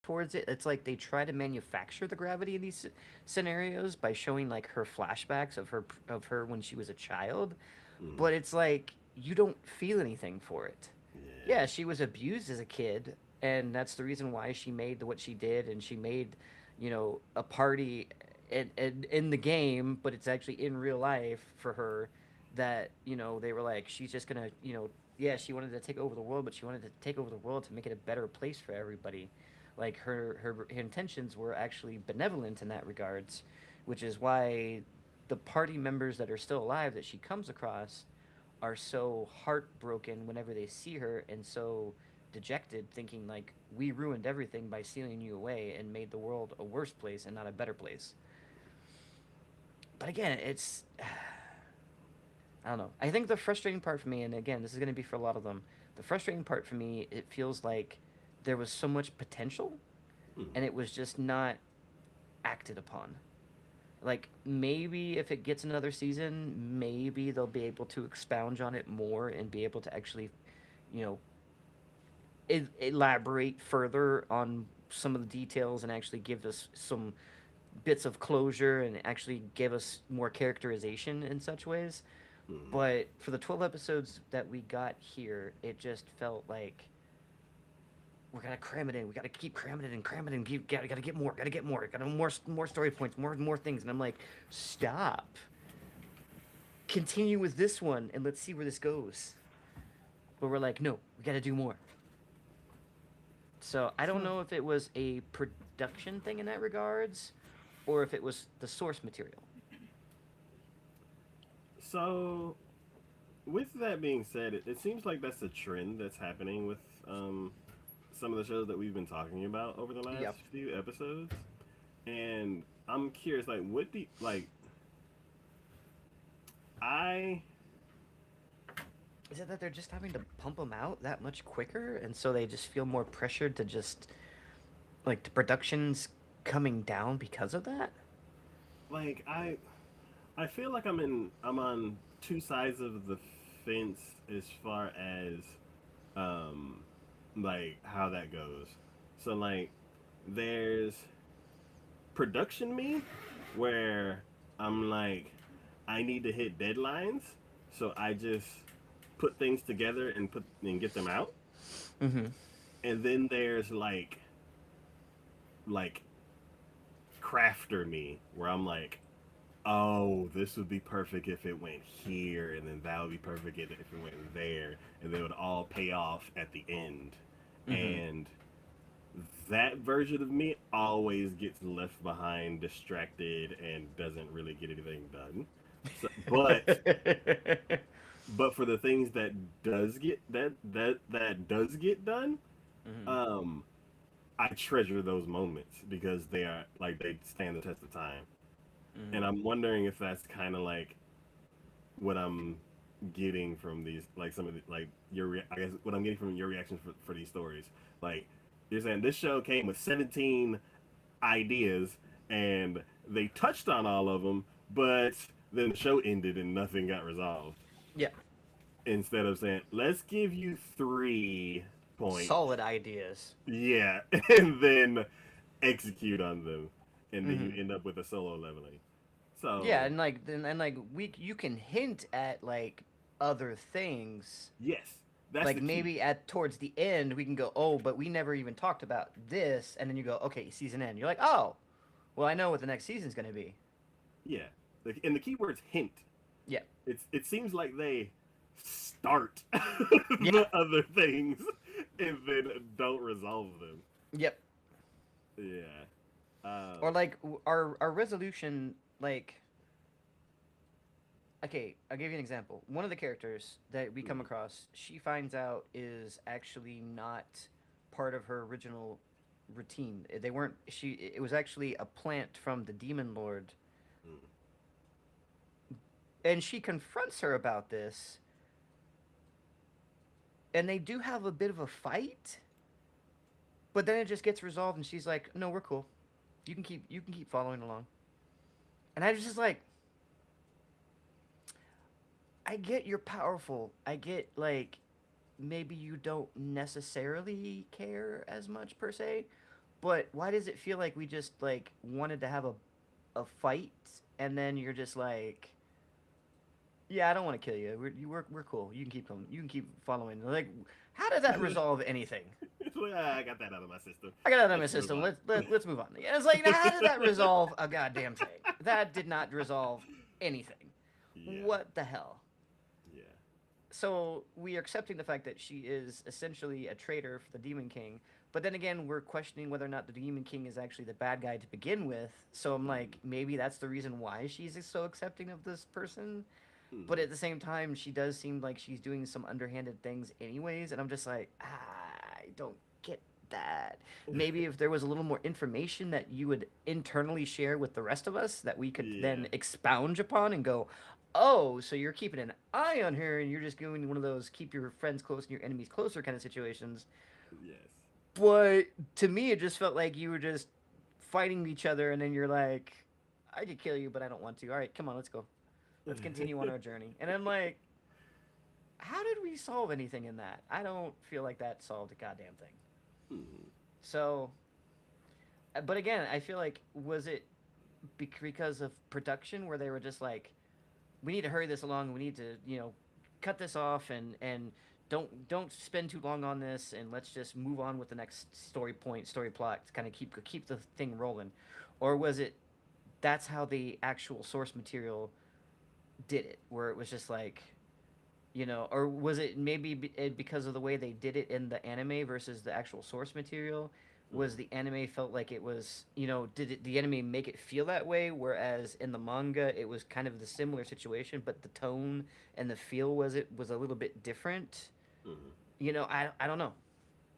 towards it. It's like they try to manufacture the gravity in these scenarios by showing like her flashbacks of her when she was a child, Mm. but it's like you don't feel anything for it. Yeah. Yeah, she was abused as a kid, and that's the reason why she made what she did, and she made, a party in the game, but it's actually in real life for her that, they were like, she's just gonna, yeah, she wanted to take over the world, but she wanted to take over the world to make it a better place for everybody. Like her intentions were actually benevolent in that regards, which is why the party members that are still alive that she comes across are so heartbroken whenever they see her and so dejected, thinking like we ruined everything by sealing you away and made the world a worse place and not a better place. But again, it's I don't know. I think the frustrating part for me, and again, this is going to be for a lot of them, the frustrating part for me, it feels like there was so much potential Mm. and it was just not acted upon. Like maybe if it gets another season, maybe they'll be able to expound on it more and be able to actually, you know, elaborate further on some of the details and actually give us some bits of closure and actually give us more characterization in such ways. Mm. But for the 12 episodes that we got here, it just felt like we're gonna cram it in. We gotta keep cramming it and cramming it and gotta get more, gotta get more, gotta more story points, more things. And I'm like, stop. Continue with this one and let's see where this goes. But we're like, no, we gotta do more. So I don't So, know if it was a production thing in that regards, or if it was the source material. so, with that being said, it seems like that's a trend that's happening with some of the shows that we've been talking about over the last Yep. few episodes. And I'm curious, like, what do you, like? I Is it that they're just having to pump them out that much quicker, and so they just feel more pressured to just like the production's coming down because of that? like I feel like I'm on two sides of the fence as far as um like how that goes. So like there's production me where I'm like I need to hit deadlines, so I just put things together and get them out. Mm-hmm. And then there's like crafter me where I'm like, oh, this would be perfect if it went here, and then that would be perfect if it went there, and they would all pay off at the end. Mm-hmm. And that version of me always gets left behind, distracted, and doesn't really get anything done. So, but for the things that does get done, Mm-hmm. um, I treasure those moments because they are like they stand the test of time. And Mm-hmm. I'm wondering if that's kind of like what I'm getting from these, like some of the, like I guess what I'm getting from your reactions for these stories. Like you're saying this show came with 17 ideas and they touched on all of them, but then the show ended and nothing got resolved. Yeah. Instead of saying, let's give you 3 points, Solid ideas. yeah, and then execute on them, and then you Mm-hmm. end up with a solo leveling. Yeah, So and like we you can hint at like other things. yes, that's Like the key. maybe at towards the end we can go, oh, but we never even talked about this, and then you go, okay, season end. You're like, oh, well, I know what the next season's gonna be. Yeah, and the keyword's hint. Yeah. It seems like they start Yeah. the other things and then don't resolve them. Yep. Yeah. Or like our resolution, like, okay, I'll give you an example. One of the characters that we come Mm, across, she finds out is actually not part of her original routine. They weren't. She. It was actually a plant from the demon lord, mm, and she confronts her about this, and they do have a bit of a fight. But then it just gets resolved, and she's like, "No, we're cool. You can keep following along." And I was just like, I get you're powerful. I get like maybe you don't necessarily care as much per se, but why does it feel like we just like wanted to have a fight and then you're just like, yeah, I don't want to kill you. We're cool. You can keep coming. You can keep following. Like, how did that resolve anything? It's like, ah, I got that out of my system. I got it out of my Let's move system. on. Let's move on. Yeah, it's like, how did that resolve a goddamn thing? That did not resolve anything. Yeah, What the hell? yeah. So we are accepting the fact that she is essentially a traitor for the Demon King, but then again, we're questioning whether or not the Demon King is actually the bad guy to begin with. So I'm Mm-hmm. like, maybe that's the reason why she's so accepting of this person. But Mm-hmm. at the same time, she does seem like she's doing some underhanded things anyways, and I'm just like, I don't get that. Maybe if there was a little more information that you would internally share with the rest of us that we could Yeah. then expound upon and go, oh, so you're keeping an eye on her and you're just doing one of those keep your friends close and your enemies closer kind of situations. Yes. But to me, it just felt like you were just fighting each other, and then you're like, I could kill you, but I don't want to. All right, come on, let's go. Let's continue on our journey. And I'm like, how did we solve anything in that? I don't feel like that solved a goddamn thing. Mm-hmm. So, but again, I feel like was it because of production where they were just like, we need to hurry this along. We need to, cut this off and don't spend too long on this, and let's just move on with the next story point, story plot to kind of keep the thing rolling, or was it that's how the actual source material did it, where it was just like, or was it maybe because of the way they did it in the anime versus the actual source material? Was Mm-hmm. the anime felt like it was, the anime make it feel that way, whereas in the manga it was kind of the similar situation, but the tone and the feel was a little bit different. Mm-hmm. I don't know.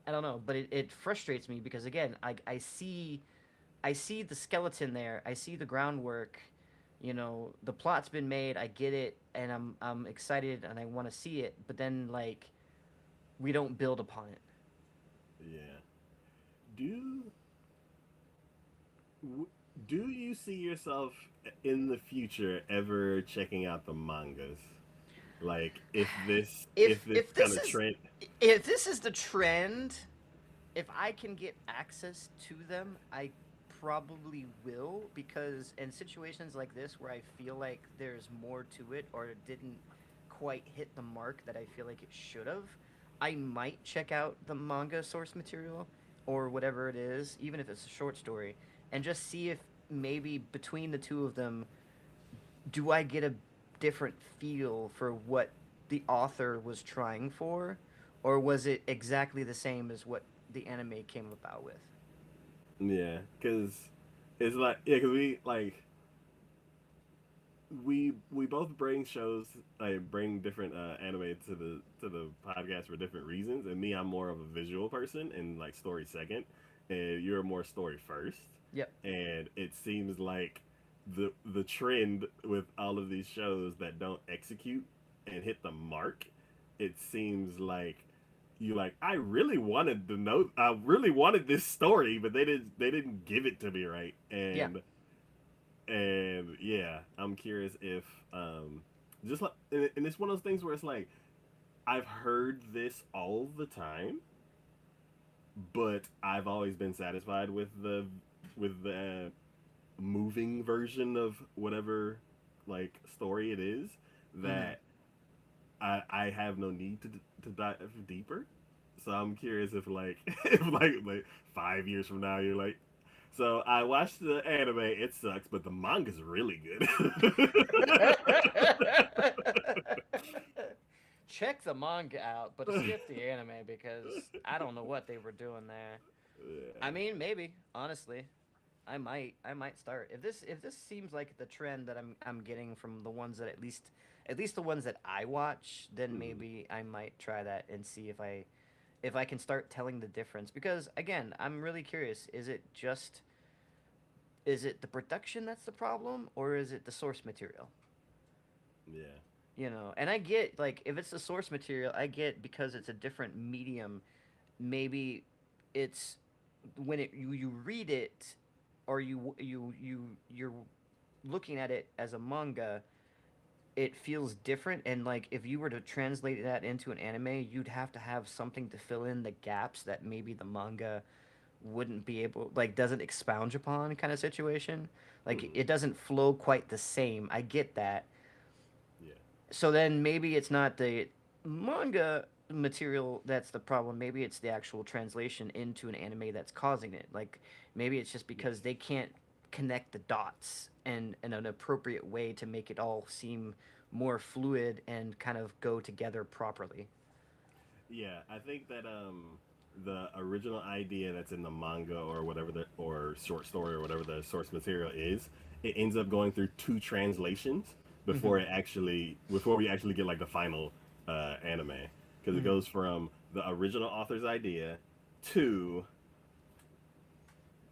I don't know, but it frustrates me because again, I see the skeleton there. I see the groundwork. The plot's been made. I get it, and I'm excited, and I want to see it. But then like we don't build upon it. Yeah. Do w- do you see yourself in the future ever checking out the mangas? Like if this If kind this of is trend. if this is the trend, if I can get access to them, I probably will, because in situations like this where I feel like there's more to it or it didn't quite hit the mark that I feel like it should have, I might check out the manga source material or whatever it is, even if it's a short story, and just see if maybe between the two of them, do I get a different feel for what the author was trying for, or was it exactly the same as what the anime came about with? Yeah, because it's like yeah, because we both bring shows like bring different anime to the podcast for different reasons. And me, I'm more of a visual person and like story second, and you're more story first. Yep. And it seems like the trend with all of these shows that don't execute and hit the mark, it seems like you like I really wanted to know I really wanted this story, but they didn't give it to me right. Yeah. And yeah, I'm curious if just like and it's one of those things where it's like I've heard this all the time, but I've always been satisfied with the moving version of whatever like story it is, Mm-hmm. that I have no need to dive deeper. So I'm curious if like if like 5 years from now you're like, so I watched the anime. It sucks, but the manga's really good. Check the manga out, but skip the anime because I don't know what they were doing there. I Yeah. mean, maybe honestly, I might start if this seems like the trend that I'm getting from the ones that at least the ones that I watch, then Hmm. maybe I might try that and see if I can start telling the difference, because again, I'm really curious, is it the production that's the problem, or is it the source material? Yeah. And I get, like, if it's the source material, I get because it's a different medium. Maybe it's when you read it, or you're looking at it as a manga, it feels different, and like if you were to translate that into an anime, you'd have to have something to fill in the gaps that maybe the manga wouldn't be able, like, doesn't expound upon kind of situation. Like Hmm. it doesn't flow quite the same. I get that. Yeah. So then maybe it's not the manga material that's the problem. Maybe it's the actual translation into an anime that's causing it. Like maybe it's just Yes. because they can't connect the dots and in an appropriate way to make it all seem more fluid and kind of go together properly. Yeah, I think that the original idea that's in the manga or whatever the or short story or whatever the source material is, it ends up going through two translations Mm-hmm. before we actually get like the final anime, because it Mm-hmm. goes from the original author's idea to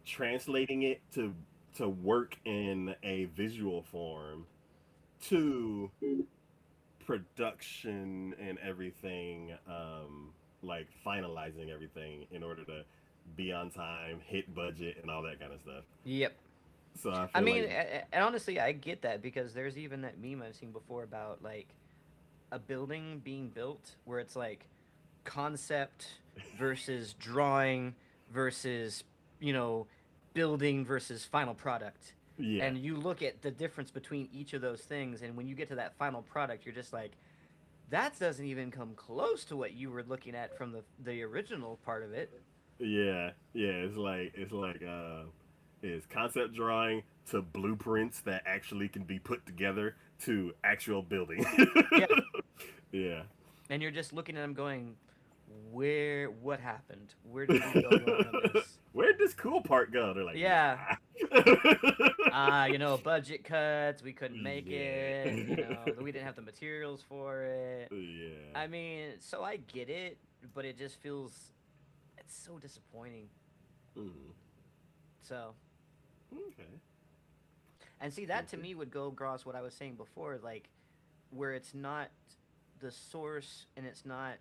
translating it to work in a visual form to production and everything, like finalizing everything in order to be on time, hit budget, and all that kind of stuff. Yep. So I I feel mean, like, and honestly, I get that because there's even that meme I've seen before about like a building being built where it's like concept versus drawing versus, you know, building versus final product. yeah, And you look at the difference between each of those things, and when you get to that final product, you're just like, that doesn't even come close to what you were looking at from the original part of it. yeah. It's concept drawing to blueprints that actually can be put together to actual building. Yeah, Yeah. and you're just looking at them going, where, what happened? Where did we go wrong on this? Where'd this cool part go? They're like, Yeah, nah. you know, budget cuts, we couldn't make it, you Yeah. know, we didn't have the materials for it. Yeah. I mean, so I get it, but it just feels, it's so disappointing. Mm. So, Okay. and see, We'll that to see. me would go across what I was saying before, like, where it's not the source and it's not,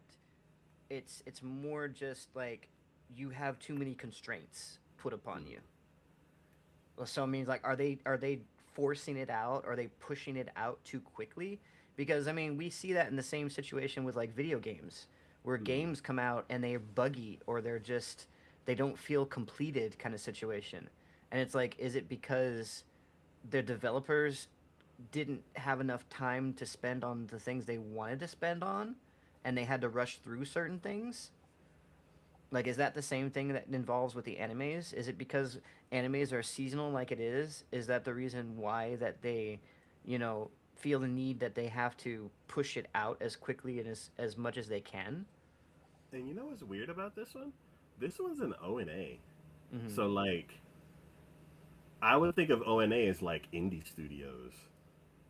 it's more just like you have too many constraints put upon you. Mm. So it means like are they forcing it out? Are they pushing it out too quickly? Because I mean, we see that in the same situation with like video games, where Mm. games come out and they're buggy or they're just they don't feel completed kind of situation. And it's like, is it because the developers didn't have enough time to spend on the things they wanted to spend on, and they had to rush through certain things? Like, is that the same thing that involves with the animes? Is it because animes are seasonal like it is? Is that the reason why that they, feel the need that they have to push it out as quickly and as much as they can? And you know what's weird about this one? This one's an O&A. Mm-hmm. So like I would think of O&A as like indie studios.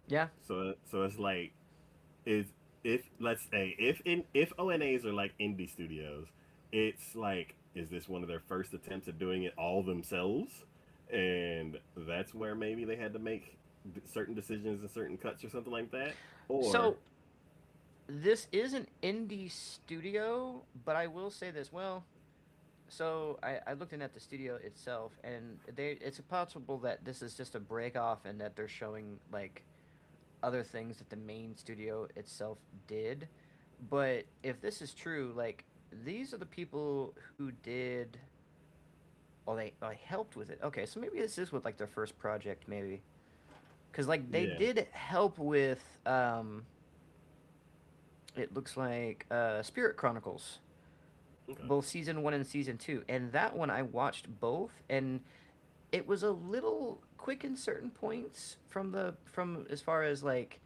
Yeah. So it's like is if let's say if O&As are like indie studios, it's like is this one of their first attempts at doing it all themselves? And that's where maybe they had to make certain decisions and certain cuts or something like that? Or So this is an indie studio, but I will say this. Well, so I looked in at the studio itself, and it's possible that this is just a break off and that they're showing like other things that the main studio itself did. But if this is true, like these are the people who did. Oh, they helped with it. Okay, so maybe this is with like their first project, maybe, because like they yeah. did help with. It looks like Spirit Chronicles, Okay. both season one and season two, and that one I watched both, and it was a little quick in certain points from as far as like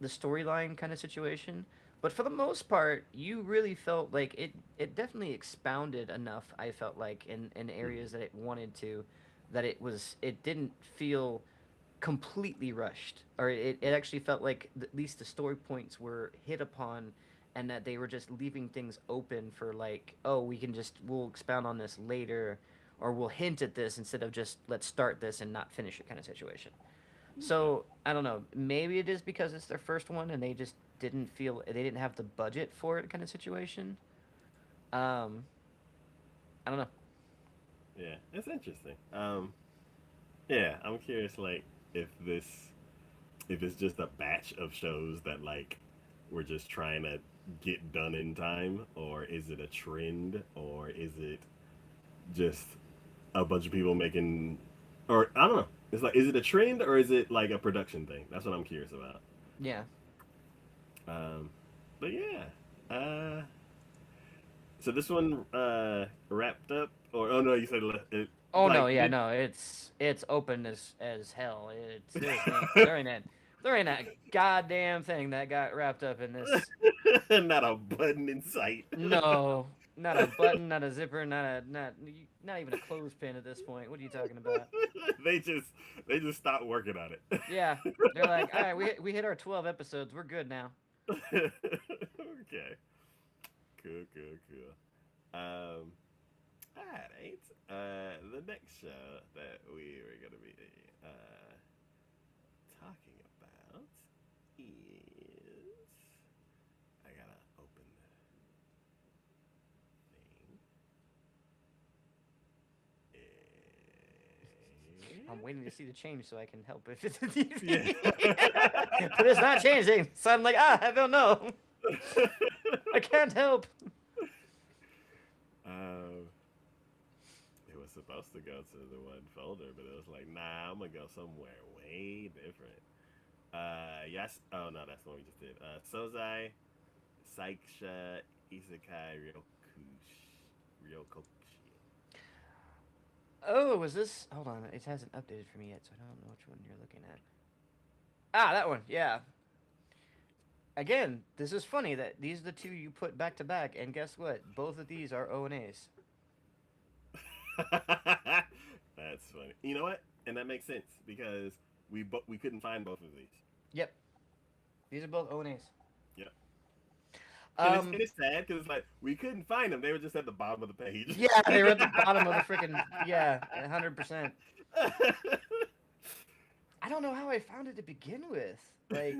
the storyline kind of situation. But for the most part, you really felt like it definitely expounded enough, I felt like in Mm-hmm. areas that it wanted to, that it didn't feel completely rushed, or it actually felt like at least the story points were hit upon, and that they were just leaving things open for like, oh, we'll expound on this later, or we'll hint at this instead of just let's start this and not finish it kind of situation. Okay. So I don't know. Maybe it is because it's their first one and they just they didn't have the budget for it kind of situation. Um, I don't know. Yeah, it's interesting. Yeah, I'm curious, like, if this, if it's just a batch of shows that, like, we're just trying to get done in time, or is it a trend, or is it just a bunch of people making, or I don't know. It's like, is it a trend or is it like a production thing? That's what I'm curious about. Yeah. Um, but yeah, uh, so this one wrapped up, or oh no, you said it Oh no, like yeah, did no, it's open as hell. It's there ain't a goddamn thing that got wrapped up in this. not a button in sight. No, not a button, not a zipper, not even a clothespin at this point. What are you talking about? they just they just stopped working on it. Yeah, they're like, all right, we hit our 12 episodes. We're good now. Okay, cool. Um, all right. The next show that we were gonna be talking about is I gotta open the thing. I'm waiting to see the change so I can help if it's Yeah. but it's not changing. So I'm like, I don't know. I can't help. um, it was supposed to go to the one folder, but it was like, nah, I'm gonna go somewhere way different. Yes. Oh no, that's the one we just did. Sozai, Saiksha, Isekai, Ryokokushi. Oh, was this? Hold on, it hasn't updated for me yet, so I don't know which one you're looking at. Ah, that one. Yeah. Again, this is funny that these are the two you put back to back, and guess what? Both of these are O and A's. That's funny. You know what? And that makes sense because we couldn't find both of these. Yep, these are both O and A's. Yeah. Um, And it's sad because it's like we couldn't find them. They were just at the bottom of the page. yeah, they were at the bottom of the freaking, yeah, 100%. I don't know how I found it to begin with. Like,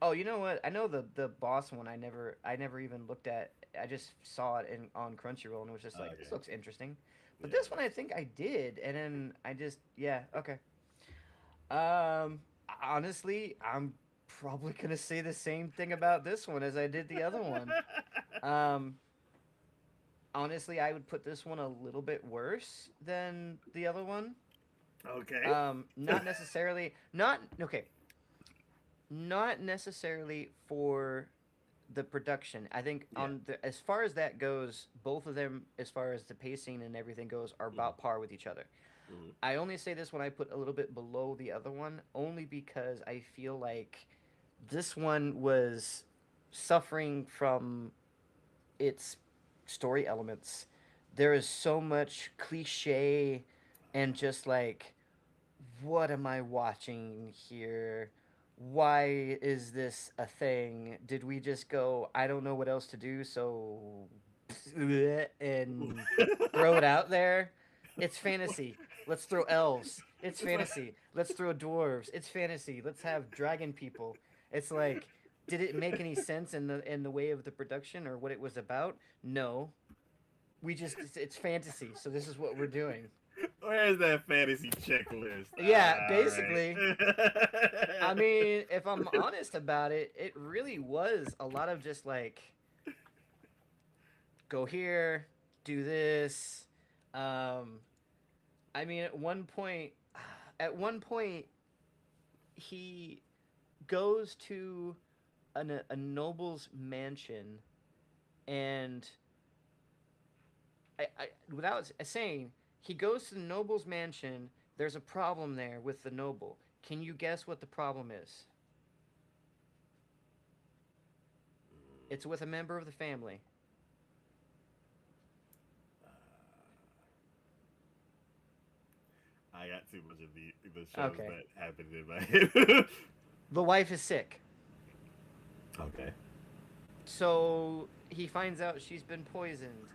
oh, you know what? I know the boss one. I never even looked at. I just saw it on Crunchyroll and was just like, this Okay. looks interesting. But Yeah. this one I think I did, and then I just yeah okay. Um, honestly, I'm probably gonna say the same thing about this one as I did the other one. Um, honestly, I would put this one a little bit worse than the other one. Okay. Not necessarily, not okay, not necessarily for the production. I think Yeah. on the as far as that goes, both of them, as far as the pacing and everything goes, are Mm-hmm. about par with each other. Mm-hmm. I only say this one I put a little bit below the other one, only because I feel like this one was suffering from its story elements. There is so much cliche and just like, what am I watching here? Why is this a thing? Did we just go, I don't know what else to do, so and throw it out there? It's fantasy. Let's throw elves. It's It's like fantasy. Let's throw dwarves. It's fantasy. Let's have dragon people. It's like, did it make any sense in the way of the production or what it was about? No. We just it's fantasy, so this is what we're doing. where's that fantasy checklist? Yeah, All basically. I right. mean, if I'm honest about it, it really was a lot of just like, go here, do this. Um, I mean, at one point, he goes to a noble's mansion, and without saying, he goes to the noble's mansion. There's a problem there with the noble. Can you guess what the problem is? It's with a member of the family. I got too much of the shows Okay. that happened in my head. The wife is sick. Okay. So he finds out she's been poisoned.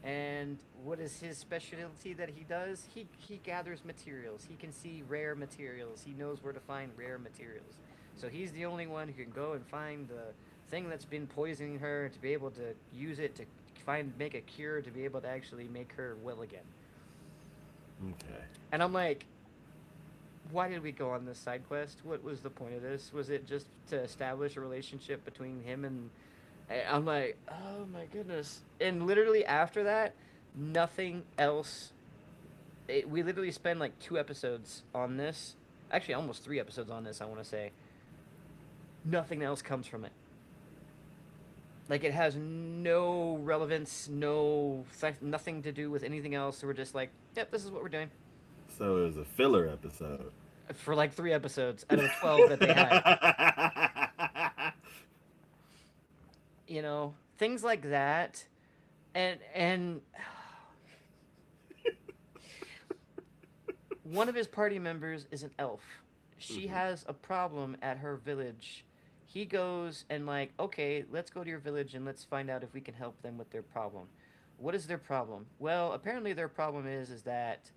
And what is his specialty that he does? He gathers materials. He can see rare materials. He knows where to find rare materials. So he's the only one who can go and find the thing that's been poisoning her to be able to use it to make a cure to be able to actually make her well again. Okay. And I'm like, why did we go on this side quest? What was the point of this? Was it just to establish a relationship between him and I'm like, oh my goodness. And literally after that, Nothing else. We literally spend like 2 episodes on this. Actually, almost 3 episodes on this. I want to say nothing else comes from it. Like it has no relevance, nothing to do with anything else. So we're just like, yep, this is what we're doing So it was a filler episode. for like 3 episodes out of the 12 that they had. Things like that, and one of his party members is an elf. She Mhm. has a problem at her village. He goes and like, okay, let's go to your village and let's find out if we can help them with their problem. What is their problem? Well, apparently their problem is that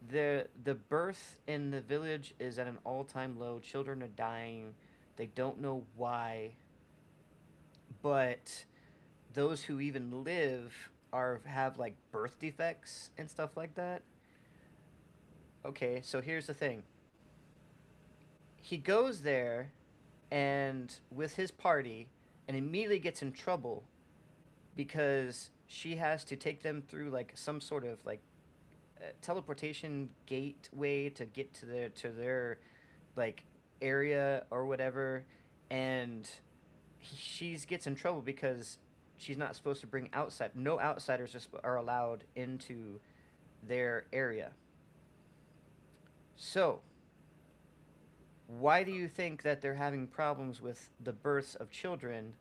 the birth in the village is at an all-time low. Children are dying. They don't know why, but those who even live are have like birth defects and stuff like that. Okay, so here's the thing. He goes there and with his party and immediately gets in trouble because she has to take them through like some sort of like teleportation gateway to get to their like area or whatever, and she gets in trouble because she's not supposed to bring outside. No outsiders are allowed into their area. So why do you think that they're having problems with the births of children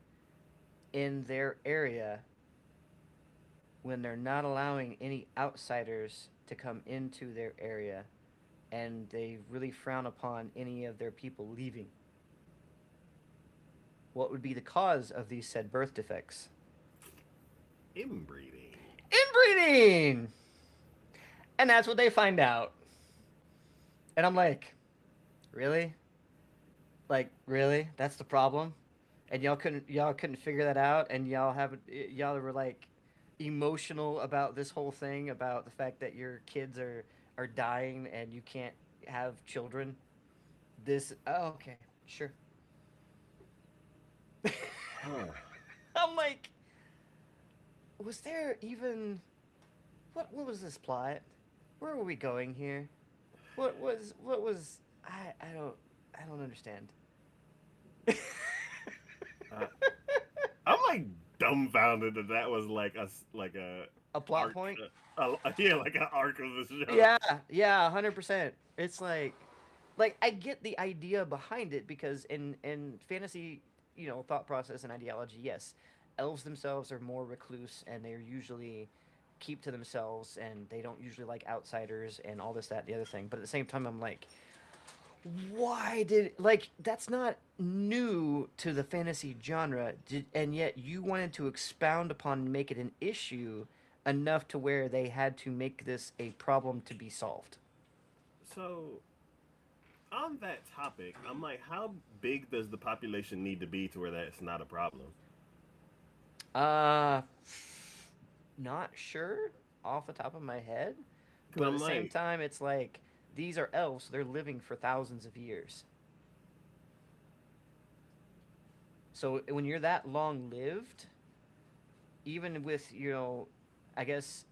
in their area when they're not allowing any outsiders to come into their area and they really frown upon any of their people leaving? What would be the cause of these said birth defects? Inbreeding. Inbreeding! And that's what they find out. And I'm like, really? Like, really? That's the problem? And y'all couldn't figure that out, and y'all were like emotional about this whole thing about the fact that your kids are dying and you can't have children. This oh, okay, sure. Huh. I'm like, was there even what was this plot? Where were we going here? What was I don't understand. Uh, I'm like dumbfounded that that was like like a A plot arc. point? Yeah, like an arc of the show. Yeah, yeah, 100%. It's like I get the idea behind it because in fantasy, thought process and ideology, yes, elves themselves are more recluse and they're usually keep to themselves and they don't usually like outsiders and all this that the other thing. But at the same time, I'm like, why did like that's not new to the fantasy genre, and yet you wanted to expound upon and make it an issue enough to where they had to make this a problem to be solved. So on that topic, I'm like, how big does the population need to be to where that's not a problem? Uh, not sure off the top of my head, Because but at I'm the same like, time, it's like these are elves; they're living for thousands of years. So when you're that long lived, even with I guess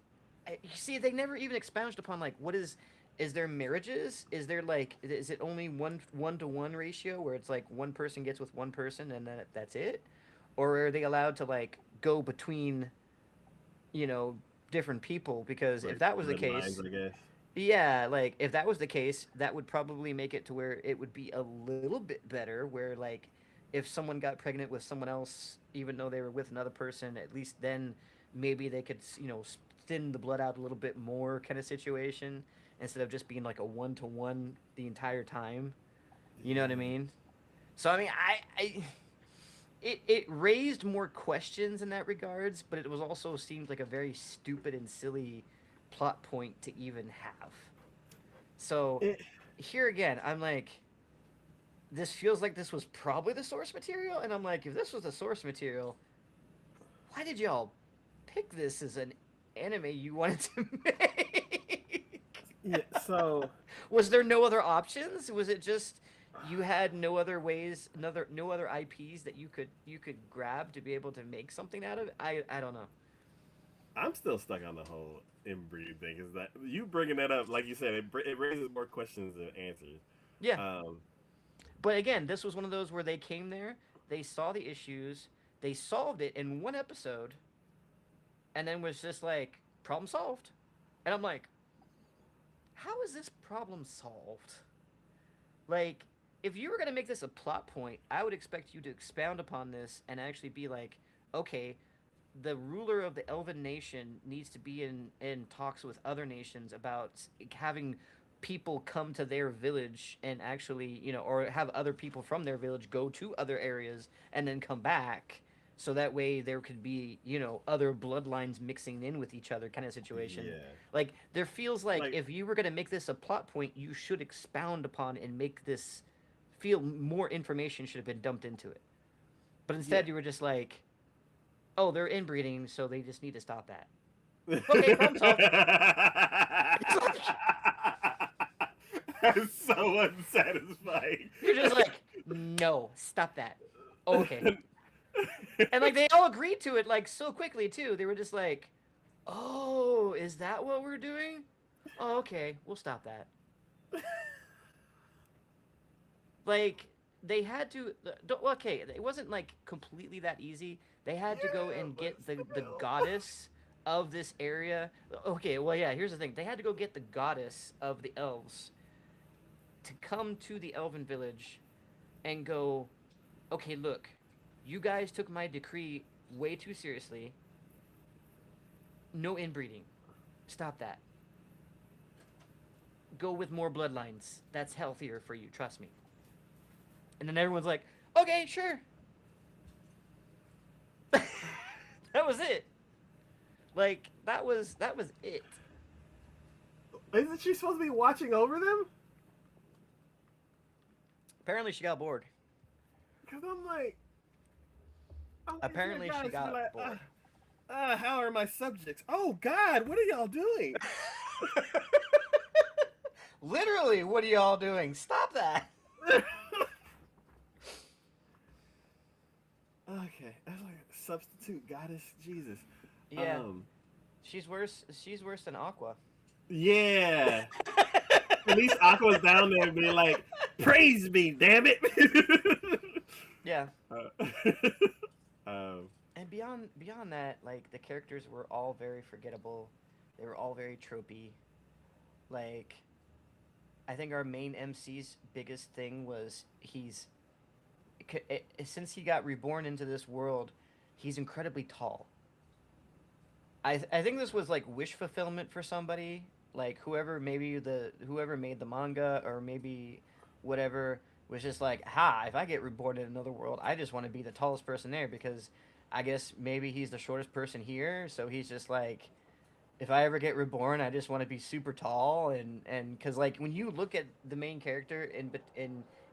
you see they never even expounded upon like what is there marriages? Is there like is it only one to one ratio where it's like one person gets with one person and then that's it, or are they allowed to like go between you know different people? Because if like that was the bloodlines, case, I guess. yeah, like if that was the case, that would probably make it to where it would be a little bit better. Where like if someone got pregnant with someone else, even though they were with another person, at least then maybe they could thin the blood out a little bit more kind of situation instead of just being like a one to one the entire time. You know what I Yeah. mean? So I mean, it raised more questions in that regards, but it was also seemed like a very stupid and silly plot point to even have. So It, here again, I'm like, this feels like this was probably the source material, and I'm like, if this was the source material, why did y'all pick this as an anime you wanted to make? yeah. So Was there no other options? Was it just you had no other ways, no other IPs that you could grab to be able to make something out of it? I don't know. I'm still stuck on the whole inbreed thing. Is that you bringing that up? Like you said, it raises more questions than answers. Yeah, Um, but again, this was one of those where they came there, they saw the issues, they solved it in one episode, and then was just like problem solved. And I'm like, how is this problem solved? Like, if you were going to make this a plot point, I would expect you to expound upon this and actually be like, okay, the ruler of the elven nation needs to be in talks with other nations about having people come to their village and actually, or have other people from their village go to other areas and then come back. So that way there could be, other bloodlines mixing in with each other kind of situation. yeah, Like, there feels like like if you were going to make this a plot point, you should expound upon and make this feel more information should have been dumped into it. But instead, yeah. you were just like, oh, they're inbreeding, so they just need to stop that. Okay, problem solved. It's like That's so unsatisfying. you're just like, no, stop that. Okay, and like they all agreed to it like so quickly too. They were just like, oh, is that what we're doing? Oh, okay, we'll stop that. Like they had to. Okay, it wasn't like completely that easy. They had to go Yeah, and but get the still. goddess of this area. Okay, well yeah, here's the thing. They had to go get the goddess of the elves to come to the elven village and go, okay, look, you guys took my decree way too seriously. No inbreeding. Stop that. Go with more bloodlines. That's healthier for you, trust me. And then everyone's like, okay, sure. That was it. Like that was it. Isn't she supposed to be watching over them? Apparently she got bored. Because I'm waiting for the Apparently she guys to be got like, bored. how are my subjects? Oh God, what are y'all doing? Literally, what are y'all doing? Stop that. Okay, that's like substitute goddess Jesus. Yeah, Um, she's worse. She's worse than Aqua. yeah. At least Aqua's down there being like, praise me, damn it. Yeah, uh, um, and beyond that, like the characters were all very forgettable. They were all very tropey. Like I think our main MC's biggest thing was since he got reborn into this world, he's incredibly tall. I think this was like wish fulfillment for somebody, like whoever made the manga or maybe whatever was just like, ha, if I get reborn in another world, I just want to be the tallest person there because I guess maybe he's the shortest person here, so he's just like, if I ever get reborn, I just want to be super tall and because like when you look at the main character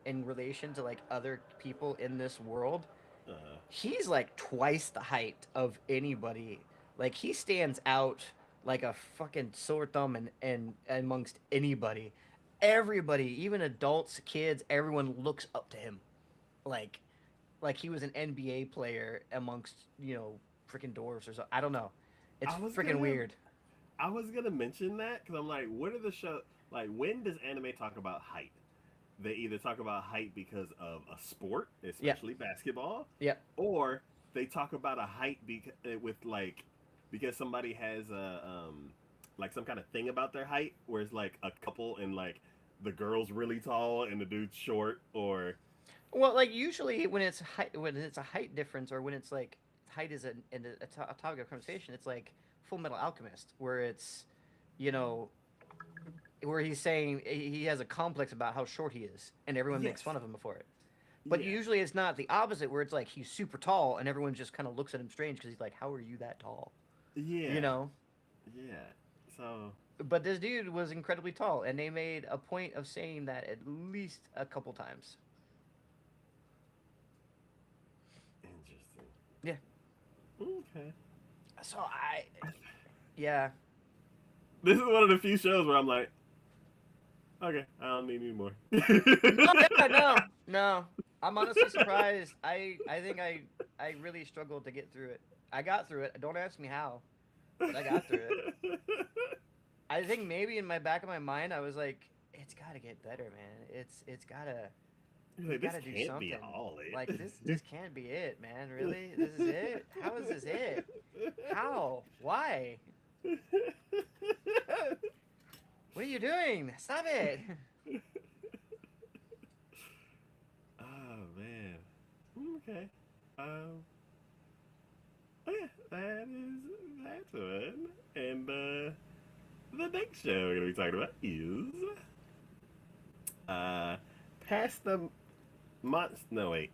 in relation to like other people in this world, uh, he's like twice the height of anybody. Like he stands out like a fucking sore thumb and amongst anybody. Everybody, even adults, kids, everyone looks up to him. Like like he was an NBA player amongst, freaking dwarves or so. I don't know. It's I was freaking gonna, weird. I was gonna mention that because I'm like, what are the show like? When does anime talk about height? They either talk about height because of a sport, Yeah. especially basketball, Yeah. or they talk about a height with like because somebody has a like some kind of thing about their height, where it's like a couple and like the girl's really tall and the dude's short, or Well, like usually when it's a height difference or when it's like height is a topic of conversation, it's like Full Metal Alchemist, where it's, you know, where he's saying he has a complex about how short he is, and everyone makes fun yes, of him before it. But yeah, usually it's not the opposite, where it's like he's super tall and everyone just kind of looks at him strange because he's like, "How are you that tall?" You yeah, know. yeah. So But this dude was incredibly tall, and they made a point of saying that at least a couple times. interesting. Yeah. Okay. So yeah. This is one of the few shows where I'm like, okay, I don't need any more. No, yeah, no, no. I'm honestly surprised. I think I really struggled to get through it. I got through it. Don't ask me how. but I got through it. I think maybe in my back of my mind, I was like, "It's got to get better, man. It's gotta You're we like, got this to do can't be something. all Like it. this can't be it, man. Really? This is it? How is this it? How? Why? What are you doing? Stop it!" Oh man. Okay. Um. Oh yeah, that's one. And the next show we're gonna be talking about is uh, past the monster. No wait,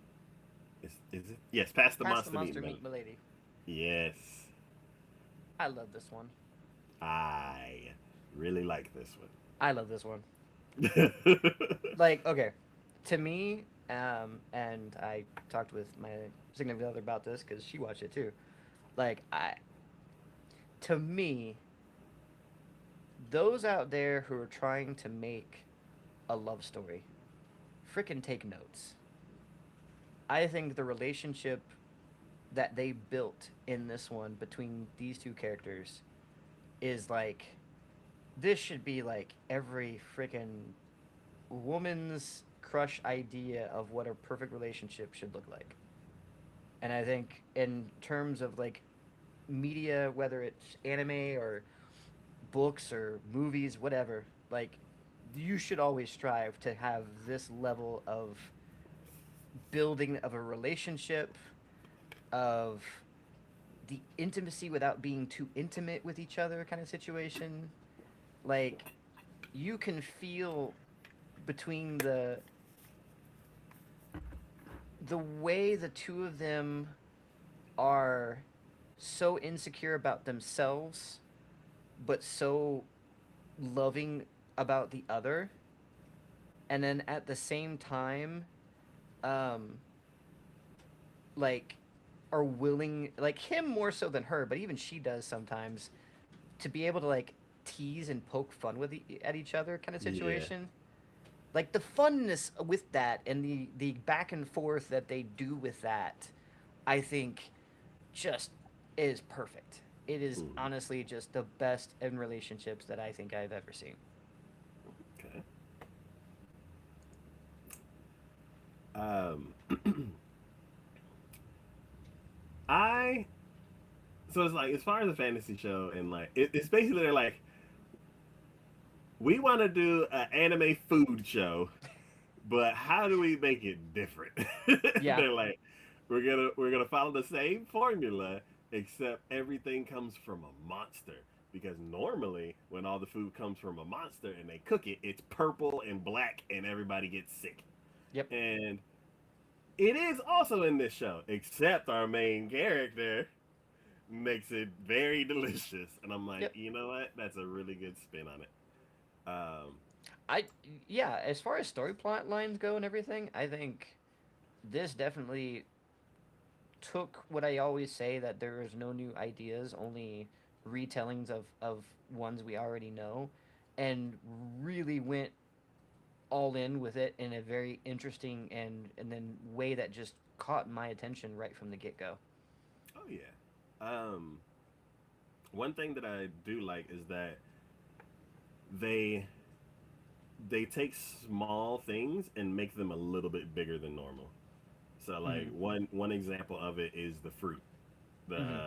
is it? Yes, past the Pass the monster monster, meeting. meet Milady. Yes, I love this one. I really like this I love this one. one. Like, okay, to me, and I talked with my significant other about this because she watched it too. Like, to me, those out there who are trying to make a love story, frickin' take notes. I think the relationship that they built in this one between these two characters is like this should be like every freaking woman's crush idea of what a perfect relationship should look like. And I think in terms of like media, whether it's anime or books or movies, whatever, like you should always strive to have this level of building of a relationship, of the intimacy without being too intimate with each other kind of situation. Like you can feel between the way the two of them are so insecure about themselves but so loving about the other, and then at the same time um like are willing, like him more so than her, but even she does sometimes, to be able to like tease and poke fun with at each other kind of Yeah. situation. Like the funness with that and the back and forth that they do with that, I think just is perfect. It is Mm, honestly just the best in relationships that I think I've ever seen. okay. Um, I so it's like as far as a fantasy show and like it's basically they're like we want to do an anime food show, but how do we make it different? Yeah. They're like we're gonna follow the same formula except everything comes from a monster because normally when all the food comes from a monster and they cook it, it's purple and black and everybody gets sick. Yep. And it is also in this show, except our main character makes it very delicious. And I'm like, Yep. you know what? That's a really good spin on it. Um, I Yeah, as far as story plot lines go and everything, I think this definitely took what I always say, that there is no new ideas, only retellings of ones we already know, and really went all in with it in a very interesting and then way that just caught my attention right from the get go. oh yeah. Um, one thing that I do like is that they they take small things and make them a little bit bigger than normal. So like Mm-hmm. one example of it is the fruit the Mm-hmm.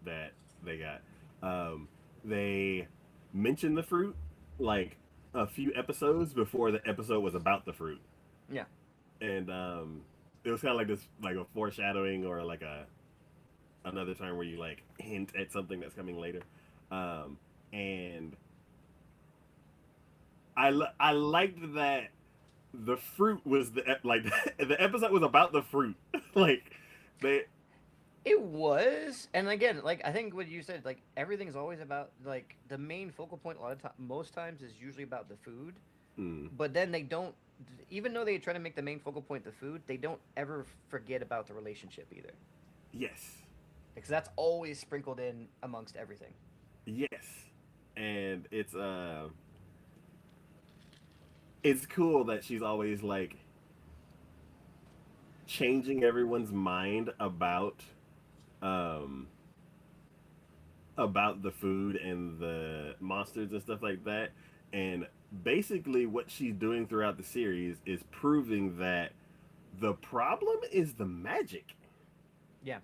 that they got. Um, they mentioned the fruit like a few episodes before the episode was about the fruit, Yeah. and it was kind of like this like a foreshadowing or like a another time where you like hint at something that's coming later. And I liked that the fruit was the like the episode was about the fruit. Like they It was, and again, like I think what you said, like everything's always about like the main focal point. A lot of time, most times, is usually about the food, mm, but then they don't. Even though they try to make the main focal point the food, they don't ever forget about the relationship either, yes, because that's always sprinkled in amongst everything. yes, and it's cool that she's always like changing everyone's mind about um about the food and the monsters and stuff like that. And basically, what she's doing throughout the series is proving that the problem is the magic. Yeah.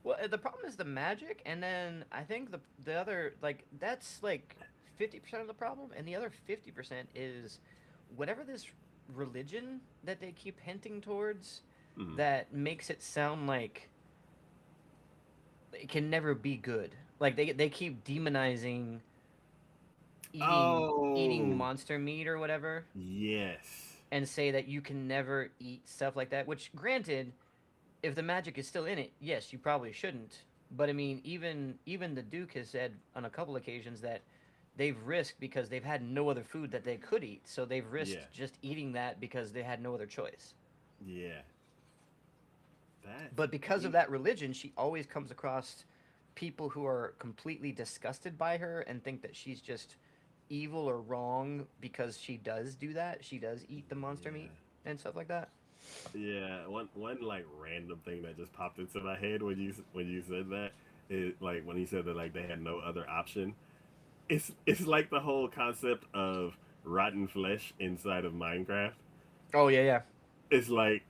Well, the problem is the magic, and then I think the other like that's like 50% of the problem, and the other 50% is whatever this religion that they keep hinting towards Mm-hmm. that makes it sound like it can never be good. Like they keep demonizing eating Oh, monster meat or whatever, yes. and say that you can never eat stuff like that. Which, granted, if the magic is still in it, yes, you probably shouldn't. But I mean, even the Duke has said on a couple occasions that they've risked because they've had no other food that they could eat, so they've Yeah. risked just eating that because they had no other choice. Yeah. That's But because of crazy. that religion, she always comes across people who are completely disgusted by her and think that she's just evil or wrong because she does do that. She does eat the monster meat Yeah. and stuff like that. Yeah, one like random thing that just popped into my head when you said that is like when he said that like they had no other option. It's like the whole concept of rotten flesh inside of Minecraft. Oh yeah, yeah, It's like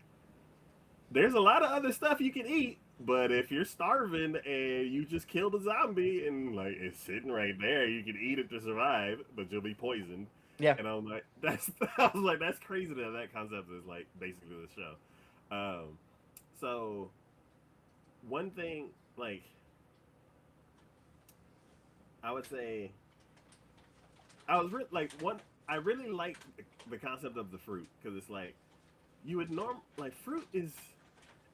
there's a lot of other stuff you can eat, but if you're starving and you just killed a zombie and like it's sitting right there, you can eat it to survive, but you'll be poisoned. yeah. And I'm like, that's I was like, that's crazy that that concept is like basically the show. Um, so one thing, like I would say, like one. I really like the concept of the fruit because it's like you would like fruit is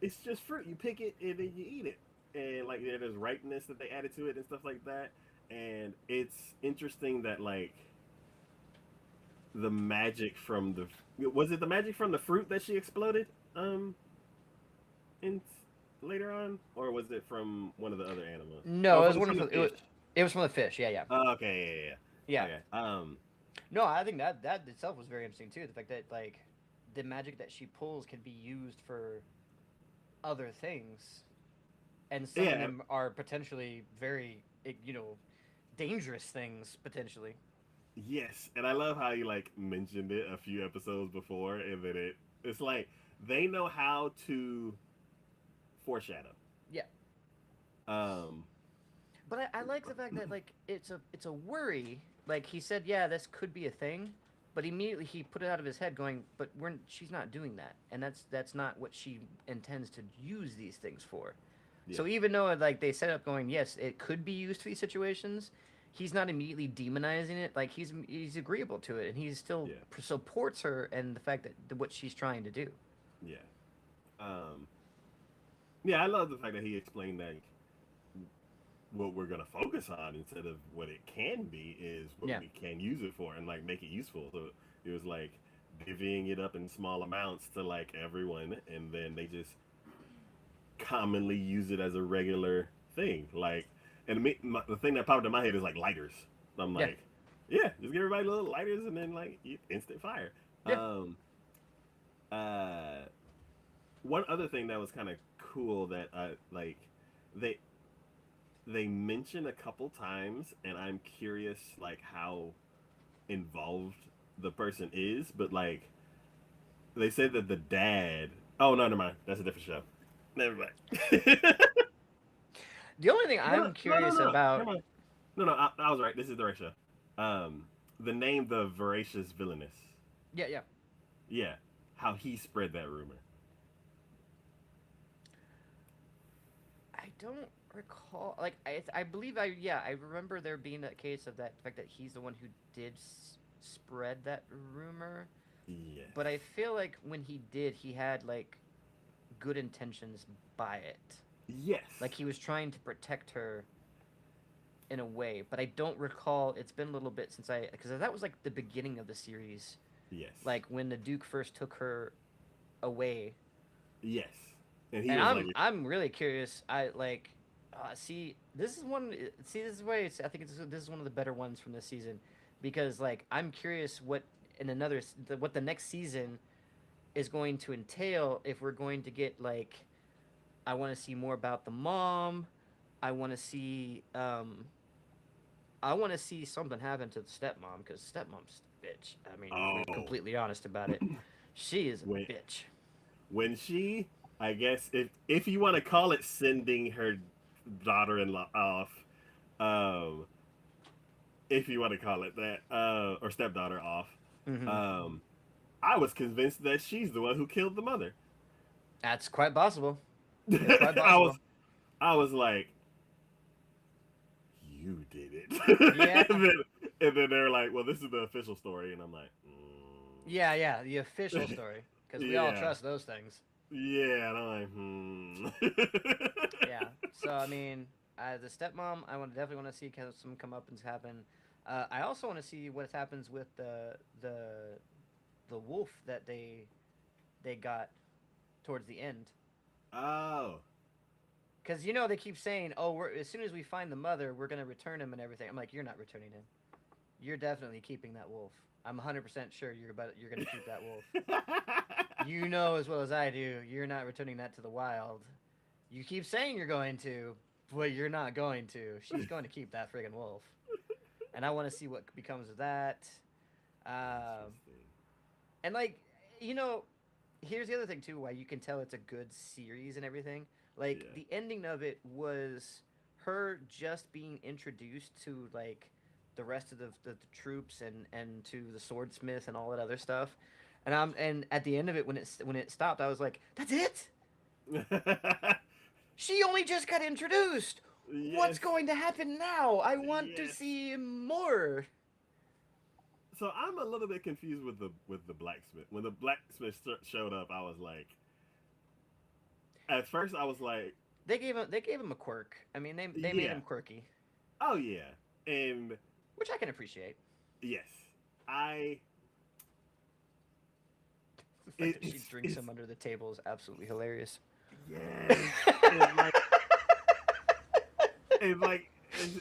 it's just fruit. You pick it and then you eat it, and like yeah, there's ripeness that they added to it and stuff like that. And it's interesting that like the magic from the was it the magic from the fruit that she exploded in later on, or was it from one of the other animals? No, Oh, it was it's one from of the the, fish. it was from the fish. Yeah, yeah, Oh, okay, yeah, yeah, yeah. yeah. Okay. No, I think that itself was very interesting too. The fact that like the magic that she pulls can be used for other things, and some of Yeah, them are potentially very dangerous things potentially. yes, and I love how you like mentioned it a few episodes before, and then it's like they know how to foreshadow. Yeah, Um, but I like the fact that like it's a worry. Like he said, yeah, this could be a thing, but immediately he put it out of his head, going, "But she's not doing that, and that's not what she intends to use these things for." yeah, So even though like they set up going, yes, it could be used for these situations, he's not immediately demonizing it. Like he's agreeable to it, and he still yeah, supports her and the fact that what she's trying to do. yeah. Um, yeah, I love the fact that he explained that what we're gonna focus on instead of what it can be is what Yeah, we can use it for and like make it useful. So it was like divvying it up in small amounts to like everyone, and then they just commonly use it as a regular thing. Like, and the thing that popped in my head is like lighters. I'm yeah, like, yeah, just give everybody little lighters and then like instant fire. yeah. Um, uh, one other thing that was kind of cool that like they they mention a couple times, and I'm curious like how involved the person is, but like they said that the dad. Oh no, never mind. That's a different show. Never mind. The only thing No, no, I'm no, no, curious no. about, Never mind. No, no. I was right. This is the right show. Um, the name, the voracious villainous. yeah, yeah. Yeah, how he spread that rumor. I don't recall. Like I believe I remember there being a case of that the fact that he's the one who did spread that rumor. Yes. But I feel like when he did, he had like good intentions by it. Like Like he was trying to protect her in a way. But I don't recall. It's been a little bit since because that was like the beginning of the series. yes. Like when the Duke first took her away, Yes. And he and was like, I'm really curious. I like see this is one. See this is why I think this is one of the better ones from this season because like I'm curious what in what the next season is going to entail if we're going to get like I want to see more about the mom. I want to see I want to see something happen to the stepmom because stepmom's a bitch. I mean, if we're Oh, completely honest about it, she is when a bitch. when she, I guess if you want to call it sending her daughter-in-law off, um, if you want to call it that, or stepdaughter off, Hmm. um, I was convinced that she's the one who killed the mother. That's quite possible. It's quite I possible. was I was like, you did it. Yeah, And then they're like, well, this is the official story, and I'm like, yeah. The official story because we all yeah, trust those things. yeah, and I'm like. Yeah. So I mean, as a stepmom, I want definitely want to see some comeuppance happen. I also want to see what happens with the wolf that they got towards the end. Oh, Because they keep saying, "Oh, as soon as we find the mother, we're gonna return him and everything." I'm like, "You're not returning him. You're definitely keeping that wolf. I'm 100% sure you're gonna keep that wolf. You know as well as I do, you're not returning that to the wild. You keep saying you're going to, but you're not going to. She's going to keep that friggin' wolf, and I want to see what becomes of that. Um, interesting. and like, you know, here's the other thing too, why you can tell it's a good series and everything. Like Yeah, the ending of it was her just being introduced to like the rest of the troops and to the swordsmith and all that other stuff. And at the end of it when it stopped, I was like, that's it. She only just got introduced. What's yes, going to happen now? I want to yes. see more. So I'm a little bit confused with the blacksmith. When the blacksmith showed up, I was like, at first I was like, They gave him a quirk. I mean, they made yeah, him quirky, oh yeah, and which I can appreciate. yes, I The fact that she drinks it's him under the table is absolutely hilarious. yes, and like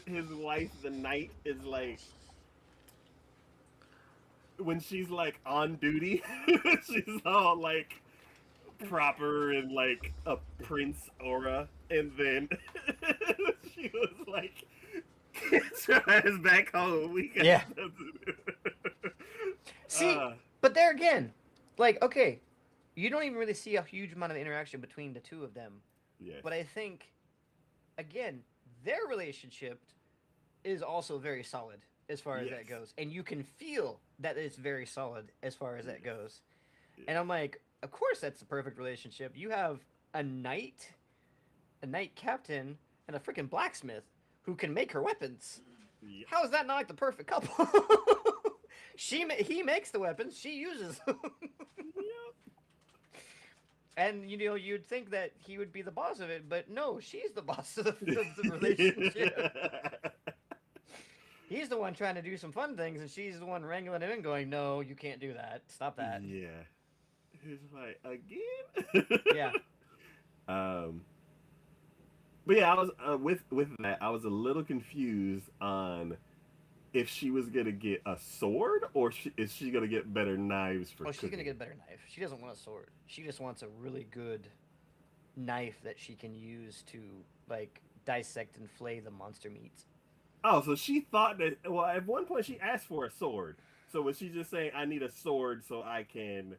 his wife, the knight, is like when she's like on duty, she's all like proper and like a prince aura, and then she was like, "Get your ass back home. We got Yeah. stuff to do." See, uh, but there again, like, okay, you don't even really see a huge amount of interaction between the two of them. yes, But I think, again, their relationship is also very solid as far as that yes, goes. And you can feel that it's very solid as far as that yes, goes. yes, And I'm like, of course that's the perfect relationship. You have a knight, a knight captain, and a freaking blacksmith who can make her weapons. yep, How is that not like the perfect couple? He makes the weapons, she uses them. yep. And you'd think that he would be the boss of it, but no, she's the boss of the relationship. He's the one trying to do some fun things, and she's the one wrangling him and going, "No, you can't do that. Stop that." Yeah, it's like again. Yeah. um, but yeah, I was with that. I was a little confused on if she was gonna get a sword or is she gonna get better knives for Oh, she's gonna get cooking. a better knife. She doesn't want a sword. She just wants a really good knife that she can use to like dissect and flay the monster meats. Oh, so she thought that. Well, at one point she asked for a sword. So was she just saying, "I need a sword so I can"?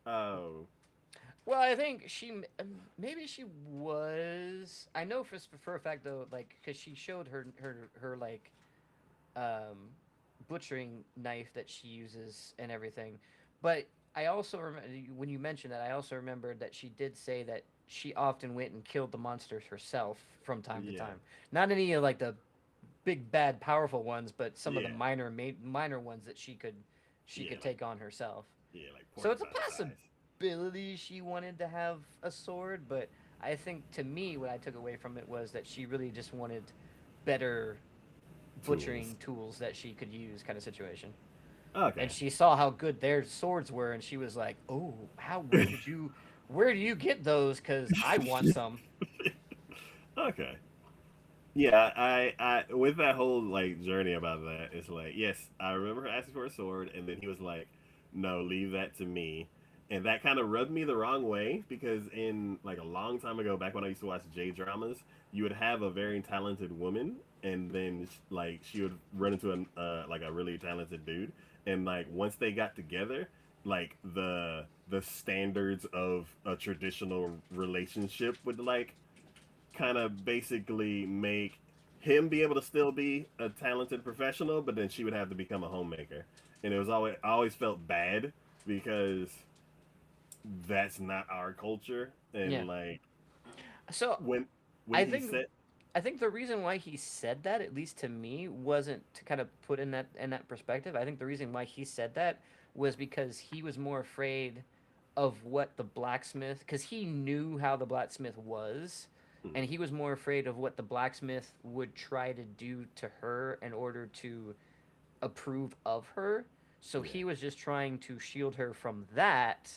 Oh, Well, I think maybe she was. I know for a fact though, like because she showed her like um, butchering knife that she uses and everything. But I also remember when you mentioned that, I also remembered that she did say that she often went and killed the monsters herself from time to yeah, time. Not any of like the big bad powerful ones, but some of the yeah, minor ones that she could yeah, take on herself. like So it's a porcupine size. possibility she wanted to have a sword, but I think to me what I took away from it was that she really just wanted better Tools. butchering tools that she could use kind of situation. And Okay. she saw how good their swords were and she was like, "Oh, how where do you get those cuz I want some." Okay. Yeah, I with that whole like journey about that, it's like, yes, I remember her asking for a sword, and then he was like, "No, leave that to me." and that kind of rubbed me the wrong way because in like a long time ago, back when I used to watch J dramas, you would have a very talented woman, and then like she would run into an like a really talented dude, and like once they got together, like the standards of a traditional relationship would like kind of basically make him be able to still be a talented professional, but then she would have to become a homemaker. And it was always I always felt bad because that's not our culture. Yeah. And like So when I he think said, I think the reason why he said that, at least to me, wasn't to kind of put in that perspective. I think the reason why he said that was because he was more afraid of what the blacksmith, because he knew how the blacksmith was, and mm, he was more afraid of what the blacksmith would try to do to her in order to approve of her. So yeah, he was just trying to shield her from that,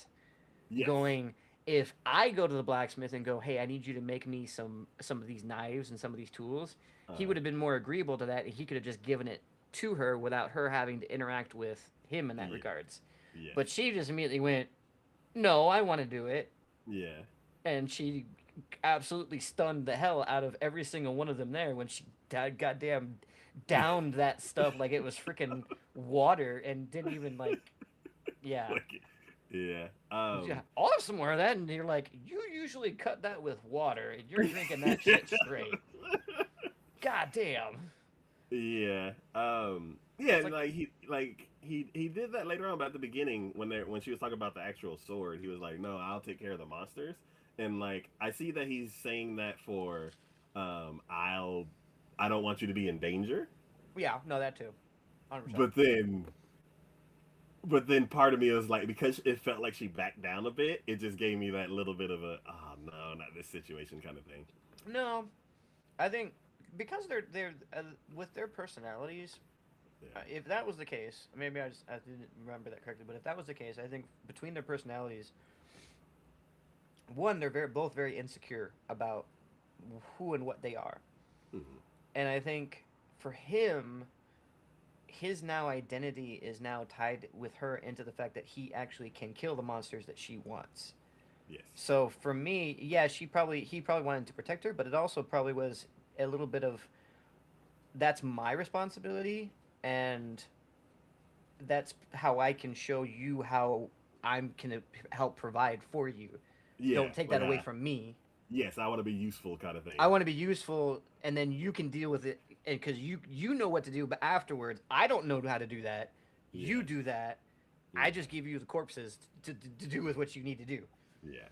yes, going, if I go to the blacksmith and go, hey, I need you to make me some of these knives and some of these tools, he would uh, have been more agreeable to that, and he could have just given it to her without her having to interact with him in that yeah, regards. yes, But she just immediately went, no, I want to do it, yeah, and she absolutely stunned the hell out of every single one of them there when she goddamn downed that stuff like it was freaking water and didn't even like, yeah. like yeah, Yeah, I'll have some more of that. And you're like, you usually cut that with water, and you're drinking that yeah. shit straight. God damn. Yeah. I Yeah, was and like, like he did that later on, but at the beginning when she was talking about the actual sword, he was like, "No, I'll take care of the monsters." And like I see that he's saying that for I don't want you to be in danger. yeah, no, that too. 100%. But then part of me was like because it felt like she backed down a bit, it just gave me that little bit of a oh no, not this situation kind of thing. No, I think because they're with their personalities. Yeah. If that was the case, maybe I didn't remember that correctly. But if that was the case, I think between their personalities, one, they're both very insecure about who and what they are, Hmm. and I think for him, his now identity is now tied with her into the fact that he actually can kill the monsters that she wants. Yes. So for me, yeah, he probably wanted to protect her, but it also probably was a little bit of that's my responsibility, and that's how I can show you how I'm can help provide for you. Yeah. Don't take Like that away from me. yes, I want to be useful kind of I thing. want to be useful, and then you can deal with it, and because you know what to do, but afterwards, I don't know how to do that. You Yes. do that. I Hmm. just give you the corpses to do with what you need to do. Yeah.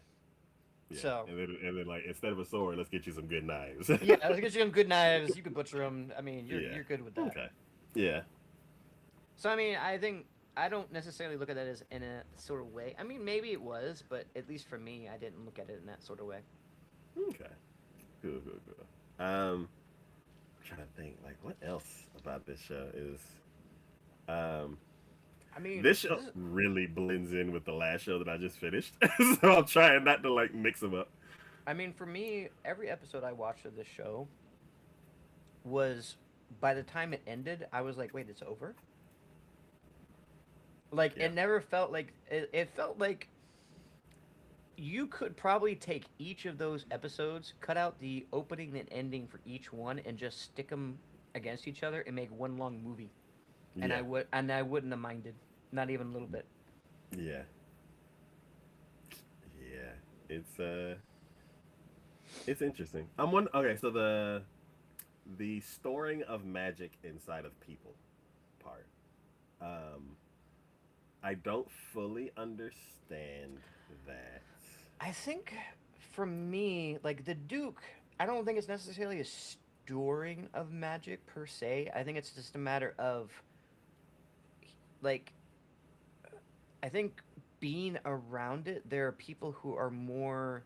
Yeah. So And then like instead of a sword, let's get you some good knives. yeah, let's get you some good knives. You can butcher them. I mean, Yeah. you're good with that. Okay. Yeah. So I mean, I think I don't necessarily look at that as in a sort of way. I mean, maybe it was, but at least for me, I didn't look at it in that sort of way. Okay. Cool. Cool. Cool. I'm trying to think like what else about this show is um I mean, this show this. really blends in with the last show that I just finished, so I'm trying not to like mix them up. I mean, for me, every episode I watched of this show was by the time it ended, I was like, wait, it's over. Like Yeah. it never felt like it felt like you could probably take each of those episodes, cut out the opening and ending for each one, and just stick them against each other and make one long movie. Yeah. And I wouldn't have minded, not even a little bit. Yeah. Yeah. It's it's interesting. I'm one. Okay, so the storing of magic inside of people part. Um, I don't fully understand that. I think for me, like the Duke, I don't think it's necessarily a storing of magic per se. I think it's just a matter of like I think being around it, there are people who are more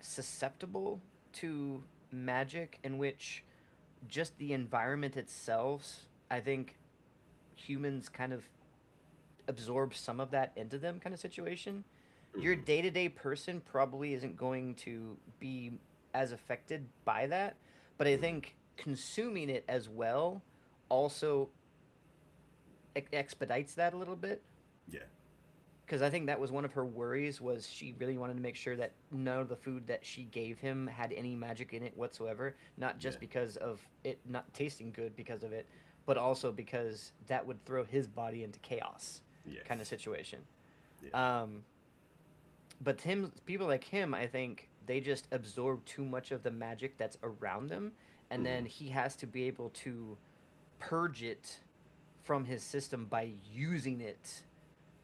susceptible to magic in which just the environment itself, I think humans kind of absorb some of that into them kind of situation. Your Mhm. day-to-day person probably isn't going to be as affected by that, but I Mhm. think consuming it as well also expedites that a little bit Yeah. because I think that was one of her worries was she really wanted to make sure that none of the food that she gave him had any magic in it whatsoever, not Yeah. just because of it not tasting good because of it, but also because that would throw his body into chaos Yes. kind of situation. Yeah. Um, but people like him, I think they just absorb too much of the magic that's around them, and Hmm. then he has to be able to purge it from his system by using it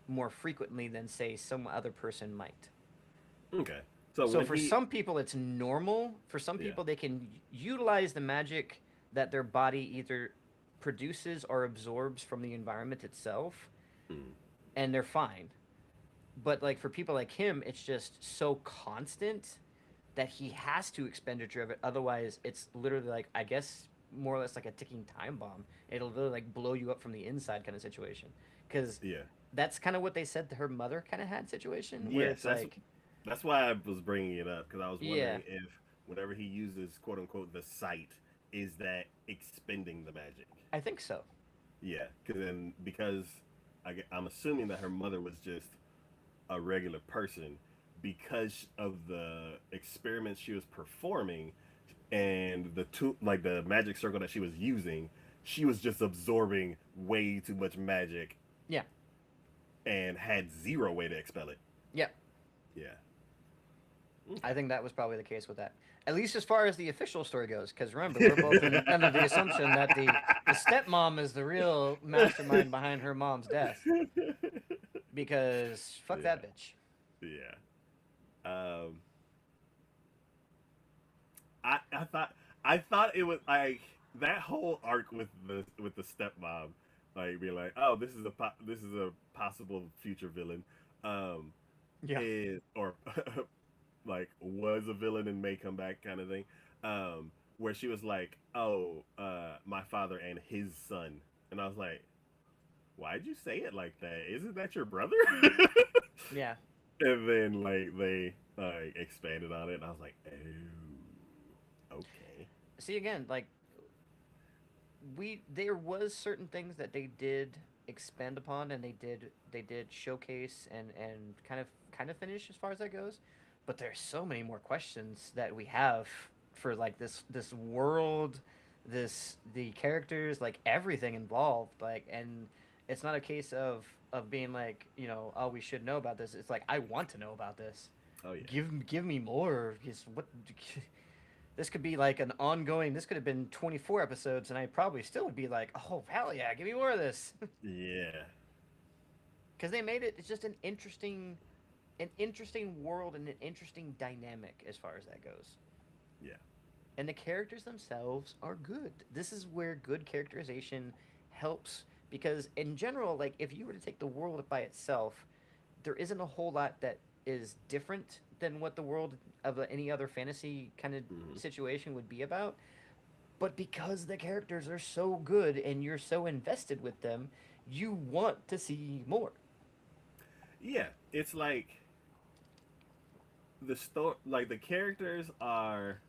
more frequently than say some other person might. Okay. So So when for he, some people it's normal. For some yeah. people they can utilize the magic that their body either produces or absorbs from the environment itself Mm. and they're fine. But like for people like him it's just so constant that he has to expenditure of it otherwise it's literally like I guess more or less like a ticking time bomb. It'll literally like blow you up from the inside kind of situation. Cuz Yeah. that's kind of what they said her mother kind of had situation where Yes. it's like That's why I was bringing it up because I was yeah, wondering if whenever he uses quote unquote the sight, is that expending the magic? I think so. Yeah. Because I'm assuming that her mother was just a regular person because of the experiments she was performing and the magic circle that she was using, she was just absorbing way too much magic Yeah. and had zero way to expel it. Yeah. Yeah. I Okay. think that was probably the case with that. At least as far as the official story goes, because remember, we're both under the assumption that the stepmom is the real mastermind behind her mom's death. Because fuck Yeah. that bitch. Yeah. Um, I thought it was like that whole arc with the stepmom, like being like, oh, this is a possible future villain, um, Yeah. is or like was a villain and may come back kind of thing, where she was like, oh, my father and his son, and I was like, why'd you say it like that? Isn't that your brother? Yeah. And then like they expanded on it, and I was like, oh, okay. See again, like there was certain things that they did expand upon and they did showcase and kind of finish as far as that goes, but there's so many more questions that we have for like this world, this the characters, like everything involved, like, and it's not a case of being like, oh, we should know about this. It's like I want to know about this. Oh yeah, Give me more. Just what this could be like an ongoing. This could have been 24 episodes, and I probably still would be like, "Oh hell yeah, give me more of this," yeah, because they made it. It's just an interesting world and an interesting dynamic as far as that goes. yeah, And the characters themselves are good. This is where good characterization helps because in general, like if you were to take the world by itself, there isn't a whole lot that is different than what the world of any other fantasy kind of hmm, situation would be about. But because the characters are so good and you're so invested with them, you want to see more. yeah. It's like the story, like the characters are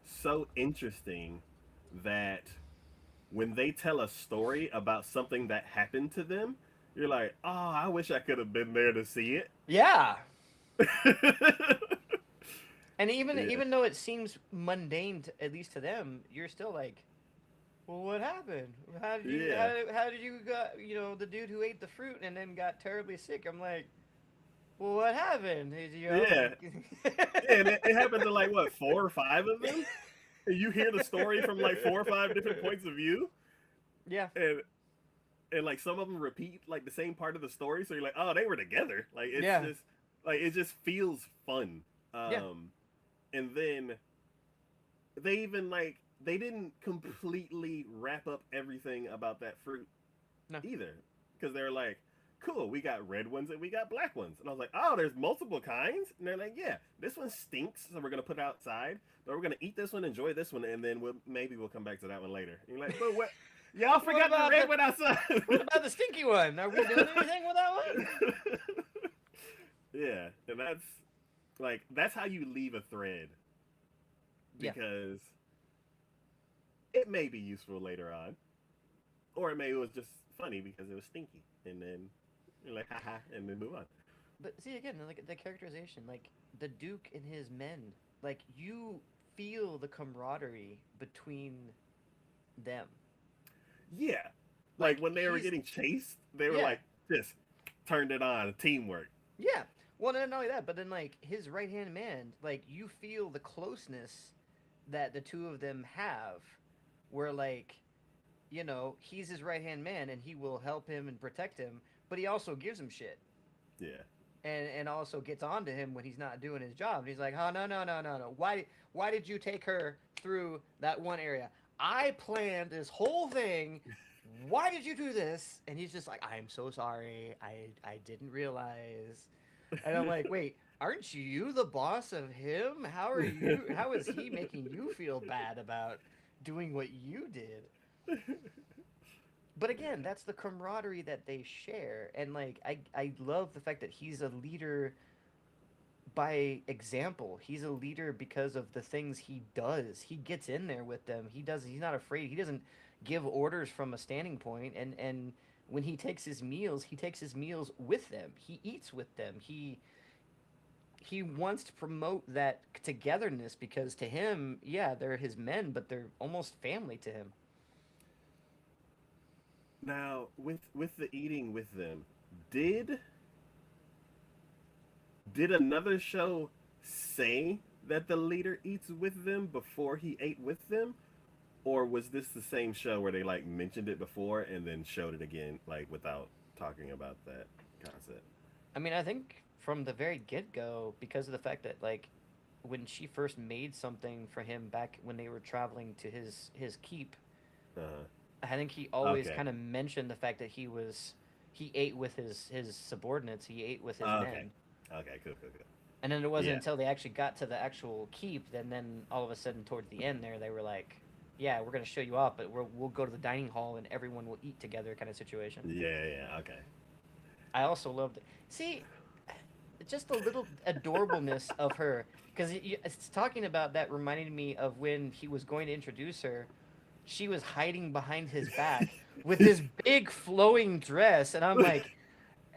so interesting that when they tell a story about something that happened to them, you're like, oh, I wish I could have been there to see it. Yeah. And even Yeah, even though it seems mundane at least to them, you're still like, well, what happened? How did you yeah, how did you got the dude who ate the fruit and then got terribly sick? I'm like, well, what happened? yeah. Yeah, and it happened to like what, four or five of them. And you hear the story from like four or five different points of view, Yeah, and like some of them repeat like the same part of the story, so you're like, oh, they were together. Like it's yeah, just like it just feels fun. yeah. And then they even like they didn't completely wrap up everything about that fruit No, either, because they're like, cool, we got red ones and we got black ones, and I was like, oh, there's multiple kinds, and they're like, yeah, this one stinks, so we're gonna put it outside, but we're gonna eat this one, enjoy this one, and then we'll come back to that one later. And you're like, but what? Y'all what forgot the about red the one outside. what about the stinky one? Are we doing anything with that one? Yeah, and that's how you leave a thread, Yeah, because it may be useful later on, or it was just funny because it was stinky, and then You're like, haha, and then move on. But see again, like the characterization, like the Duke and his men, like you feel the camaraderie between them. Yeah, like Like when they were he's getting chased, they were yeah, like, just turned it on, teamwork. yeah. Well, not only that, but then like his right hand man, like you feel the closeness that the two of them have, where like he's his right hand man and he will help him and protect him, but he also gives him shit. Yeah, And also gets on to him when he's not doing his job. And he's like, "Oh, no, no, no, no, no. Why did you take her through that one area? I planned this whole thing. Why did you do this?" And he's just like, "I'm so sorry. I didn't realize." And I'm like, "Wait, aren't you the boss of him? How is he making you feel bad about doing what you did?" But again, yeah. that's the camaraderie that they share. And like I love the fact that he's a leader by example. He's a leader because of the things he does. He gets in there with them. He's not afraid. He doesn't give orders from a standing point, and when he takes his meals with them. He eats with them. He wants to promote that togetherness because to him, yeah, they're his men, but they're almost family to him. Now, with the eating with them, did did another show say that the leader eats with them before he ate with them, or was this the same show where they like mentioned it before and then showed it again, like without talking about that concept? I mean, I think from the very get-go, because of the fact that like when she first made something for him back when they were traveling to his keep, Uh, I think he always okay. kind of mentioned the fact that he ate with his subordinates, he ate with his Okay. men. Okay. Cool. Cool. Cool. And then it wasn't Yeah. until they actually got to the actual keep, then all of a sudden towards the end there they were like, "Yeah, we're gonna show you off, but we'll go to the dining hall and everyone will eat together," kind of situation. Yeah. Yeah. Okay. I also loved it. See, just the little adorableness of her, because it's talking about that reminded me of when he was going to introduce her. She was hiding behind his back with this big flowing dress, and I'm like,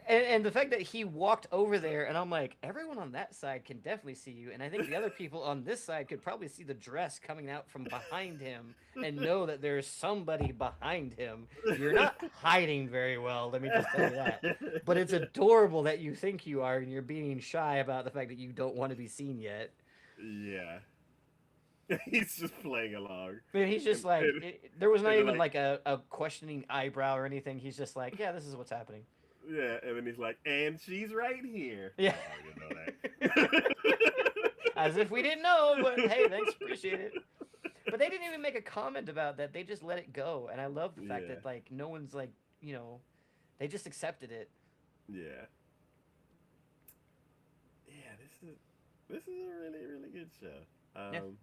and the fact that he walked over there, and I'm like, everyone on that side can definitely see you, and I think the other people on this side could probably see the dress coming out from behind him and know that there's somebody behind him. You're not hiding very well, let me just tell you that. But it's adorable that you think you are, and you're being shy about the fact that you don't want to be seen yet. Yeah. He's just playing along, I mean, he's just like, and, there was not they're even like, like a questioning eyebrow or anything. He's just like, yeah, this is what's happening. yeah, and then he's like, and she's right here. Yeah. Oh, I didn't know that. As if we didn't know, but hey, thanks, appreciate it. But they didn't even make a comment about that. They just let it go, and I love the fact Yeah, that like no one's like they just accepted it. yeah, yeah. This is a really really good show. Yeah. Um,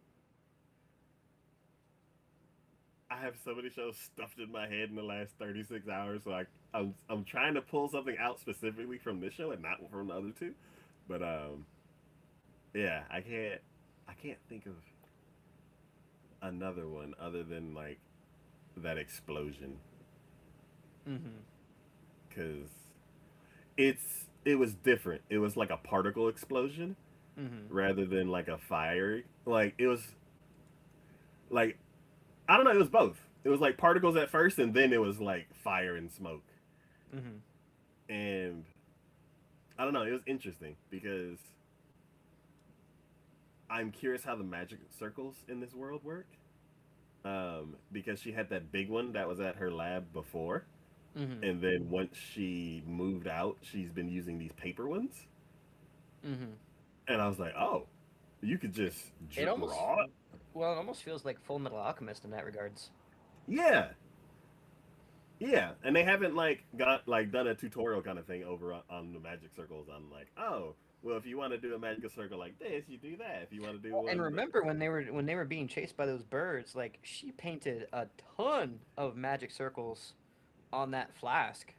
I have so many shows stuffed in my head in the last 36 hours, so I'm trying to pull something out specifically from this show and not from the other two. But yeah, I can't think of another one other than like that explosion Mm-hmm. because it was different. It was like a particle explosion Mm-hmm. rather than like a fire. Like it was like I don't know. It was both. It was like particles at first, and then it was like fire and smoke. Mm-hmm. And I don't know. It was interesting because I'm curious how the magic circles in this world work. Because she had that big one that was at her lab before, Mm-hmm. and then once she moved out, she's been using these paper ones. Mm-hmm. And I was like, oh, you could just It almost draw it. well, it almost feels like Full Metal Alchemist in that regards. Yeah, yeah. And they haven't like got like done a tutorial kind of thing over on the magic circles. I'm like, oh, well, if you want to do a magical circle like this, you do that. If you want to do Well, and one, remember when they were being chased by those birds, like she painted a ton of magic circles on that flask.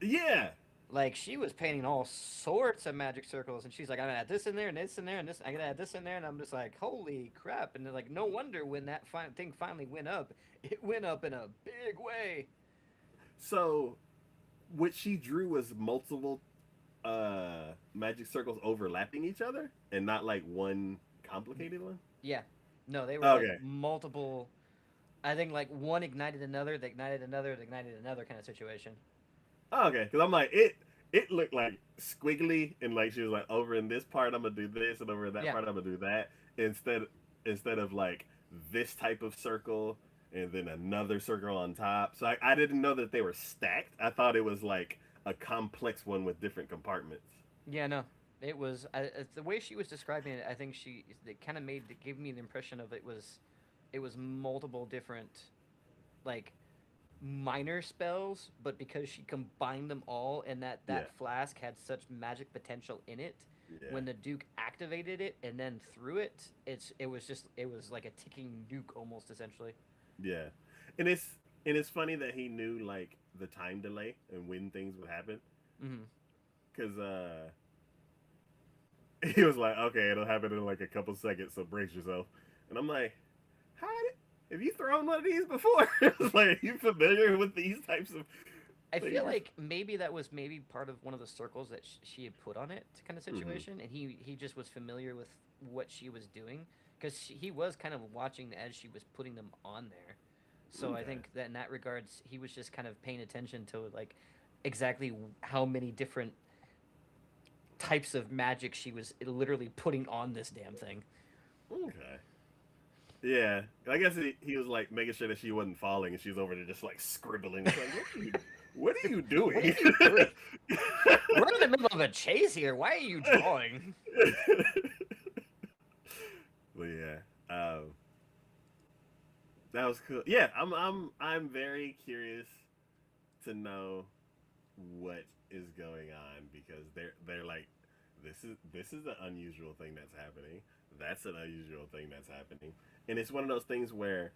yeah. Like she was painting all sorts of magic circles, and she's like, "I'm gonna add this in there, and this in there, and this. I'm gonna add this in there," and I'm just like, "Holy crap!" And they're like, no wonder when that thing finally went up, it went up in a big way. So what she drew was multiple magic circles overlapping each other and not like one complicated one. Yeah. No, they were like Okay. multiple. I think like one ignited another, that ignited another, that ignited another kind of situation. Oh, okay, because I'm like it looked like squiggly and like she was like over in this part I'm gonna do this and over in that Yeah. part I'm gonna do that instead of like this type of circle and then another circle on top. So I didn't know that they were stacked. I thought it was like a complex one with different compartments. Yeah, no. It was it's the way she was describing it. I think she it kind of made it gave me the impression of it was multiple different like minor spells, but because she combined them all and that Yeah, flask had such magic potential in it, yeah, when the Duke activated it and then threw it, it was like a ticking nuke almost essentially. yeah. And it's funny that he knew like the time delay and when things would happen Mm-hmm. because he was like, okay, it'll happen in like a couple seconds, so brace yourself. And I'm like, how did, have you thrown one of these before? It's like, are you familiar with these types of I feel things? like maybe that was maybe part of one of the circles that she had put on it kind of Mm-hmm. situation, and he just was familiar with what she was doing because he was kind of watching as she was putting them on there. So I Okay. think that in that regards, he was just kind of paying attention to like exactly how many different types of magic she was literally putting on this damn thing. Okay. Yeah. I guess he was like making sure that she wasn't falling and she was over there just like scribbling. It's like, what are you What doing? are you doing? We're in the middle of a chase here. Why are you drawing? But yeah. Um, that was cool. Yeah, I'm very curious to know what is going on because they're like this is an unusual thing that's happening. That's an unusual thing that's happening. And it's one of those things where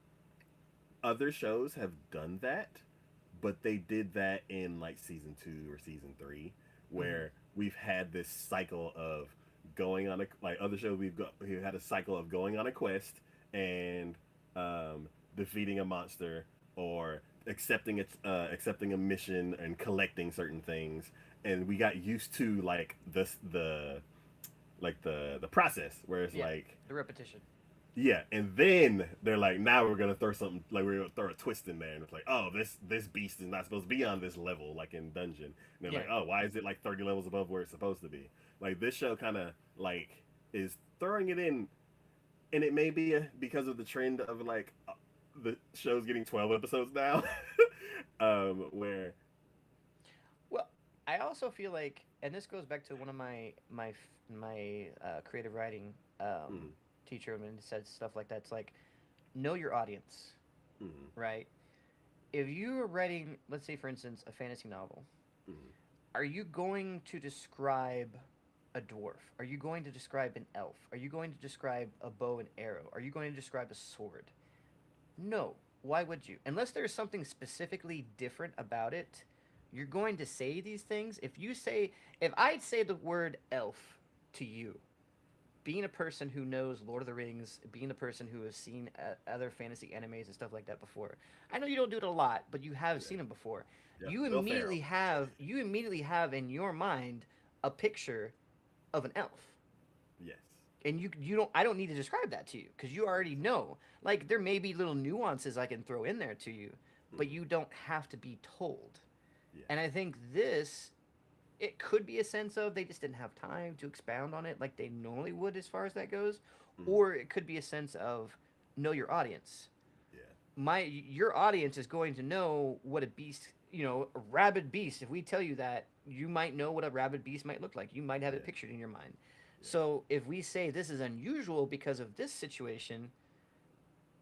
other shows have done that, but they did that in like season 2 or season 3 Mm-hmm. where we've had this cycle of going on a like other shows we've had a cycle of going on a quest and defeating a monster or accepting a mission and collecting certain things and we got used to like the process where it's Yeah, like the repetition. yeah, and then they're like, now we're gonna throw something like we're gonna throw a twist in there, and it's like, oh, this beast is not supposed to be on this level, like in dungeon. And they're Yeah, like, oh, why is it like 30 levels above where it's supposed to be? Like this show kind of like is throwing it in, and it may be because of the trend of like the show's getting 12 episodes now, where well, I also feel like, and this goes back to one of my creative writing mm, teacher when he said stuff like that. It's like know your audience, mm, right? If you are writing, let's say for instance, a fantasy novel, mm, are you going to describe a dwarf? Are you going to describe an elf? Are you going to describe a bow and arrow? Are you going to describe a sword? No. Why would you? Unless there's something specifically different about it, you're going to say these things. If I say the word elf to you, being a person who knows Lord of the Rings, being a person who has seen other fantasy animes and stuff like that before, I know you don't do it a lot, but you have yeah, seen them before. yeah, Will Ferrell, You immediately have in your mind a picture of an elf, yes, and you don't I don't need to describe that to you because you already know. Like there may be little nuances I can throw in there to you, but mm, you don't have to be told. yeah, And I think this it could be a sense of they just didn't have time to expound on it like they normally would as far as that goes, mm, or it could be a sense of know your audience. yeah, Your audience is going to know what a beast, a rabid beast. If we tell you that, you might know what a rabid beast might look like. You might have it yeah, pictured in your mind. yeah, So if we say this is unusual because of this situation,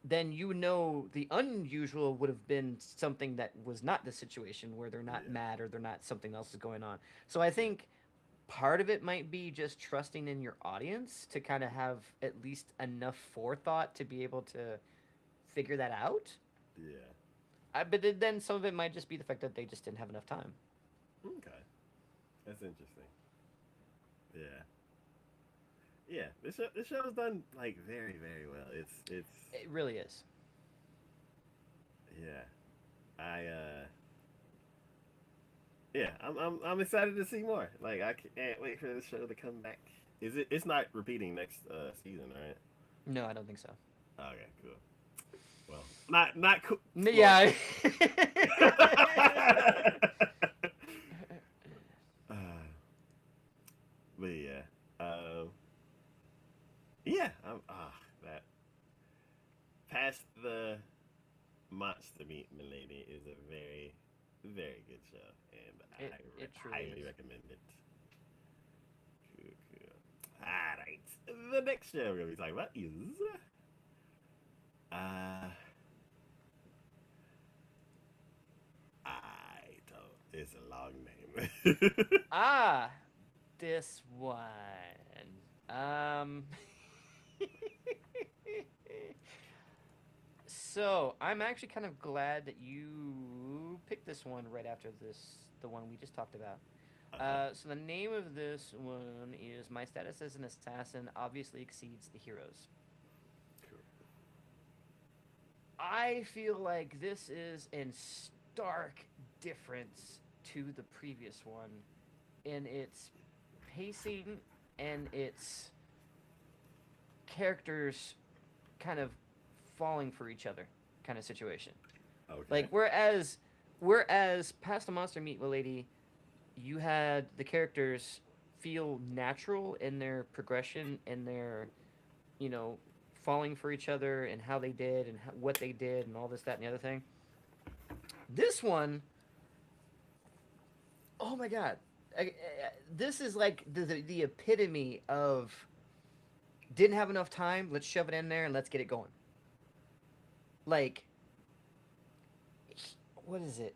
then you know the unusual would have been something that was not the situation where they're not yeah, mad or they're not something else is going on. So I yeah, think part of it might be just trusting in your audience to kind of have at least enough forethought to be able to figure that out. yeah. But then some of it might just be the fact that they just didn't have enough time. Okay, that's interesting. Yeah, yeah. This show's done like very well. It's It really is. yeah. I Yeah, I'm excited to see more. Like I can't wait for the show to come back. Is it? It's not repeating next season, right? No, I don't think so. Okay, cool. Well, not cool. Well, Yeah. uh, but yeah, um, yeah. That past the monster meat, milady, is a very good show, and it it truly highly is. recommend it. Cool, cool. All right, the next show we're gonna be talking about is uh, I don't. It's a long name. Ah, this one. Um. So I'm actually kind of glad that you picked this one right after the one we just talked about. Uh-huh. So the name of this one is "My Status as an Assassin Obviously Exceeds the Hero's." Cool. I feel like this is in stark difference to the previous one in its pacing and its characters kind of falling for each other kind of situation. Okay. Like whereas past the monster meet lady, you had the characters feel natural in their progression and their falling for each other and how they did and what they did and all this that and the other thing. This one, oh my god, this is like the epitome of didn't have enough time. Let's shove it in there and let's get it going. Like, what is it?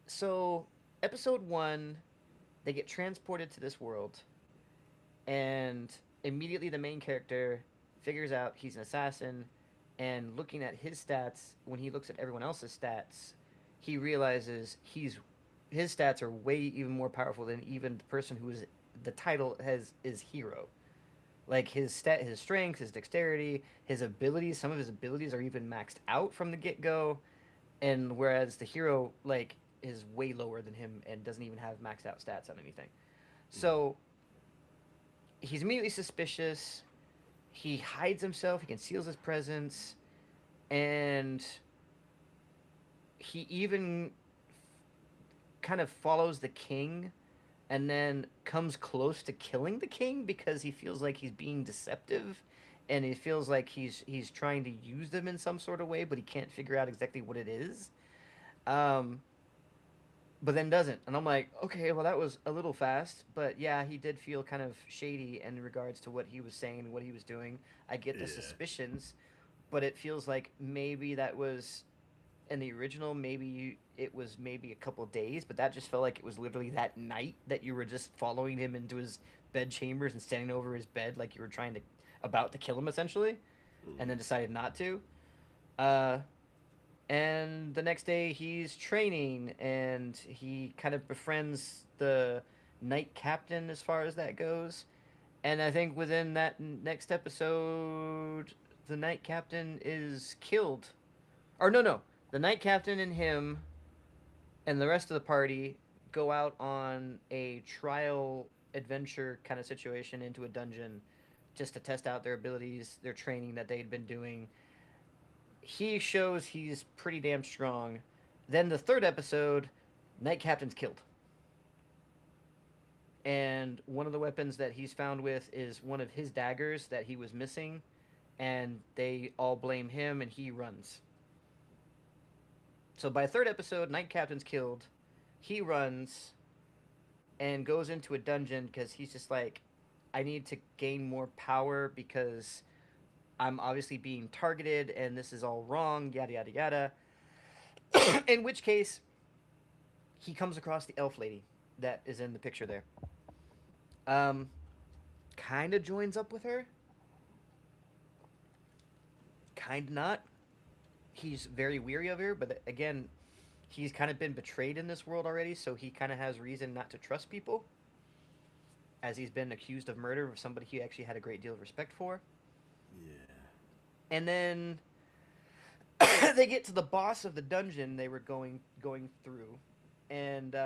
So episode one, they get transported to this world, and immediately the main character figures out he's an assassin, and looking at his stats, when he looks at everyone else's stats, he realizes his stats are way even more powerful than even the person who is the title has is hero. Like his strength, his dexterity, his abilities, some of his abilities are even maxed out from the get-go, and whereas the hero like is way lower than him and doesn't even have maxed out stats on anything. Mm-hmm. So he's immediately suspicious. He hides himself. He conceals his presence, and he even kind of follows the king, and then comes close to killing the king because he feels like he's being deceptive, and he feels like he's trying to use them in some sort of way, but he can't figure out exactly what it is. Um, but then doesn't. And I'm like, okay, well, that was a little fast. But yeah, he did feel kind of shady in regards to what he was saying and what he was doing. I get the Yeah. suspicions, but it feels like maybe that was in the original, it was maybe a couple days, but that just felt like it was literally that night that you were just following him into his bed chambers and standing over his bed like you were about to kill him essentially, and Mm-hmm. then decided not to. Uh, and the next day he's training and he kind of befriends the knight captain as far as that goes. And I think within that next episode, the knight captain is killed. Or no, the knight captain and him and the rest of the party go out on a trial adventure kind of situation into a dungeon just to test out their abilities, their training that they'd been doing. He shows he's pretty damn strong. Then the third episode, Knight Captain's killed. And one of the weapons that he's found with is one of his daggers that he was missing, and they all blame him and he runs. So by third episode, Knight Captain's killed. He runs and goes into a dungeon because he's just like, I need to gain more power because I'm obviously being targeted and this is all wrong, yada yada yada. In which case, he comes across the elf lady that is in the picture there. Um, kind of joins up with her, kind of not. He's very weary of her, but again, he's kind of been betrayed in this world already, so he kind of has reason not to trust people, as he's been accused of murder of somebody he actually had a great deal of respect for. Yeah. And then they get to the boss of the dungeon they were going through, and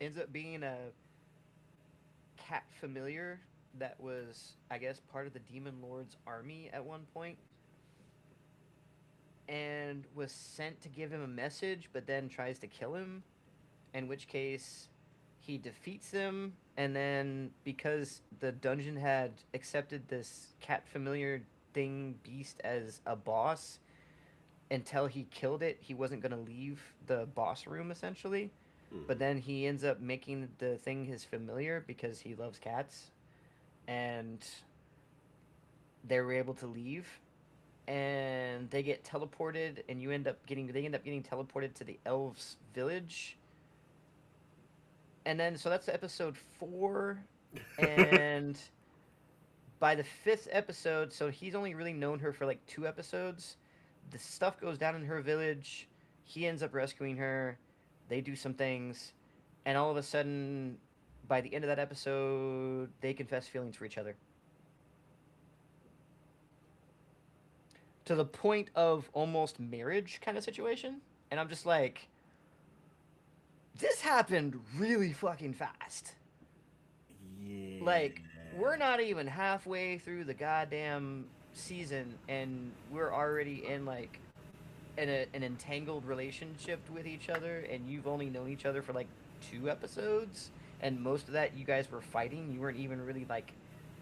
ends up being a cat familiar that was, I guess, part of the Demon Lord's army at one point, and was sent to give him a message, but then tries to kill him. In which case, he defeats them, and then because the dungeon had accepted this cat familiar thing beast as a boss, until he killed it, he wasn't going to leave the boss room essentially. But Mm-hmm. then he ends up making the thing his familiar because he loves cats, and they were able to leave, and they get teleported, and they end up getting teleported to the elves village. And then so that's episode 4, and by the 5th episode, so he's only really known her for like 2 episodes. The stuff goes down in her village. He ends up rescuing her. They do some things, and all of a sudden, by the end of that episode, they confess feelings for each other to the point of almost marriage kind of situation. And I'm just like, this happened really fucking fast. Like, we're Yeah. not even halfway through the goddamn season, and we're already in like an entangled relationship with each other, and you've only known each other for like 2 episodes, and most of that you guys were fighting. You weren't even really like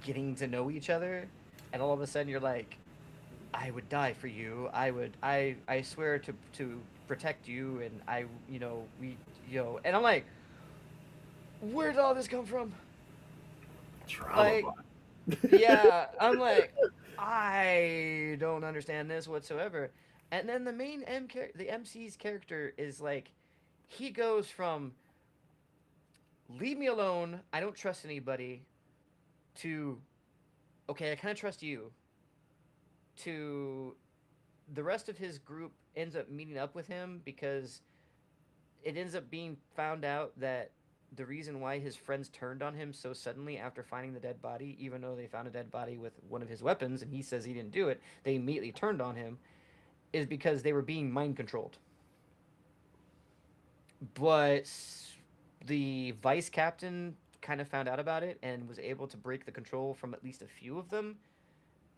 getting to know each other, and all of a sudden you're like, I would die for you. I swear to protect you, and and I'm like, where did all this come from? Trauma Like, bond. yeah, I'm like, I don't understand this whatsoever. And then the MC's character is like, he goes from leave me alone, I don't trust anybody, to okay, I kind of trust you, to the rest of his group ends up meeting up with him because it ends up being found out that the reason why his friends turned on him so suddenly after finding the dead body, even though they found a dead body with one of his weapons and he says he didn't do it, they immediately turned on him, is because they were being mind controlled. But the vice captain kind of found out about it and was able to break the control from at least a few of them,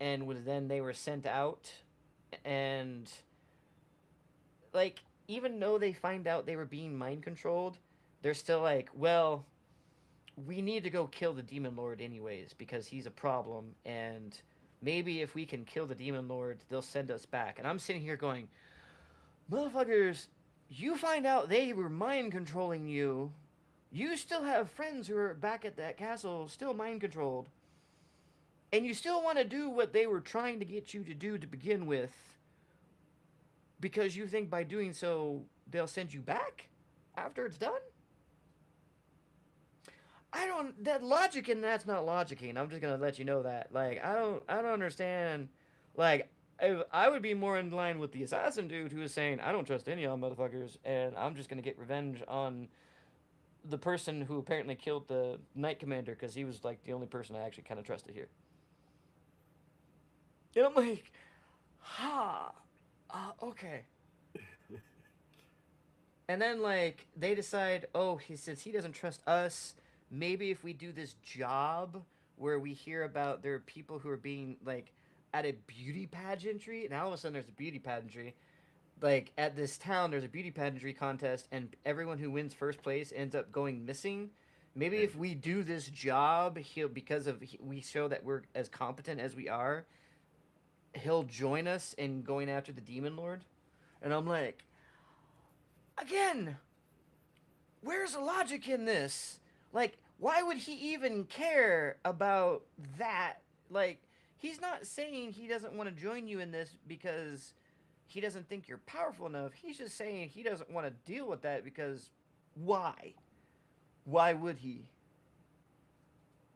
and was then they were sent out, and like, even though they find out they were being mind controlled, they're still like, well, we need to go kill the demon lord anyways because he's a problem, and maybe if we can kill the demon lord they'll send us back. And I'm sitting here going, motherfuckers, you find out they were mind controlling you, you still have friends who are back at that castle still mind controlled, and you still want to do what they were trying to get you to do to begin with because you think by doing so they'll send you back after it's done. I don't, that logic, and that's not logicking. I'm just gonna let you know that. Like, I don't understand. Like, I would be more in line with the assassin dude who is saying, I don't trust any of y'all motherfuckers, and I'm just gonna get revenge on the person who apparently killed the knight commander because he was like the only person I actually kind of trusted here. And I'm like, ha, okay. And then like they decide, oh, since he doesn't trust us, maybe if we do this job where we hear about there are people who are being like at a beauty pageantry, and all of a sudden there's a beauty pageantry. Like at this town, there's a beauty pageantry contest, and everyone who wins first place ends up going missing. Maybe if we do this job, he'll because of we show that we're as competent as we are, he'll join us in going after the demon lord. And I'm like, again, where's the logic in this? Like, why would he even care about that? Like, he's not saying he doesn't want to join you in this because he doesn't think you're powerful enough. He's just saying he doesn't want to deal with that because why? Why would he?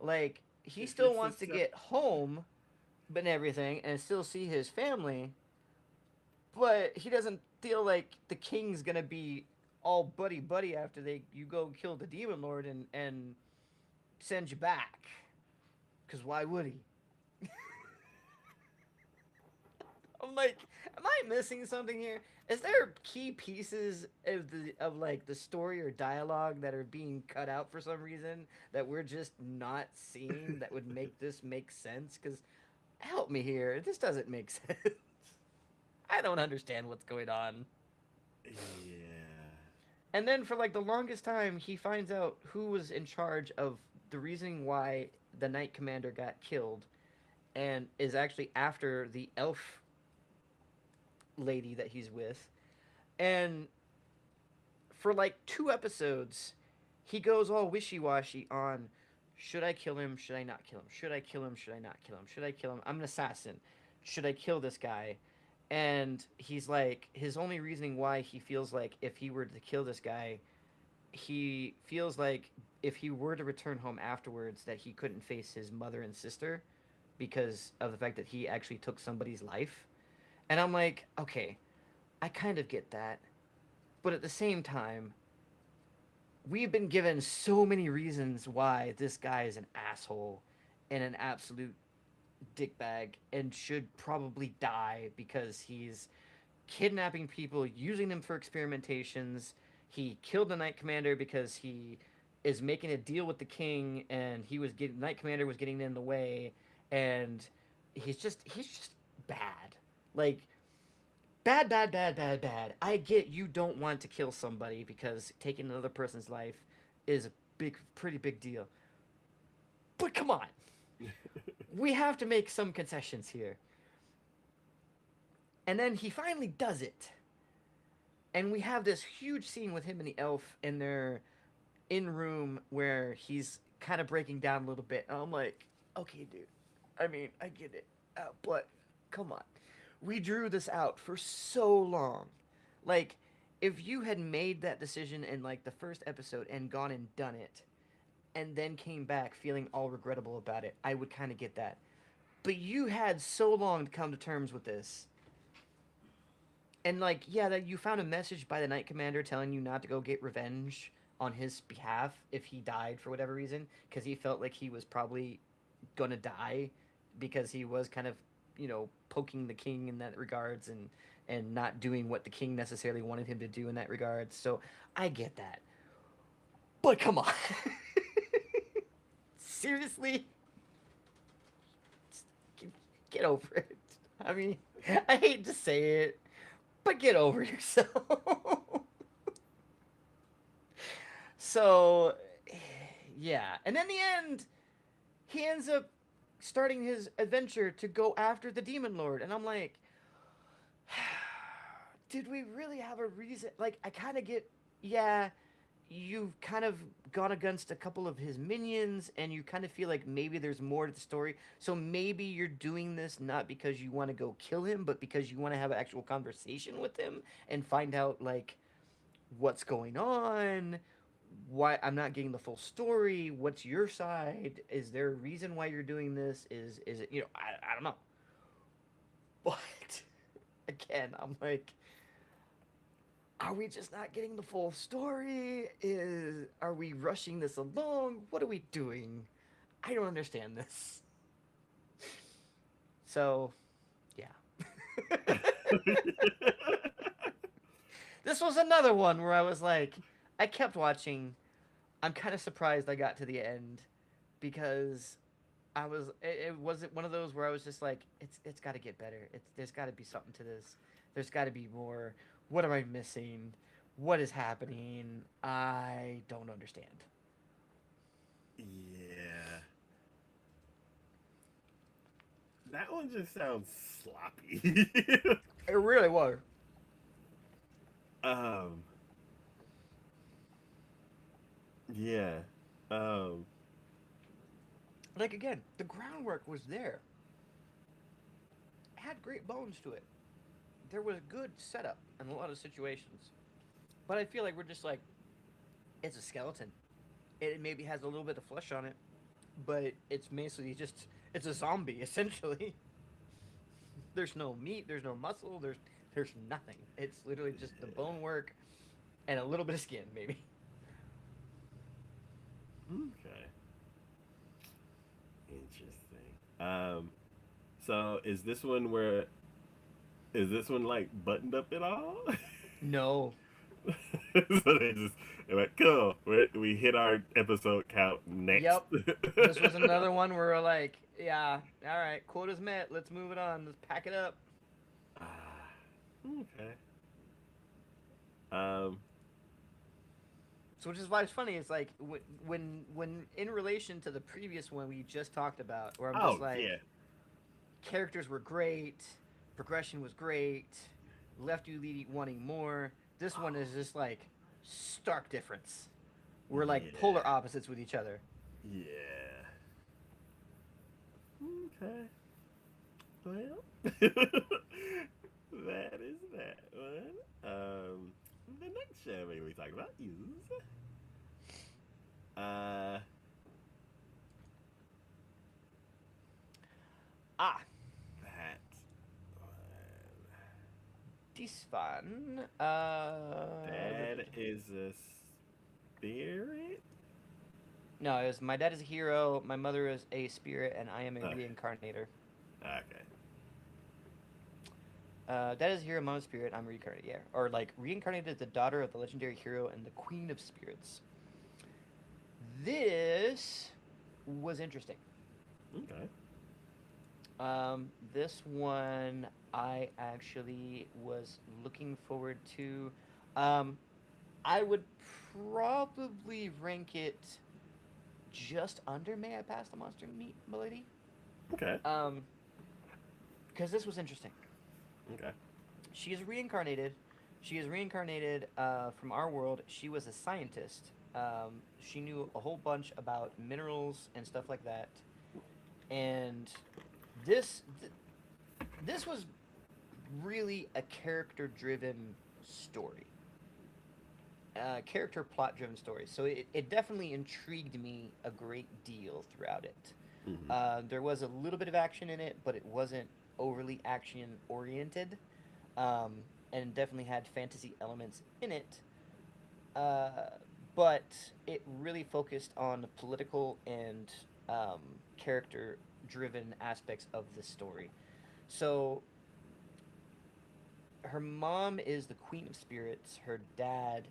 Like, he If still it's wants to accept, get home and everything and still see his family, but he doesn't feel like the king's gonna be all buddy buddy after they you go kill the demon lord and send you back. Cause why would he? I'm like, am I missing something here? Is there key pieces of the story or dialogue that are being cut out for some reason that we're just not seeing that would make this make sense? Because help me here, this doesn't make sense. I don't understand what's going on. Yeah. And then for like the longest time, he finds out who was in charge of the reasoning why the Knight Commander got killed, and is actually after the elf lady that he's with. And for like 2 episodes, he goes all wishy washy on should I kill him? Should I not kill him? Should I kill him? Should I not kill him? Should I kill him? I'm an assassin. Should I kill this guy? And he's like, his only reasoning why he feels like if he were to kill this guy, he feels like if he were to return home afterwards, that he couldn't face his mother and sister because of the fact that he actually took somebody's life. And I'm like, okay, I kind of get that. But at the same time, we've been given so many reasons why this guy is an asshole and an absolute dickbag and should probably die because he's kidnapping people, using them for experimentations. He killed the Knight Commander because he is making a deal with the king, and he was getting Knight Commander was getting in the way, and he's just bad. Like bad, bad, bad, bad, bad. I get you don't want to kill somebody because taking another person's life is a pretty big deal. But come on, we have to make some concessions here. And then he finally does it. And we have this huge scene with him and the elf in their in room where he's kind of breaking down a little bit. And I'm like, okay, dude. I mean, I get it. But come on. We drew this out for so long. Like, if you had made that decision in like the first episode and gone and done it, and then came back feeling all regrettable about it, I would kind of get that. But you had so long to come to terms with this, and like, yeah, that you found a message by the Knight Commander telling you not to go get revenge on his behalf if he died for whatever reason, because he felt like he was probably gonna die because he was kind of, poking the king in that regards, and not doing what the king necessarily wanted him to do in that regards. So I get that, but come on, seriously, get over it. I mean, I hate to say it, but get over yourself. So, yeah. And in the end, he ends up starting his adventure to go after the demon lord. And I'm like, did we really have a reason? Like, I kind of get, yeah, you've kind of gone against a couple of his minions, and you kind of feel like maybe there's more to the story. So maybe you're doing this not because you want to go kill him, but because you want to have an actual conversation with him and find out, like, what's going on, why I'm not getting the full story, what's your side, is there a reason why you're doing this, is it, I don't know. But again, I'm like, are we just not getting the full story? Are we rushing this along? What are we doing? I don't understand this. So, yeah. This was another one where I was like, I kept watching. I'm kind of surprised I got to the end because it wasn't one of those where I was just like, it's got to get better. There's got to be something to this. There's got to be more. What am I missing? What is happening? I don't understand. Yeah. That one just sounds sloppy. It really was. um. Yeah. Um. Like again, the groundwork was there. It had great bones to it. There was good setup in a lot of situations. But I feel like we're just like, it's a skeleton. It maybe has a little bit of flesh on it, but it's basically just it's a zombie essentially. There's no meat, there's no muscle, there's nothing. It's literally just the bone work and a little bit of skin, maybe. Okay. Interesting. So is this one where? Is this one like buttoned up at all? No. So they went, cool. We hit our episode count next. Yep. This was another one where we're like, yeah, all right, quota's met. Let's move it on. Let's pack it up. Ah, okay. Um. So, which is why it's funny. It's like when in relation to the previous one we just talked about, where I'm just Oh yeah. like, characters were great, progression was great, left you wanting more. This one is just like stark difference. We're like Yeah. polar opposites with each other. Yeah. Okay. Well, that is that one. The next show we talk about is uh Ah, that one. this one. Dad is a spirit. No, it was my dad is a hero, my mother is a spirit, and I am a Okay. reincarnator. Okay. Dad is a hero, mom is a spirit, I'm reincarnated. Yeah, or like reincarnated as the daughter of the legendary hero and the queen of spirits. This was interesting. Okay. This one I actually was looking forward to. Um, I would probably rank it just under May I Pass the Monster Meat, Milady? Okay. Um, because this was interesting. Okay. She is reincarnated. She is reincarnated from our world. She was a scientist. She knew a whole bunch about minerals and stuff like that. And this this was really a character-driven story, character plot-driven story. So it definitely intrigued me a great deal throughout it. Mm-hmm. There was a little bit of action in it, but it wasn't overly action oriented, and definitely had fantasy elements in it. Uh, but it really focused on political and character driven aspects of the story. So her mom is the queen of spirits. Her dad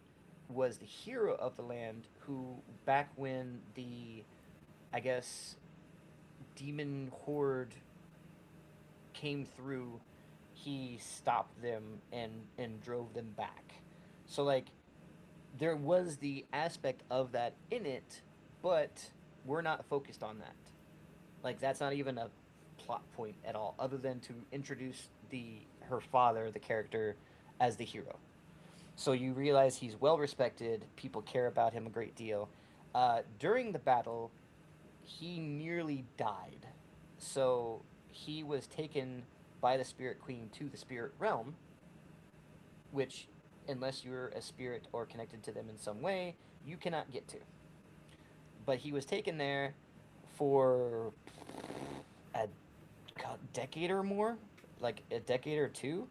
was the hero of the land who, back when the, I guess, demon horde came through, he stopped them and drove them back. So like there was the aspect of that in it, but we're not focused on that. Like that's not even a plot point at all, other than to introduce the her father, the character, as the hero. So you realize he's well respected. People care about him a great deal. During the battle, he nearly died. So he was taken by the Spirit Queen to the Spirit Realm, which, unless you're a spirit or connected to them in some way, you cannot get to. But he was taken there for a decade or more, like a decade or two.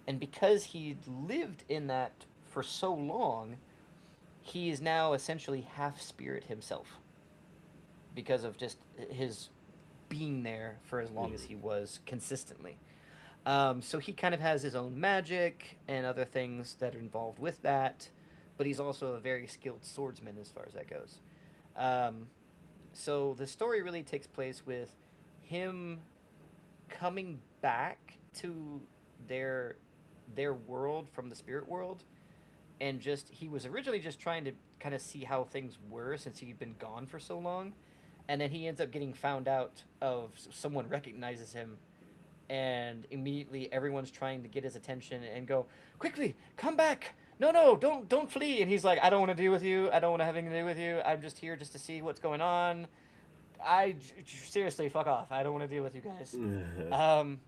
And because he lived in that for so long, he is now essentially half spirit himself because of just his being there for as long as Mm-hmm. he was consistently. So he kind of has his own magic and other things that are involved with that, but he's also a very skilled swordsman as far as that goes. Um, so the story really takes place with him coming back to their their world from the spirit world, and just he was originally just trying to kind of see how things were since he'd been gone for so long, and then he ends up getting found out of someone recognizes him, and immediately everyone's trying to get his attention and go, quickly come back, no, don't flee. And he's like, I don't want to deal with you, I don't want to have anything to do with you, I'm just here just to see what's going on. Seriously, fuck off, I don't want to deal with you guys. um,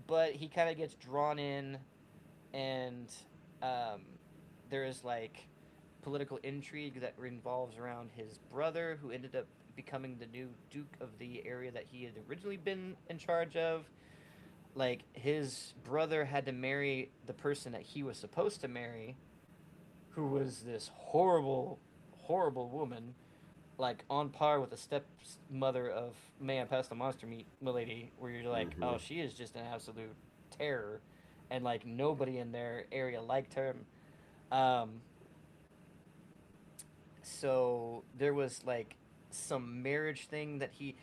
but he kind of gets drawn in, and um, there is like political intrigue that revolves around his brother, who ended up becoming the new duke of the area that he had originally been in charge of. Like his brother had to marry the person that he was supposed to marry, who was this horrible woman, like on par with the stepmother of May I Pass the Monster Meat, Milady, where you're like, Mm-hmm. oh, she is just an absolute terror. and like nobody in their area liked him. Um, so there was like some marriage thing that he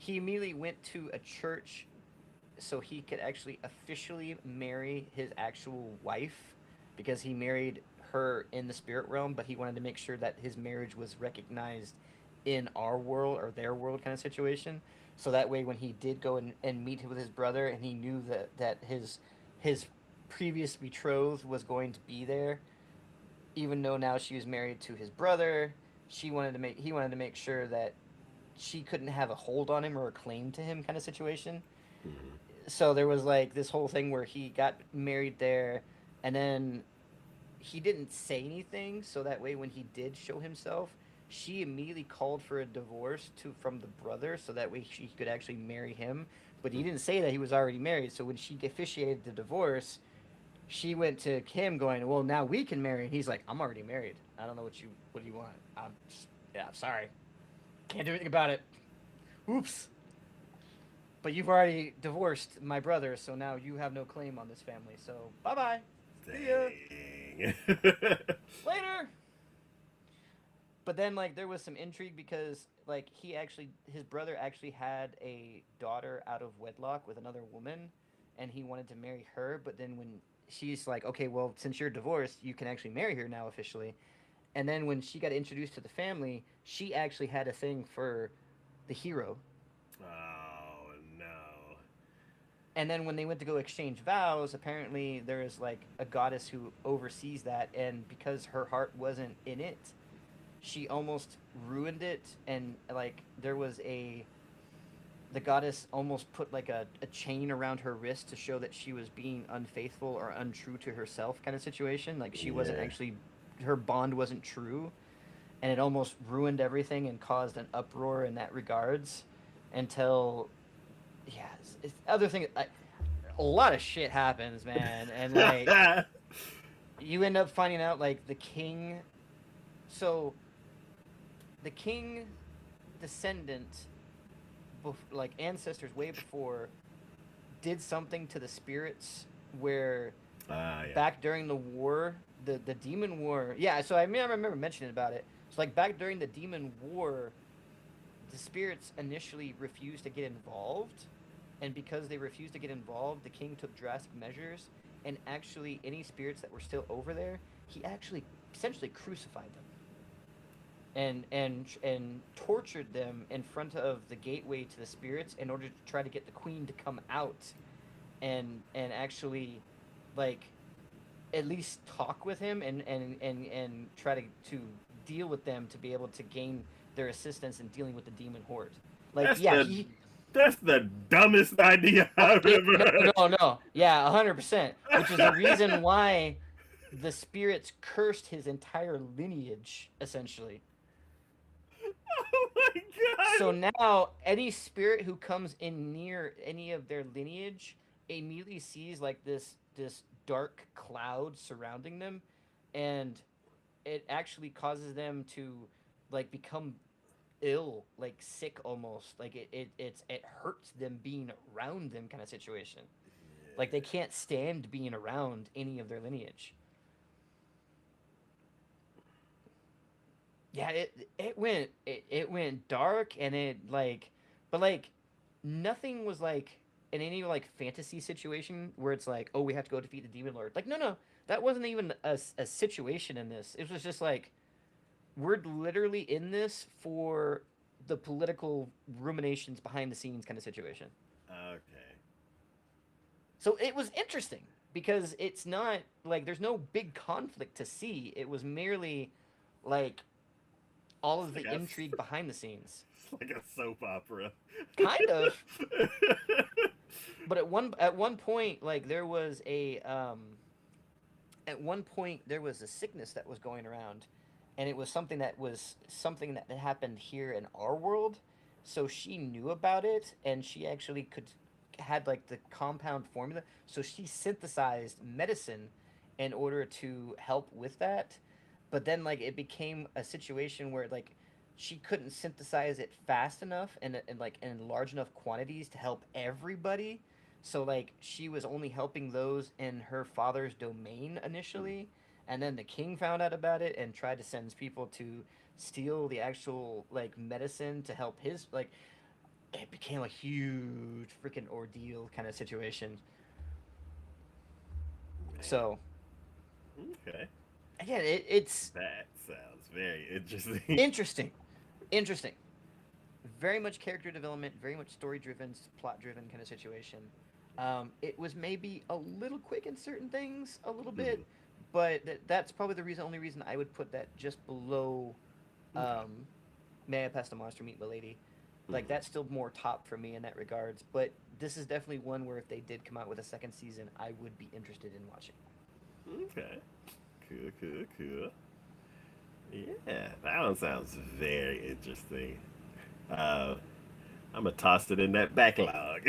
immediately went to a church so he could actually officially marry his actual wife because he married her in the spirit realm, but he wanted to make sure that his marriage was recognized in our world or their world kind of situation. So that way, when he did go and meet with his brother, and he knew that his previous betrothed was going to be there, even though now she was married to his brother, he wanted to make sure that she couldn't have a hold on him or a claim to him kind of situation. Hmm. So there was like this whole thing where he got married there, and then he didn't say anything, so that way when he did show himself, she immediately called for a divorce to from the brother, so that way she could actually marry him. But he didn't say that he was already married, so when she officiated the divorce, she went to him going, "Well, now we can marry." And he's like, "I'm already married. I don't know what do you want? Yeah, sorry, can't do anything about it. Oops." But you've already divorced my brother, so now you have no claim on this family. So bye bye. See ya Dang. later. But then like there was some intrigue because like his brother actually had a daughter out of wedlock with another woman, and he wanted to marry her. But then when she's like, okay, well since you're divorced, you can actually marry her now officially. And then when she got introduced to the family, she actually had a thing for the hero. Oh no. And then when they went to go exchange vows, apparently there is like a goddess who oversees that, and because her heart wasn't in it, she almost ruined it. And like there was a the goddess almost put like a chain around her wrist to show that she was being unfaithful or untrue to herself kind of situation. Like she wasn't Yeah. actually her bond wasn't true, and it almost ruined everything and caused an uproar in that regards until yeah, other thing like a lot of shit happens, man, and like you end up finding out like the king. So the king descendant, like ancestors way before, did something to the spirits where Yeah. back during the war, the demon war. Yeah, so I remember mentioning about it. So like back during the demon war, the spirits initially refused to get involved, and because they refused to get involved, the king took drastic measures, and actually any spirits that were still over there, he actually essentially crucified them and tortured them in front of the gateway to the spirits in order to try to get the queen to come out and actually like at least talk with him and try to deal with them to be able to gain their assistance in dealing with the demon horde. Like That's yeah, the he that's the dumbest idea oh I've yeah, ever no heard. no no. Yeah, 100%, which is the reason why the spirits cursed his entire lineage essentially. Oh my So god. now any spirit who comes in near any of their lineage immediately sees like this dark cloud surrounding them, and it actually causes them to like become ill, like sick almost. Like it hurts them being around them kind of situation. Like they can't stand being around any of their lineage. Yeah, it went dark and it like but like nothing was like in any like fantasy situation where it's like, oh, we have to go defeat the demon lord. Like no, that wasn't even a situation in this. It was just like we're literally in this for the political ruminations behind the scenes kind of situation. Okay. So it was interesting because it's not like there's no big conflict to see. It was merely like all It's of like the a intrigue behind the scenes. it's like a soap opera. Kind of. But at one point, like at one point there was a sickness that was going around, and it was something that happened here in our world. So she knew about it, and she actually could had like the compound formula. So she synthesized medicine in order to help with that. But then like it became a situation where like she couldn't synthesize it fast enough and like in large enough quantities to help everybody. So like she was only helping those in her father's domain Mm. initially, and then the king found out about it and tried to send people to steal the actual like medicine to help his like it became a huge freaking ordeal kind of situation. Man. So Okay. again, it's That sounds very interesting. interesting, interesting. Very much character development, very much story driven, plot driven kind of situation. It was maybe a little quick in certain things, a little Mhm. bit, but that's probably the reason, only reason I would put that just below. Okay. Um, May I Pass the Monster, Meet my Lady. Like Mhm. that's still more top for me in that regards. But this is definitely one where if they did come out with a second season, I would be interested in watching. Okay. Cool, cool, cool. Yeah, that one sounds very interesting. Uh, I'm gonna toss it in that backlog.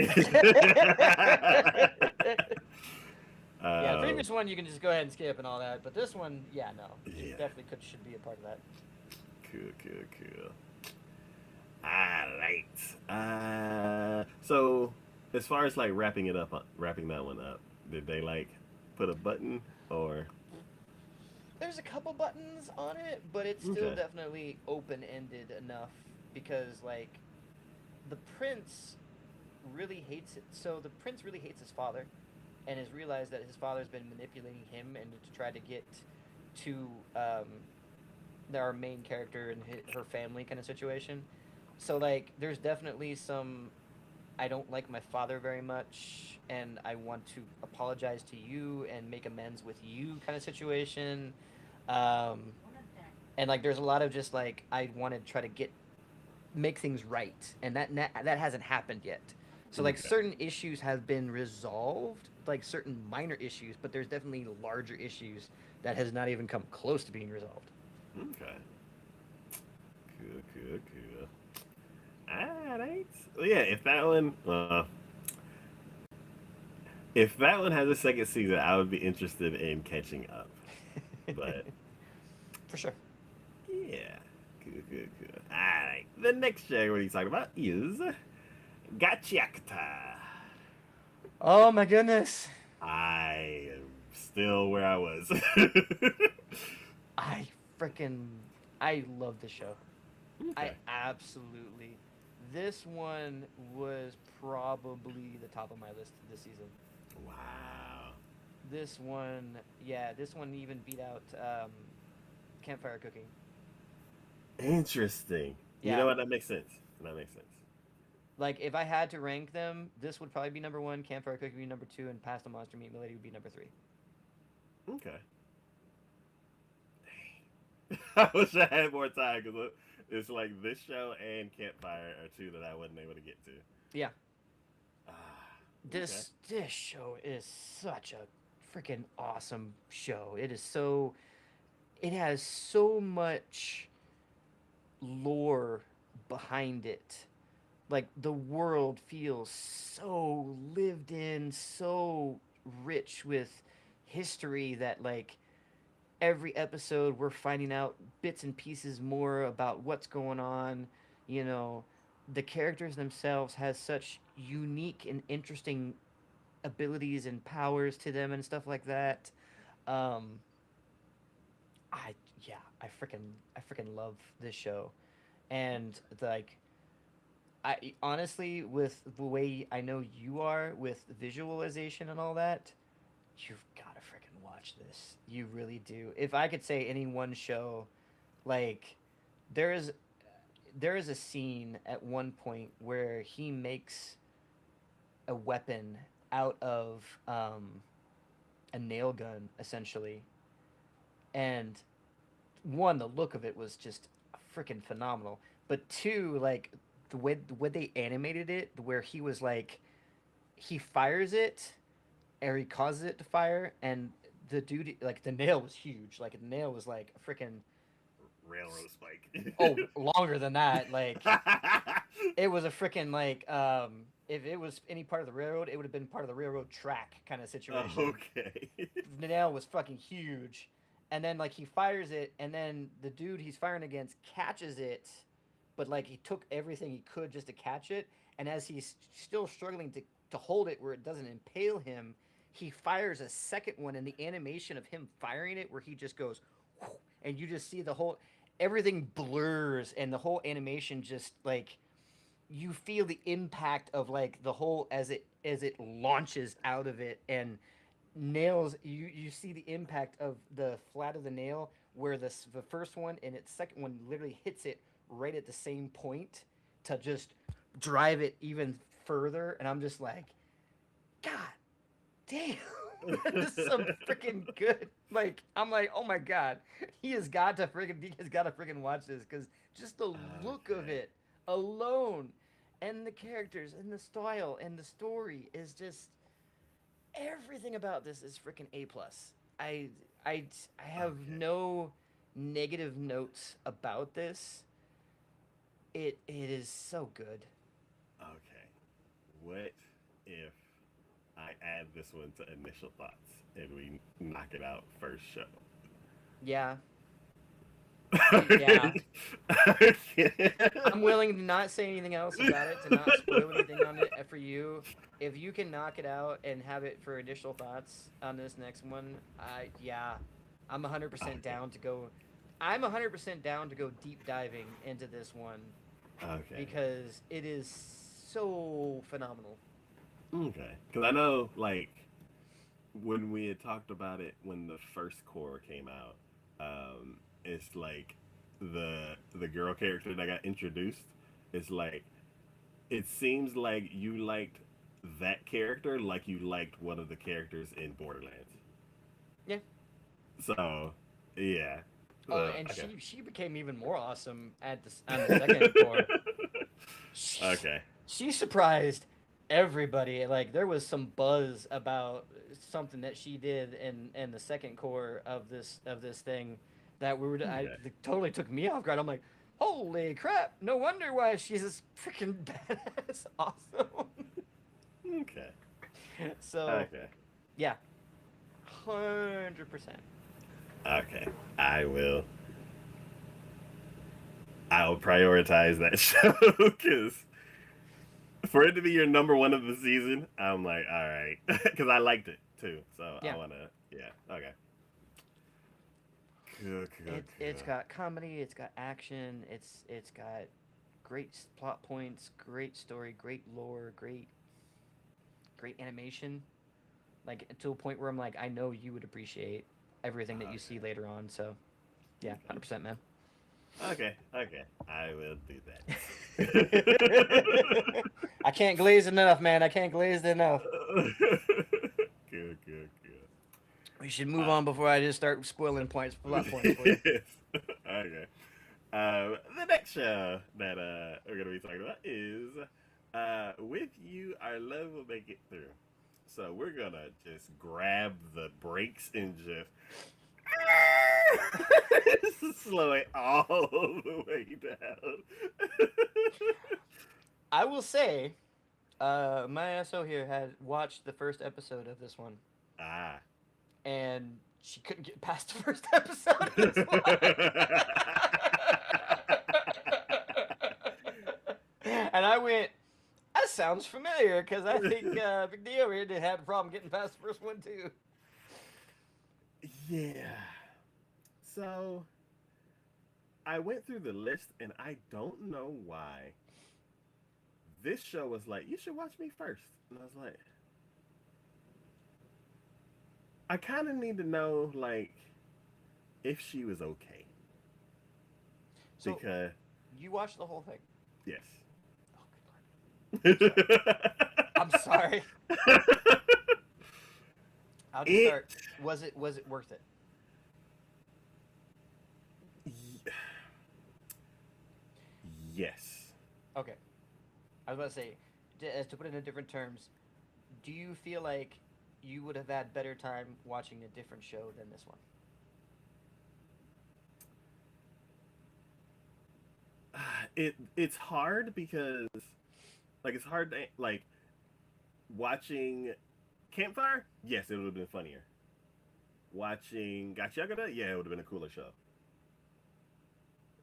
Yeah, the um, previous one you can just go ahead and skip and all that, but this one, yeah, no, it yeah, definitely could should be a part of that. cool, cool, cool. Alright. So as far as like wrapping it up, wrapping that one up, did they like put a button or? There's a couple buttons on it, but it's still Okay. definitely open ended enough because like the prince really hates it. So the prince really hates his father, and has realized that his father's been manipulating him and to try to get to our main character and her family kind of situation. So like, there's definitely some I don't like my father very much, and I want to apologize to you and make amends with you kind of situation. Um, and like, there's a lot of just like I want to try to get make things right, and that hasn't happened yet. So like Okay. certain issues have been resolved, like certain minor issues, but there's definitely larger issues that has not even come close to being resolved. Okay. Cool, cool, cool. Alright. Well, yeah, if that one has a second season, I would be interested in catching up. But For sure. yeah, cool, cool, cool. Alright. The next show we're talking about is Gachakta. Oh my goodness. I am still where I was. I freaking I love this show. I Okay. absolutely. This one was probably the top of my list this season. Wow. This one, yeah, this one even beat out Campfire Cooking. Interesting. You know Yeah, what? That makes sense. That makes sense. like if I had to rank them, this would probably be number one, Campfire Cooking would be number two, and Pasta Monster Meat Milady would be number three. Okay. I wish I had more time because it's like this show and Campfire are two that I wasn't able to get to. Yeah, Ah, okay. this show is such a freaking awesome show. It is so it has so much lore behind it. Like the world feels so lived in, so rich with history that like every episode we're finding out bits and pieces more about what's going on. You know, the characters themselves has such unique and interesting abilities and powers to them and stuff like that. Um, I yeah, I freaking love this show, and like I honestly, with the way I know you are with visualization and all that, you've got to freaking watch this. You really do. If I could say any one show, like there is there is a scene at one point where he makes a weapon out of a nail gun essentially, and one, the look of it was just freaking phenomenal, but two, like the way they animated it, where he was like he fires it or he causes it to fire, and the dude like the nail was huge, like the nail was like a freaking Railroad spike. oh longer than that, like it was a freaking like if it was any part of the railroad, it would have been part of the railroad track kind of situation. Okay. The nail was fucking huge, and then like he fires it, and then the dude he's firing against catches it, but like he took everything he could just to catch it, and as he's still struggling to to hold it where it doesn't impale him, he fires a second one, and the animation of him firing it, where he just goes, whoosh, and you just see the whole everything blurs, and the whole animation just like you feel the impact of like the whole as it launches out of it and nails you see the impact of the flat of the nail where the first one and its second one literally hits it right at the same point to just drive it even further, and I'm just like, god damn. This is some freaking good. Like, I'm like, oh my god, he has got to freaking watch this, because just the look of Okay. it alone, and the characters and the style and the story is just everything about this is freaking A plus. I I have Okay. no negative notes about this. It is so good. Okay. What if I add this one to initial thoughts and we knock it out first show? Yeah, yeah. Okay. I'm willing to not say anything else about it, to not spoil anything on it for you. If you can knock it out and have it for initial thoughts on this next one, yeah, I'm 100% Okay. down to go. I'm 100% down to go deep diving into this one, Okay. because it is so phenomenal. Okay. Because I know, like, when we had talked about it when the first core came out, it's like the girl character that got introduced. It's like it seems like you liked that character like you liked one of the characters in Borderlands. Yeah. So, yeah. Oh, and Okay. she became even more awesome at the on the second core. She, Okay. she surprised everybody. Like, there was some buzz about something that she did in the second core of this thing that we were I Okay. it totally took me off guard. I'm like, holy crap! No wonder why she's this freaking badass awesome. Okay. So Okay. yeah, 100%. Okay. I will. I'll prioritize that show because for it to be your number one of the season, I'm like, all right, because I liked it too. So I Yeah. wanna, yeah, okay, cool, cool, It's cool. got comedy, it's got action, it's got great plot points, great story, great lore, great animation. Like, to a point where I'm like, I know you would appreciate everything that you see Okay, later on. So yeah, okay, 100%, man. okay, okay. I will do I that. can't glaze enough, man. I can't glaze enough. Good, good, good. We should move Uh, on before I just start spoiling plot points for you. yes. Okay. The next show that we're gonna be talking about is "With You, Our Love Will Make It Through." So we're gonna just grab the brakes and just slow it all the way down. I will say, my SO here had watched the first episode of this one, Ah. and she couldn't get past the first episode of this one. And I went, that sounds familiar, because I think Big D over here did have a problem getting past the first one too. Yeah. So I went through the list and I don't know why this show was like, you should watch me first. And I was like, I kind of need to know, like, if she was okay. So Because, you watched the whole thing. yes. Oh, good lord. I'm sorry. I'm sorry. I'll just it, start. Was it worth it? yes. Okay. I was about to say, to put it in different terms, do you feel like you would have had better time watching a different show than this one? It's hard because, like, it's hard to, like, watching Campfire, yes, it would have been funnier. Watching Gachagada, yeah, it would have been a cooler show.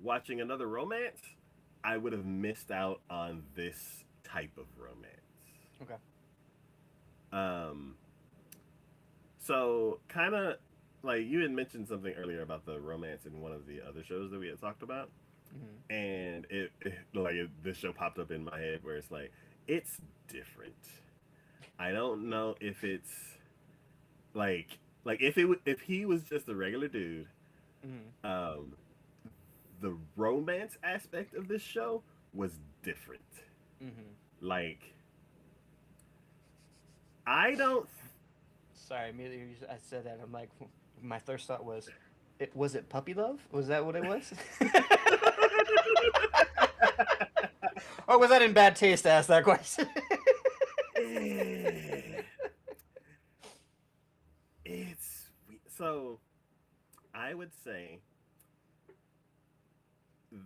Watching another romance, I would have missed out on this type of romance. Okay. Um, so kind of like you had mentioned something earlier about the romance in one of the other shows that we had talked about, Hmm. and this show popped up in my head where it's like it's different. I don't know if it's like if he was just a regular dude, Hmm. um, the romance aspect of this show was different. Hmm. Like I don't. Sorry, immediately I said that. I'm like, my first thought was, it puppy love? Was that what it was? Or was that in bad taste to ask that question? It's so I would say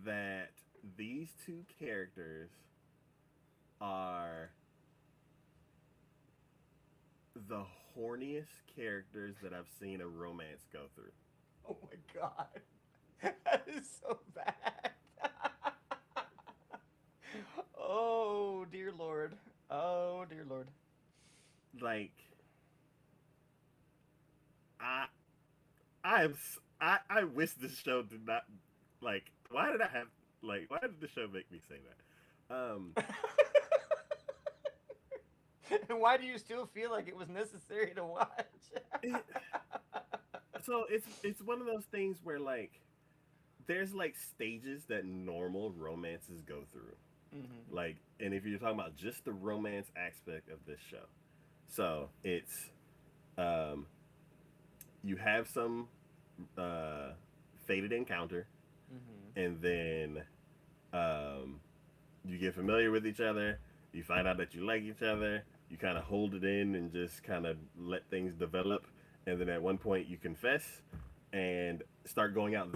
that these two characters are the horniest characters that I've seen a romance go through. Oh my god. That is so bad. Oh dear lord. Oh dear lord. Like I I wish this show did not like why did I have why did the show make me say that? And why do you still feel like it was necessary to watch? it, so it's one of those things where like there's like stages that normal romances go through. Hmm. Like, and if you're talking about just the romance aspect of this show, so it's um, you have some uh, fated encounter, Hmm. and then um, you get familiar with each other. You find out that you like each other. You kind of hold it in and just kind of let things develop, and then at one point you confess and start going out.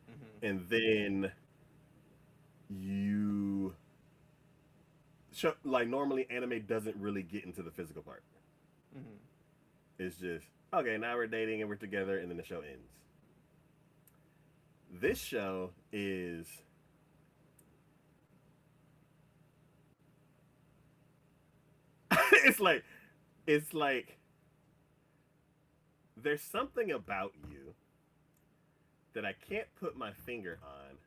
Hmm. And then you show, like normally anime doesn't really get into the physical part. Hmm. It's just okay, now we're dating and we're together, and then the show ends. This show is it's like it's like there's something about you that I can't put my finger on,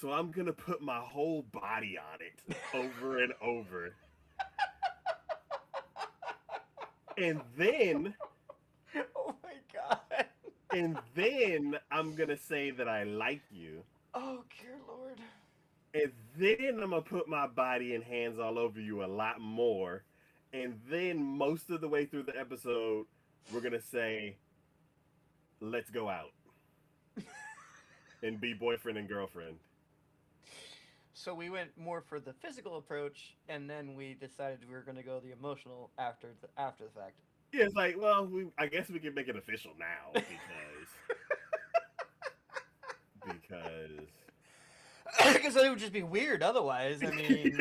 so I'm gonna put my whole body on it over and over, and then Oh my god. I'm gonna say that I like you, Oh dear lord. and then I'm gonna put my body and hands all over you a lot more, and then most of the way through the episode, we're gonna say, "Let's go out and be boyfriend and girlfriend." So we went more for the physical approach, and then we decided we were going to go the emotional after the fact. Yeah, it's like, well, I guess we can make it official now because Because it would just be weird otherwise. I mean,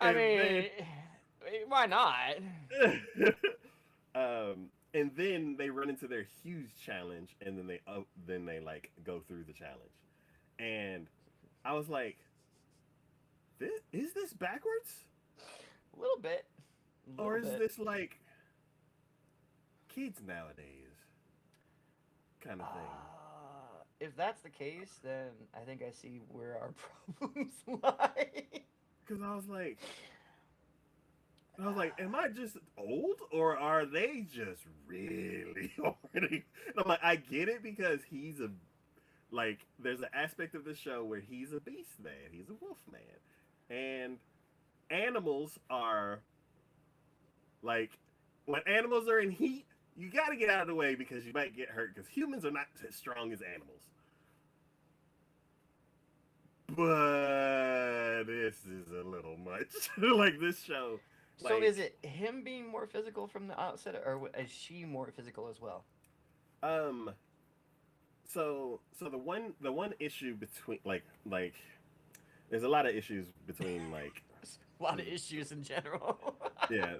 I and then mean, why not? and then they run into their huge challenge, and then they like go through the challenge, and I was like, is this backwards, A little bit, a or little is bit. this like kids nowadays kind of thing? If that's the case, then I think I see where our problems lie. Because I was like, am I just old or are they just really horny? And I'm like, I get it because he's a like there's an aspect of the show where he's a beast man, he's a wolf man, and animals are like when animals are in heat, you got to get out of the way because you might get hurt because humans are not as strong as animals. But this is a little much. Like this show, So is like it him being more physical from the outset, or is she more physical as well? um so the one issue between there's a lot of issues between like A lot of issues in general. yeah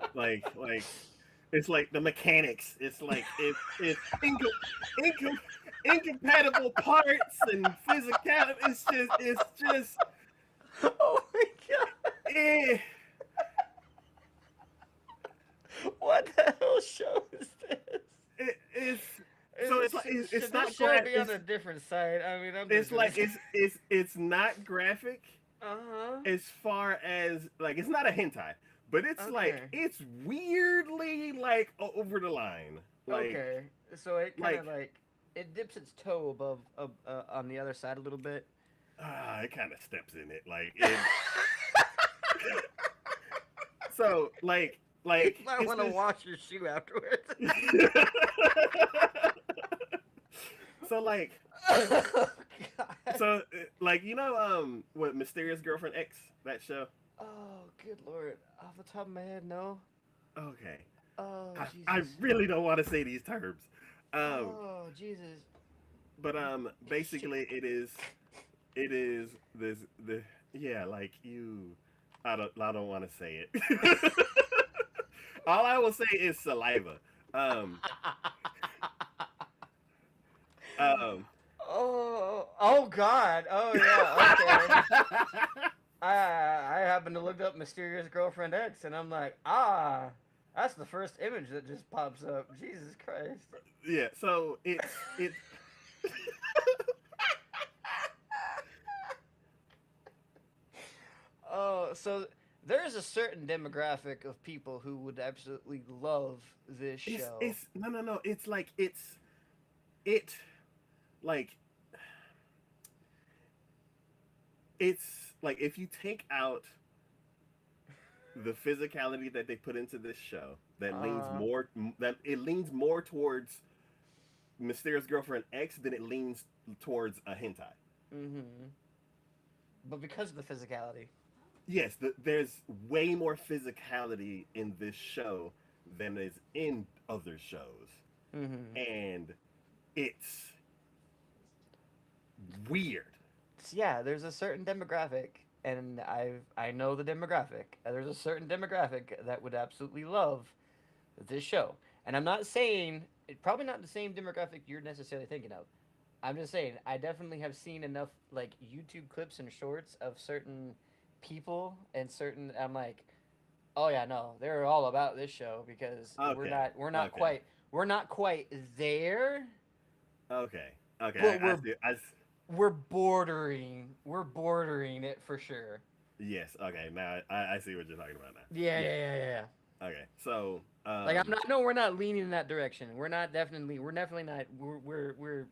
it's like the mechanics it's like it's incom- incompatible parts and physicality it's just Oh my god. Eh, What the hell show is this? it's so it's like it's Should this not show graph. be on a different site? I mean, I'm just It's gonna like say. it's not graphic Uh as far as like it's not a hentai, but it's huh. like Okay. it's weirdly like over the line. Okay. So it kind of Like like it dips its toe above on the other side a little bit. it kind of steps in it. Like it. So You like might it's want to this. wash your shoe afterwards. So like Oh God. so like what Mysterious Girlfriend X, that show. Oh, good Lord. Off the top of my head, no. Okay, Oh, I Jesus. really don't want to say these terms. Um, Oh, Jesus. but Shit. basically it is this the yeah, like you I don't want to say it. All I will say is saliva. Um um Oh God. Oh yeah. Okay. I happened to look up Mysterious Girlfriend X, and I'm like, that's the first image that just pops up. Jesus Christ. yeah, so it's Oh, so there's a certain demographic of people who would absolutely love this show. it's no, it's like it like it's like if you take out the physicality that they put into this show Uh, that it leans more towards Mysterious Girlfriend X than it leans towards a hentai. mm-hmm. But because of the physicality. Yes, there's way more physicality in this show than is in other shows, Mm-hmm. and it's weird. So yeah, there's a certain demographic, and I know the demographic. There's a certain demographic that would absolutely love this show, and I'm not saying probably not the same demographic you're necessarily thinking of. I'm just saying I definitely have seen enough like YouTube clips and shorts of certain people and certain. I'm like, oh yeah, no, they're all about this show because Okay, we're not okay, quite there, okay, okay. but I see. we're bordering it for sure. Yes. Okay. Now I see what you're talking about now. Yeah, Yes. yeah, yeah, yeah. Yeah. Okay. So Like I'm not. No, we're not leaning in that direction. We're not definitely. We're definitely not. We're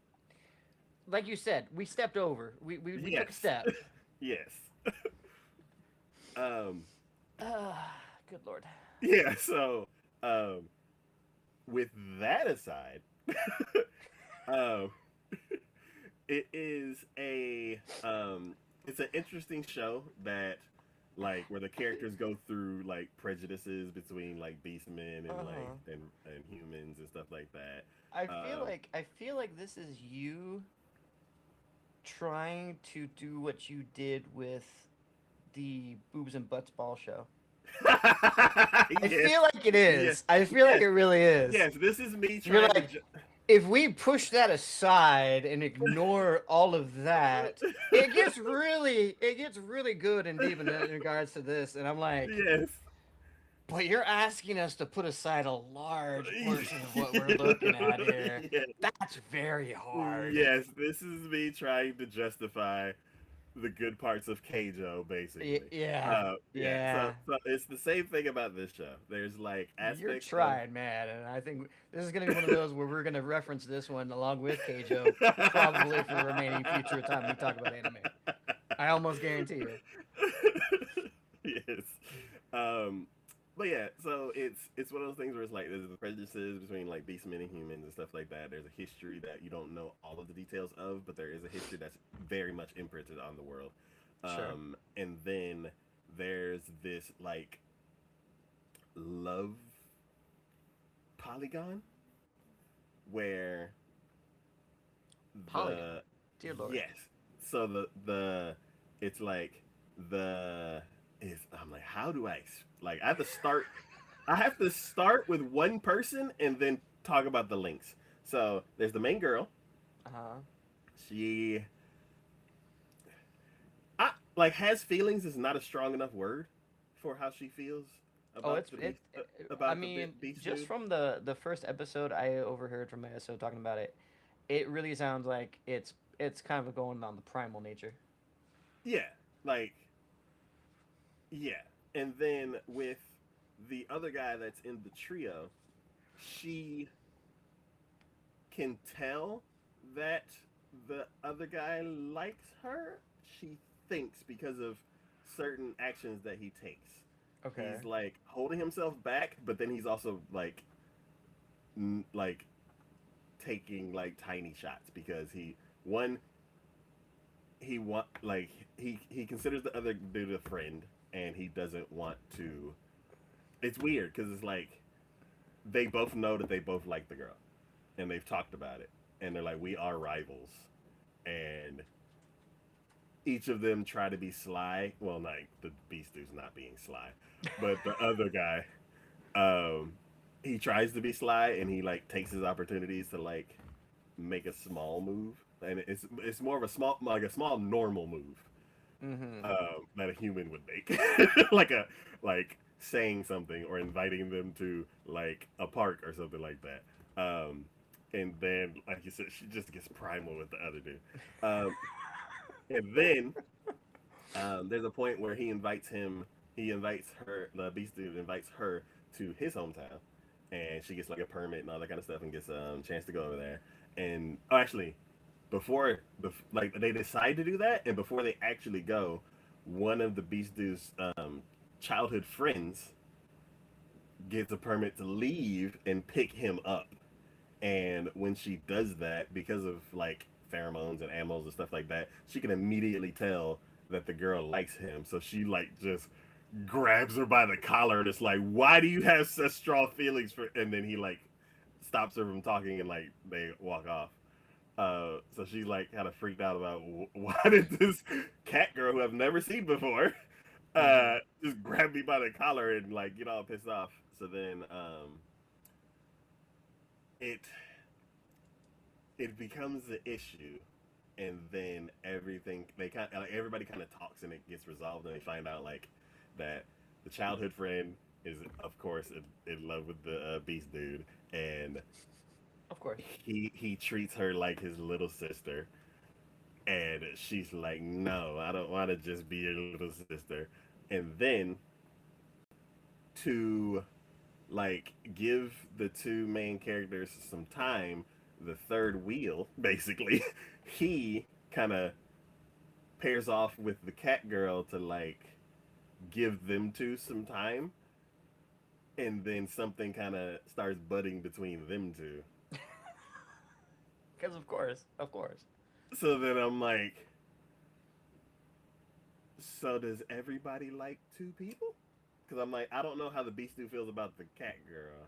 like you said. We stepped over. We took a yes, step. yes. Um. Good lord. Yeah. So um. With that aside, um, it is a it's an interesting show that like where the characters go through like prejudices between like beastmen Uh and huh. and humans and stuff like that. Um, I feel like this is you trying to do what you did with the boobs and butts ball show. I yes, feel like it yes, is. I feel like yes, it really is. yes. This is me You're trying to. like, if we push that aside and ignore all of that, it gets really good and deep in regards to this. And I'm like, Yes. but you're asking us to put aside a large portion of what we're looking at here. yes. That's very hard. Yes. This is me trying to justify the good parts of Keijo, basically. Yeah, Yeah. yeah. So it's the same thing about this show. There's like You're aspects of. trying, man, and I think this is gonna be one of those where we're gonna reference this one along with Keijo, probably for the remaining future time we talk about anime. I almost guarantee you. yes. Um, but yeah, so it's one of those things where it's like there's the prejudices between like beastmen and humans and stuff like that. There's a history that you don't know all of the details of, but there is a history that's very much imprinted on the world. Sure. And then there's this like love polygon where Polygon. the Dear Lord. yes, so the it's like the is I'm like how do like I have to start with one person and then talk about the links. So there's the main girl. Uh huh. She I like has feelings is not a strong enough word. for how she feels Oh, about the beast I about the mean, beast just dude. from the first episode I overheard from Esso talking about it, it really sounds like it's kind of going on the primal nature. Yeah, like yeah. And then with the other guy that's in the trio, she can tell that the other guy likes her. She thinks because of certain actions that he takes. Okay. He's like holding himself back, but then he's also like taking like tiny shots because one he want like he considers the other dude a friend and he doesn't want to. It's weird because it's like they both know that they both like the girl and they've talked about it and they're like we are rivals and each of them try to be sly. Well, like the beast dude's not being sly, but the other guy, um, he tries to be sly and he like takes his opportunities to like make a small move, and it's more of a small like a small normal move Mm-hmm. that a human would make, like a like saying something or inviting them to like a park or something like that. Um, and then, like you said, she just gets primal with the other dude. Um, and then there's a point where he invites her, the Beast Dude invites her to his hometown, and she gets like a permit and all that kind of stuff, and gets a chance to go over there. And oh, actually, like they decide to do that, and before they actually go, one of the Beast Dude's childhood friends gets a permit to leave and pick him up. And when she does that, because of like pheromones and animals and stuff like that, she can immediately tell that the girl likes him. So she like just grabs her by the collar and it's like, "Why do you have such strong feelings for?" And then he like stops her from talking and like they walk off. So she's like kind of freaked out about why did this cat girl who I've never seen before Mm-hmm. just grab me by the collar and like get all pissed off. So then it it becomes an issue, and then everything they kind of, like, everybody kind of talks and it gets resolved, and they find out like that the childhood friend is of course in love with the beast dude, and Of course. he treats her like his little sister, and she's like, no, I don't want to just be your little sister. And then to like give the two main characters some time, the third wheel basically, he kind of pairs off with the cat girl to like give them two some time, and then something kind of starts budding between them two. Because of course, of course. So then I'm like, so does everybody like two people? Because I'm like, I don't know how the beast dude feels about the cat girl.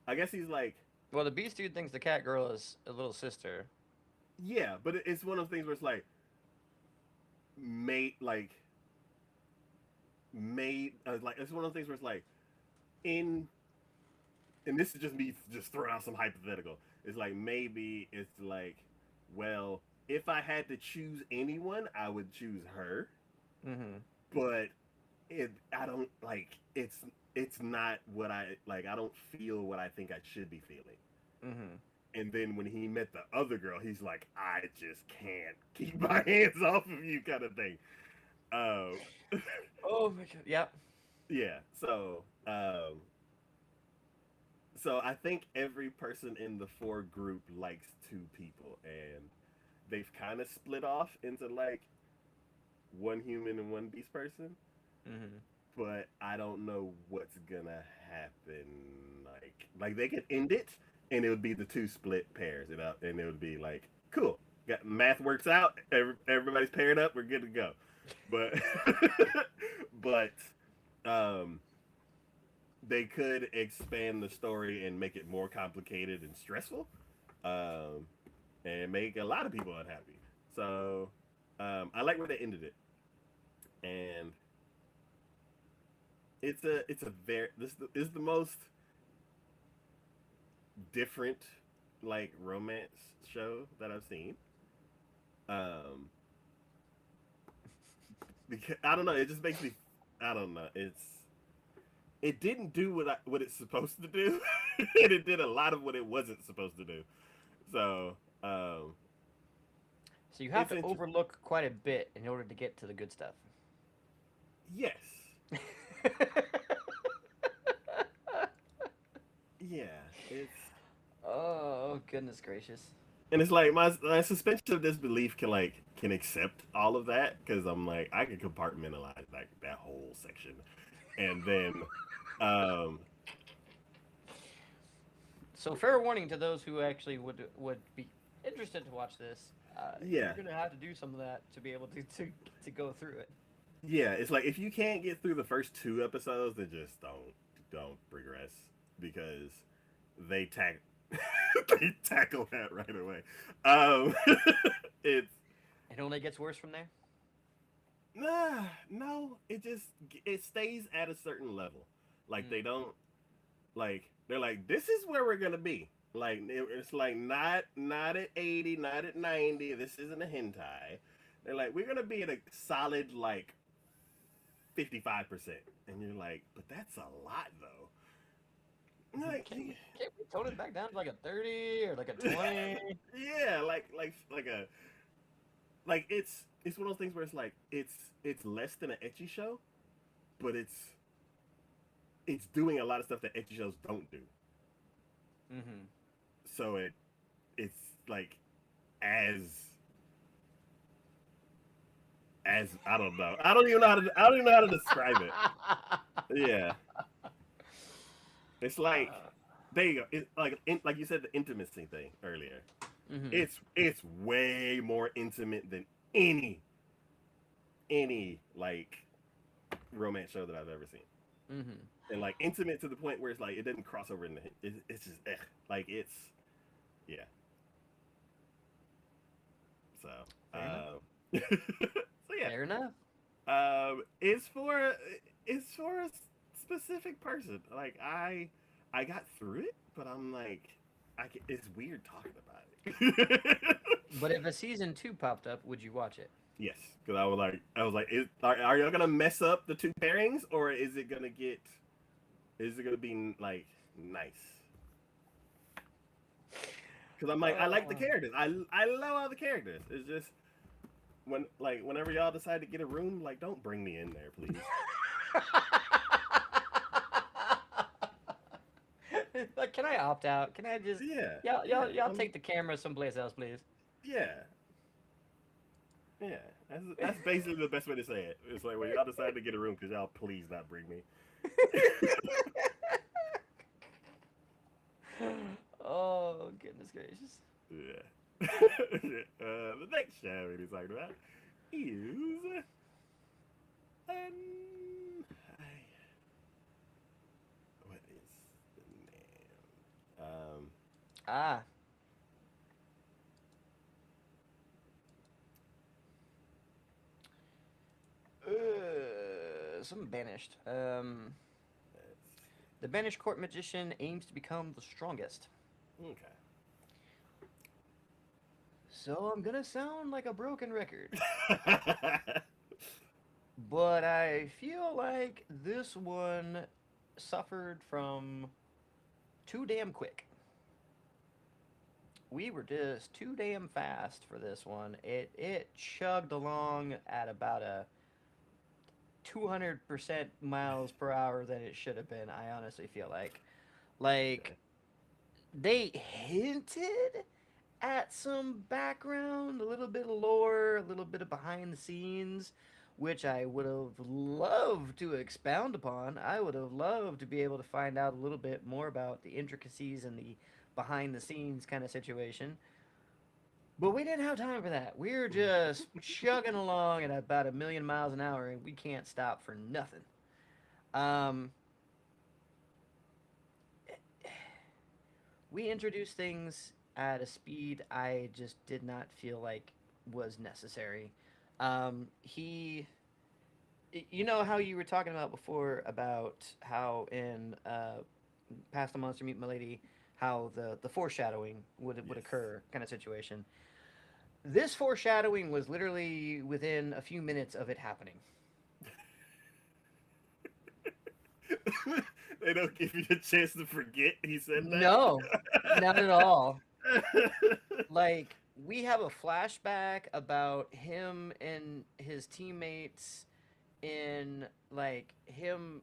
I guess he's like, Well, the Beast dude thinks the cat girl is a little sister. yeah, but it's one of those things where it's like mate like made like it's one of those things where it's like in and this is just me just throwing out some hypothetical. It's like maybe it's like, well, if I had to choose anyone, I would choose her, Mm-hmm. but I don't like it's not what I like. I don't feel what I think I should be feeling. Mm-hmm. And then when he met the other girl, he's like, I just can't keep my hands off of you, kind of thing. Um, Oh my god. Yep. yeah. So I think every person in the four group likes two people, and they've kind of split off into like one human and one beast person. Mm-hmm. But I don't know what's gonna happen. Like they could end it, and it would be the two split pairs, and it would be like cool. Got math works out. Everybody's paired up. We're good to go. But but um, they could expand the story and make it more complicated and stressful, um, and make a lot of people unhappy. So I like where they ended it, and it's a very this is the most different like romance show that I've seen. Um, because I don't know, it just makes me. I don't know. It didn't do what it's supposed to do, and it did a lot of what it wasn't supposed to do. So So you have it's to interesting. overlook quite a bit in order to get to the good stuff. Yes, yeah. Oh, goodness gracious. And it's like my suspension of disbelief can accept all of that because I'm like I can compartmentalize like that whole section, and then um So fair warning to those who actually would be interested to watch this. You're yeah, gonna have to do some of that to be able to go through it. yeah, it's like if you can't get through the first two episodes, then just don't progress because they tack they tackle that right away. Um, it's It only gets worse from there. no, it stays at a certain level. Like they Mm. don't like they're like this is where we're gonna be. Like it's like not at 80, not at 90. This isn't a hentai. They're like we're gonna be at a solid like 55%. And you're like, but that's a lot though. Like, Can't we tone it back down to like a 30 or like a 20? yeah, like a like it's one of those things where it's like it's less than an etchy show, but it's doing a lot of stuff that etchy shows don't do. Mm-hmm. So it's like as as I don't know. I don't even know how to describe it. Yeah. It's like there you go. It's like you said the intimacy thing earlier. Mm-hmm. It's way more intimate than any like romance show that I've ever seen. Mm-hmm. And like intimate to the point where it's like it doesn't cross over in it's just like it's yeah. So Fair enough. so yeah. Fair enough. It's for a specific person. Like I got through it, but I'm like it's weird talking about it. But if a season two popped up, would you watch it? Yes, because I was like, are y'all gonna mess up the two pairings, or is it gonna be like nice? Because I'm like, I like the Uh, characters. I love all the characters. It's just whenever y'all decide to get a room, like don't bring me in there, please. like, can I opt out? Can I just Yeah, y'all take the camera someplace else, please? yeah, yeah. That's basically the best way to say it. It's like when y'all decide to get a room, because y'all please not bring me. Oh goodness gracious! Yeah. The next show we're talking about is I, what is the name? Ah, some banished. The banished court magician aims to become the strongest. Okay. So I'm gonna sound like a broken record, but I feel like this one suffered from too damn quick. We were just too damn fast for this one. It chugged along at about a 200% miles per hour than it should have been. I honestly feel like Okay. they hinted at some background, a little bit of lore, a little bit of behind the scenes, which I would have loved to expound upon. I would have loved to be able to find out a little bit more about the intricacies and the behind the scenes kind of situation. But we didn't have time for that. We were just chugging along at about a million miles an hour, and we can't stop for nothing. Um, we introduced things at a speed I just did not feel like was necessary. He, you know how you were talking about before about how in Past the Monster Meet Milady, how the foreshadowing would Yes. occur kind of situation. This foreshadowing was literally within a few minutes of it happening. They don't give you a chance to forget he said that. No, not at all. Like we have a flashback about him and his teammates in like him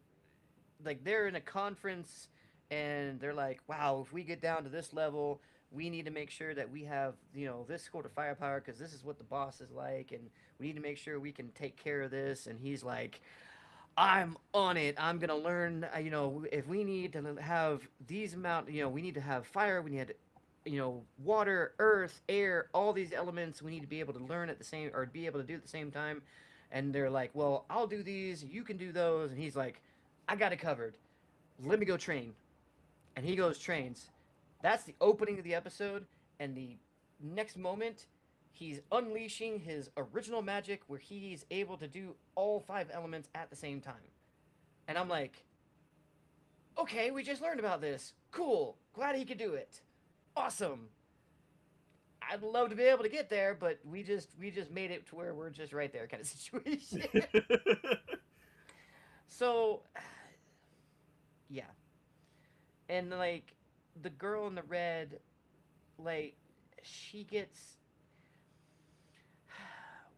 like they're in a conference and they're like, wow, if we get down to this level, we need to make sure that we have, this sort of firepower because this is what the boss is like, and we need to make sure we can take care of this. And he's like, I'm on it. I'm gonna learn. If we need to have these amount, we need to have fire. We need, water, earth, air, all these elements. We need to be able to learn at the same, or be able to do at the same time. And they're like, well, I'll do these. You can do those. And he's like, I got it covered. Let me go train. And he goes trains. That's the opening of the episode. And the next moment, he's unleashing his original magic where he's able to do all five elements at the same time. And I'm like, okay, we just learned about this. Cool. Glad he could do it. Awesome. I'd love to be able to get there, but we just made it to where we're just right there kind of situation. So, yeah. And like the girl in the red, like she gets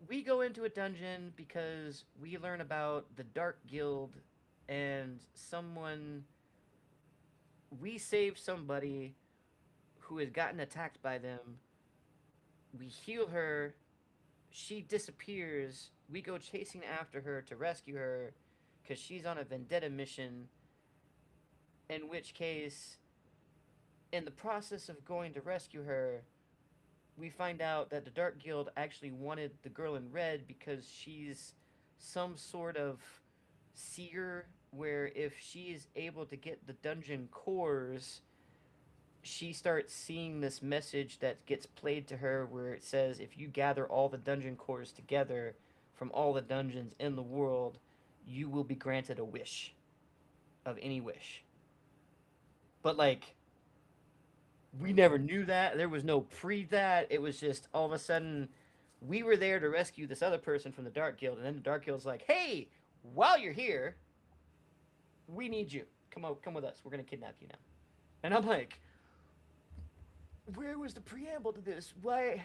we go into a dungeon because we learn about the Dark Guild and someone we save somebody who has gotten attacked by them. We heal her, she disappears. We go chasing after her to rescue her because she's on a vendetta mission. In which case, in the process of going to rescue her, we find out that the Dark Guild actually wanted the girl in red because she's some sort of seer where if she is able to get the dungeon cores, she starts seeing this message that gets played to her where it says if you gather all the dungeon cores together from all the dungeons in the world, you will be granted a wish of any wish. But like we never knew that. There was no pre that. It was just all of a sudden we were there to rescue this other person from the Dark Guild, and then the Dark Guild's like, "Hey, while you're here, we need you. Come with us. We're gonna kidnap you now." And I'm like, "Where was the preamble to this? Why?"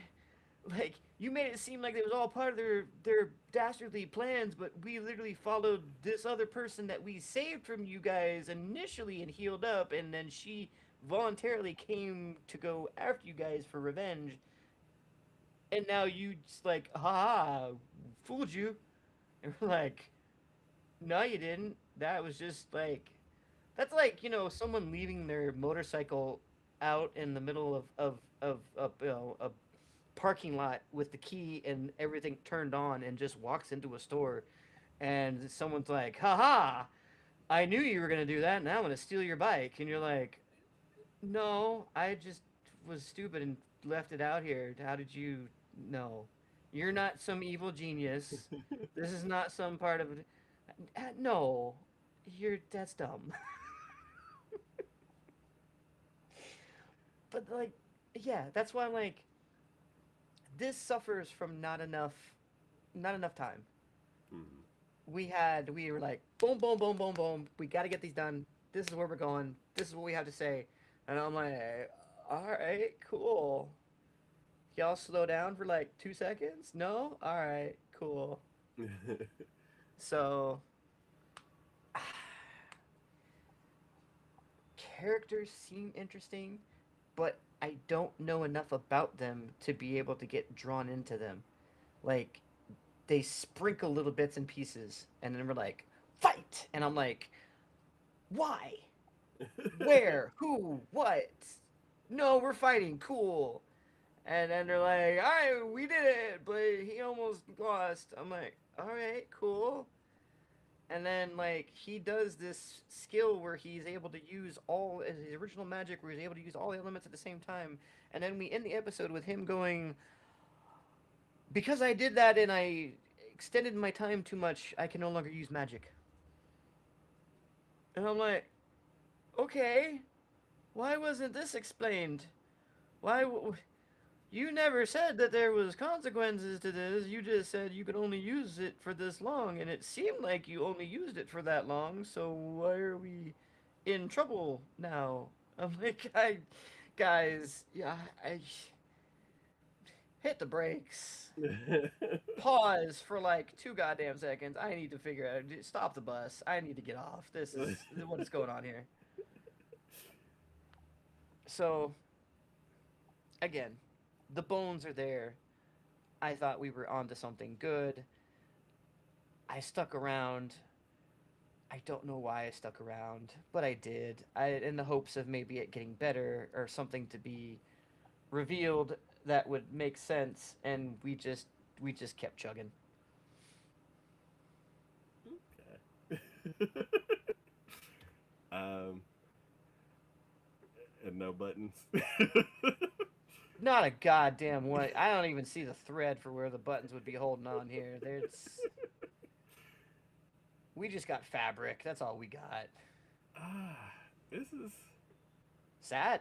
Like you made it seem like it was all part of their dastardly plans, but we literally followed this other person that we saved from you guys initially and healed up, and then she voluntarily came to go after you guys for revenge, and now you just like, ha, fooled you. And we're like, no, you didn't. That was just like, that's like someone leaving their motorcycle out in the middle of a parking lot with the key and everything turned on and just walks into a store and someone's like, haha, I knew you were going to do that. Now I'm going to steal your bike. And you're like, no, I just was stupid and left it out here. How did you know? You're not some evil genius. This is not some part of it. No, that's dumb. But like, yeah, that's why I'm like, this suffers from not enough time. Mhm. We were like, boom, boom, boom, boom, boom. We got to get these done. This is where we're going. This is what we have to say. And I'm like, all right, cool. Y'all slow down for like 2 seconds? No? All right, cool. So, characters seem interesting, but I don't know enough about them to be able to get drawn into them. Like, they sprinkle little bits and pieces, and then we're like, fight! And I'm like, why? Where? Who? What? No, we're fighting. Cool. And then they're like, all right, we did it, but he almost lost. I'm like, all right, cool. And then like he does this skill where he's able to use all his original magic, where he's able to use all the elements at the same time. And then we end the episode with him going, because I did that and I extended my time too much, I can no longer use magic. And I'm like, okay, why wasn't this explained? Why? You never said that there was consequences to this. You just said you could only use it for this long, and it seemed like you only used it for that long. So why are we in trouble now? I'm like, guys, yeah, I hit the brakes. Pause for like 2 goddamn seconds. I need to figure out. Stop the bus. I need to get off. This is what is going on here. So again, the bones are there. I thought we were onto something good. I stuck around. I don't know why I stuck around, but I did. I in the hopes of maybe it getting better or something to be revealed that would make sense, and we just kept chugging. Okay. um, and no buttons. Not a goddamn one. I don't even see the thread for where the buttons would be holding on here. There's we just got fabric. That's all we got. Ah, this is. Sad.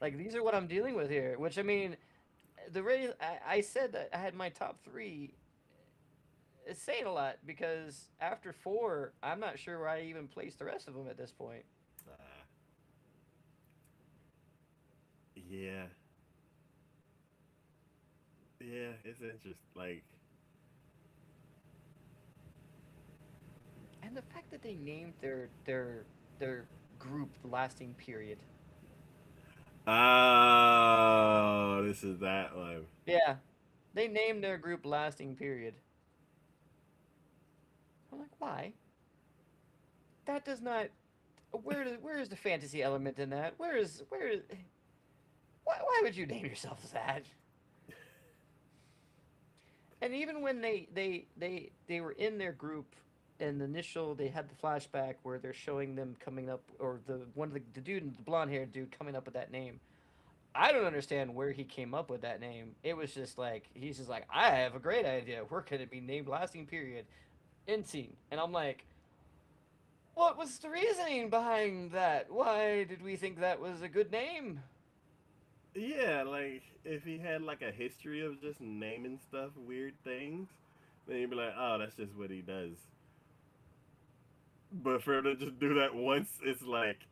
Like these are what I'm dealing with here. Which I mean, I said that I had my top three. It's saying a lot because after four, I'm not sure where I even place the rest of them at this point. Ah, yeah, yeah, it's interesting. Like, And the fact that they named their group lasting period. oh, this is that one. Yeah, they named their group lasting period. I'm like, why? That does not. Where is the fantasy element in that? Where is why would you name yourself that? And even when they were in their group and the initial they had the flashback where they're showing them coming up or the one of the dude the blonde haired dude coming up with that name. I don't understand where he came up with that name. It was just like he's just like I have a great idea. We're gonna be named lasting period end scene, and I'm like, what was the reasoning behind that? Why did we think that was a good name? Yeah, like if he had like a history of just naming stuff weird things, then you'd be like, oh, that's just what he does. But for him to just do that once, it's like,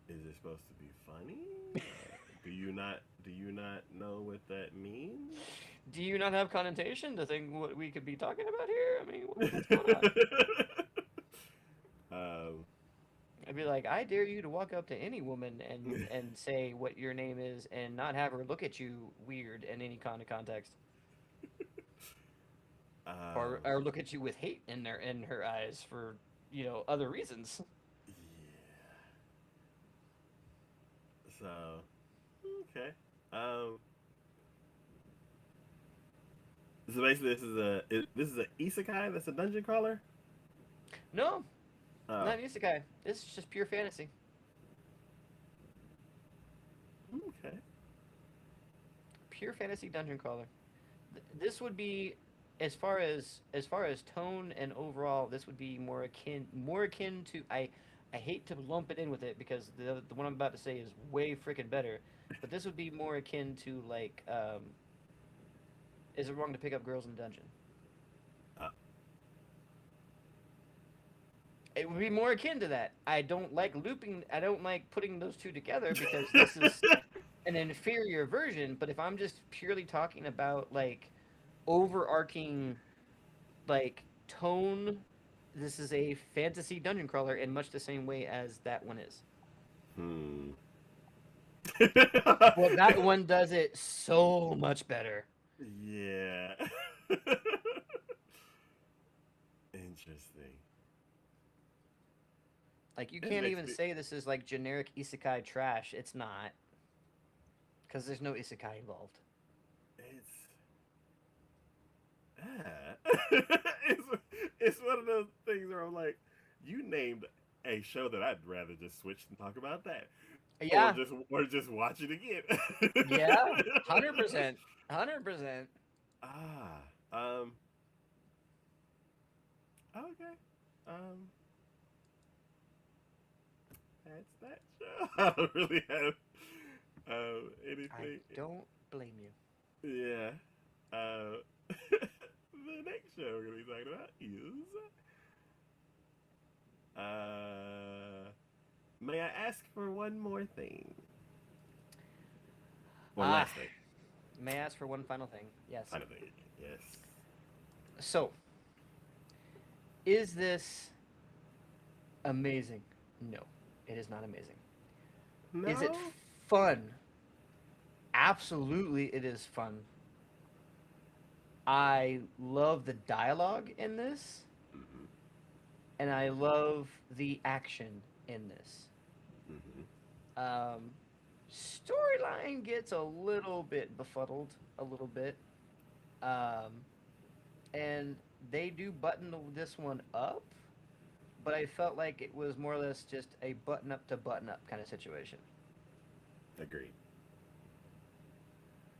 is it supposed to be funny? Do you not know what that means? Do you not have connotation to think what we could be talking about here? I mean, what's going on? um, I'd be like, I dare you to walk up to any woman and say what your name is and not have her look at you weird in any kind of context, or um, or look at you with hate in her eyes for other reasons. yeah. So okay. Um, so basically, this is a isekai. That's a dungeon crawler. No, Oh, not isekai. This is just pure fantasy. okay. Pure fantasy dungeon crawler. This would be as far as tone and overall, this would be more akin to I hate to lump it in with it because the one I'm about to say is way freaking better, but this would be more akin to like is it wrong to pick up girls in the dungeon? Uh, It would be more akin to that. I don't like looping. I don't like putting those two together because this is an inferior version. But if I'm just purely talking about like overarching like tone, this is a fantasy dungeon crawler in much the same way as that one is. hmm. Well, that one does it so much better. Yeah. Interesting. Like you It can't makes even me. say this is like generic isekai trash. It's not because there's no isekai involved. It's. Ah. it's it's one of those things where I'm like, you named a show that I'd rather just switch and talk about that, Yeah, or just watch it again. yeah, 100%, 100%. ah. Um. Okay. Um. Hey. besides that show. I don't really have I anything. don't blame you. Yeah. Uh, the next show we're gonna be talking about is may I ask for one more thing? One Ah, last thing. may I ask for one final thing? Yes. Final thing. Yes. So, is this amazing? No, it is not amazing. Is it No. fun? Absolutely, it is fun. I love the dialogue in this, Mm-hmm. and I love the action in this. Mm-hmm. Um, Storyline gets a little bit befuddled, a little bit, um, and they do button this one up, but I felt like it was more or less just a button up to button up kind of situation. Agreed.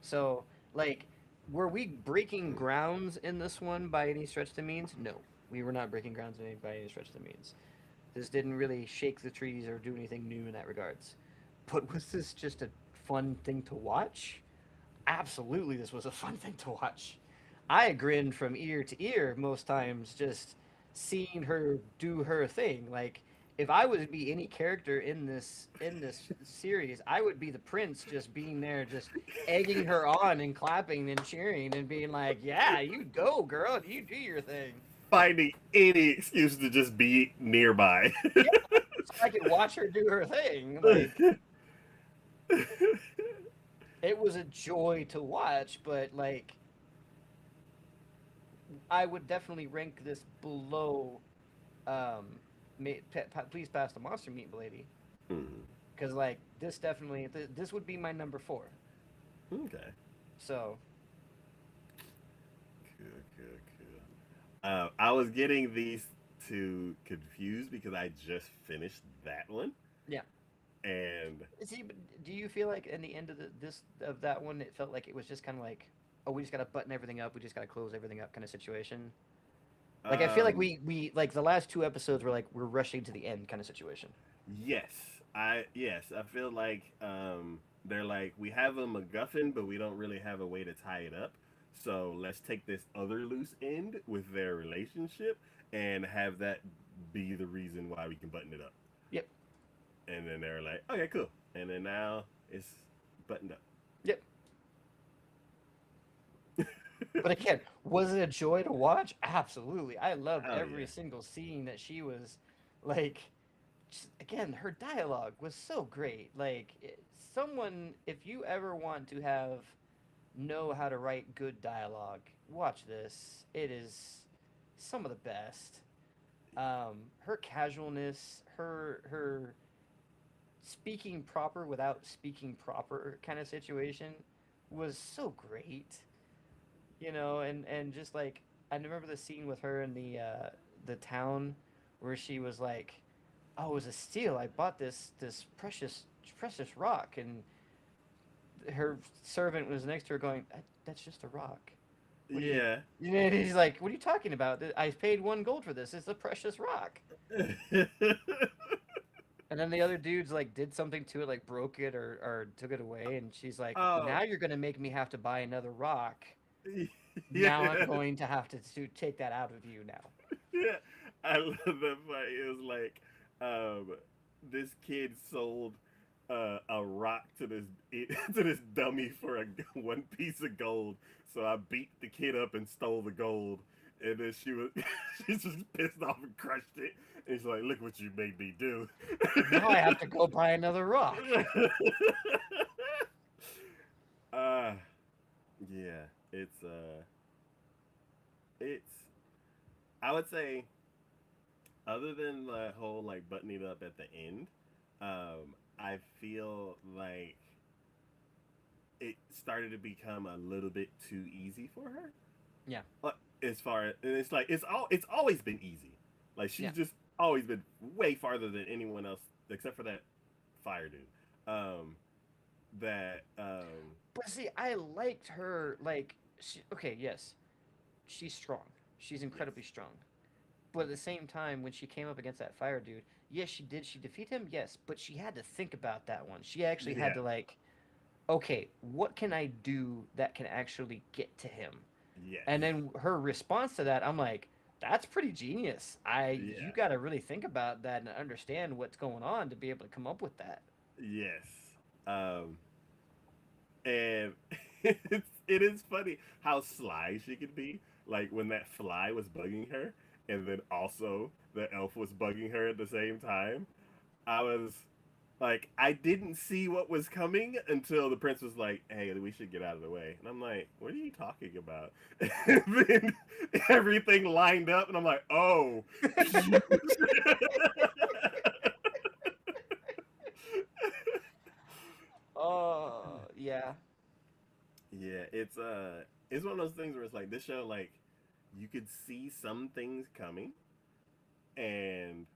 So, like, were we breaking grounds in this one by any stretch of the means? No, we were not breaking grounds by any stretch of the means. This didn't really shake the trees or do anything new in that regards. But was this just a fun thing to watch? Absolutely, this was a fun thing to watch. I grinned from ear to ear most times just seeing her do her thing. Like if I would be any character in this series, I would be the prince just being there just egging her on and clapping and cheering and being like, "Yeah, you go, girl. You do your thing." Finding any excuse to just be nearby. Yeah, so I could watch her do her thing. Like it was a joy to watch, but like I would definitely rank this below please pass the monster meat lady Hmm. because like this definitely this would be my number four. Okay. So Cool, cool, cool. I was getting these two confused because I just finished that one, yeah, and see, but do you feel like in the end of this of that one, it felt like it was just kind of like, oh, we just got to button everything up, we just got to close everything up kind of situation. Like I feel like um, we like the last two episodes were like we're rushing to the end kind of situation. yes, I feel like they're like we have a MacGuffin, but we don't really have a way to tie it up. So let's take this other loose end with their relationship and have that be the reason why we can button it up. Yep, And then they're like, okay, cool. And then now it's buttoned up. yep. But again, was it a joy to watch? Absolutely. I loved Oh every yeah. single scene that she was like just, again, her dialogue was so great. Like someone if you ever want to have know how to write good dialogue, watch this. It is some of the best. Her casualness, her speaking proper without speaking proper kind of situation was so great. And just like I remember the scene with her in the town where she was like, "Oh, it was a steal. I bought this precious rock," and her servant was next to her going, "That's just a rock. What do you?" Yeah. And he's like, "What are you talking about? I paid 1 gold for this. It's a precious rock." And then the other dudes like did something to it, like broke it or took it away, and she's like, Oh, "Now you're gonna make me have to buy another rock. Now I'm yeah. going to have to take that out of you now." Yeah. I love that part. It was like this kid sold a rock to this to this dummy for a 1 piece of gold. So I beat the kid up and stole the gold. And then she was she's just pissed off and crushed it. And he's like, "Look what you made me do." Now I have to go buy another rock. uh yeah, it's I would say other than the whole like buttoning up at the end, I feel like it started to become a little bit too easy for her. Yeah, As far as and it's like it's always been easy. Like she's yeah. just always been way farther than anyone else except for that fire dude. Um, that But see, I liked her. Like, okay, yes, she's strong. She's yes. incredibly strong. But at the same time, when she came up against that fire dude, yes, she did. She defeat him, yes, but she had to think about that one. She actually had Yeah. to like, okay, what can I do that can actually get to him? Yes. And then her response to that, I'm like, that's pretty genius. You Yeah. got to really think about that and understand what's going on to be able to come up with that. Yes. And it is funny how sly she could be. Like when that fly was bugging her, and then also the elf was bugging her at the same time. I was like, I didn't see what was coming until the prince was like, "Hey, we should get out of the way." And I'm like, "What are you talking about?" And then everything lined up, and I'm like, "Oh." Oh, yeah. Yeah, it's one of those things where it's like this show, like you could see some things coming, and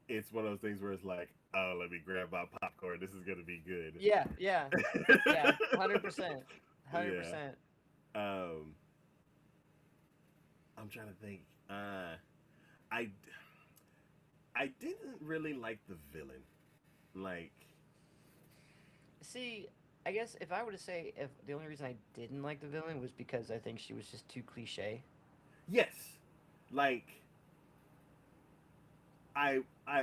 it's one of those things where it's like, oh, let me grab my popcorn. This is gonna be good. Yeah, yeah. Yeah, 100%. Yeah. 100%. Um, I'm trying to think. I I didn't really like the villain. Like, See, I guess if I were to say if the only reason I didn't like the villain was because I think she was just too cliche. yes, like I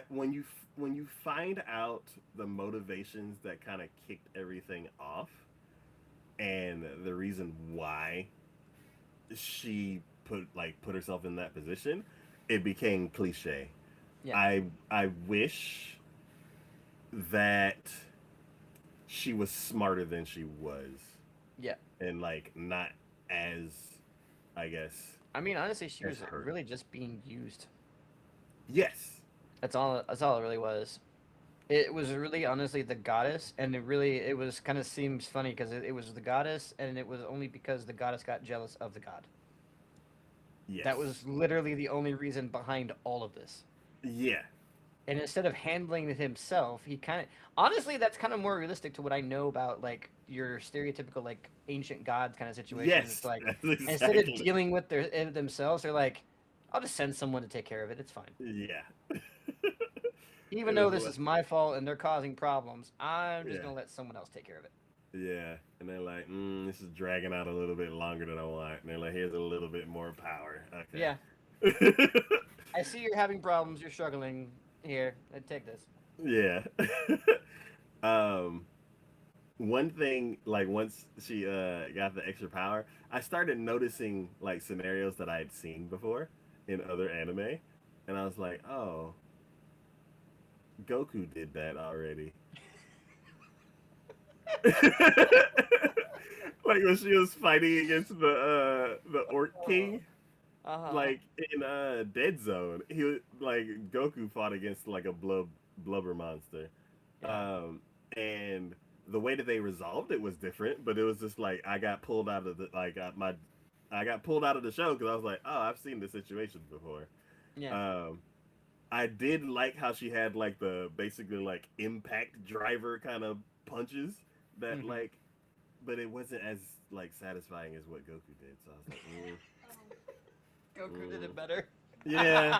when you find out the motivations that kind of kicked everything off and the reason why she put herself in that position, it became cliche. Yeah. I wish that she was smarter than she was, Yeah. and like not as, I guess, I mean, honestly, she as was hurt. really just being used. Yes. That's all. That's all it really was. It was really, honestly, the goddess, and it was kind of seems funny because it was the goddess, and it was only because the goddess got jealous of the god. That Yes. was literally the only reason behind all of this. Yeah. And instead of handling it himself, he kind of honestly, that's kind of more realistic to what I know about like your stereotypical like ancient gods kind of situations. It's Yes. like That's instead of exactly. dealing with themselves, they're like, I'll just send someone to take care of it. It's fine. Yeah. Even It though is this what. is my fault and they're causing problems, I'm just Yeah. gonna let someone else take care of it. Yeah. And they're like, this is dragging out a little bit longer than I want. And they're like, here's a little bit more power. Okay. Yeah, I see you're having problems. You're struggling. Here, take this. Yeah. um, one thing, like once she got the extra power, I started noticing like scenarios that I had seen before in other anime, and I was like, oh, Goku did that already. Like when she was fighting against the Orc Oh. King, Uh-huh. like in Dead Zone, he was like Goku fought against like a blubber monster, Yeah. um, and the way that they resolved it was different. But it was just like I got pulled out of the like I got pulled out of the show because I was like, oh, I've seen this situation before. Yeah. Um, I did like how she had like the basically like impact driver kind of punches that Mm-hmm. like, but it wasn't as like satisfying as what Goku did. So I was like, Goku did mm. it better. Yeah.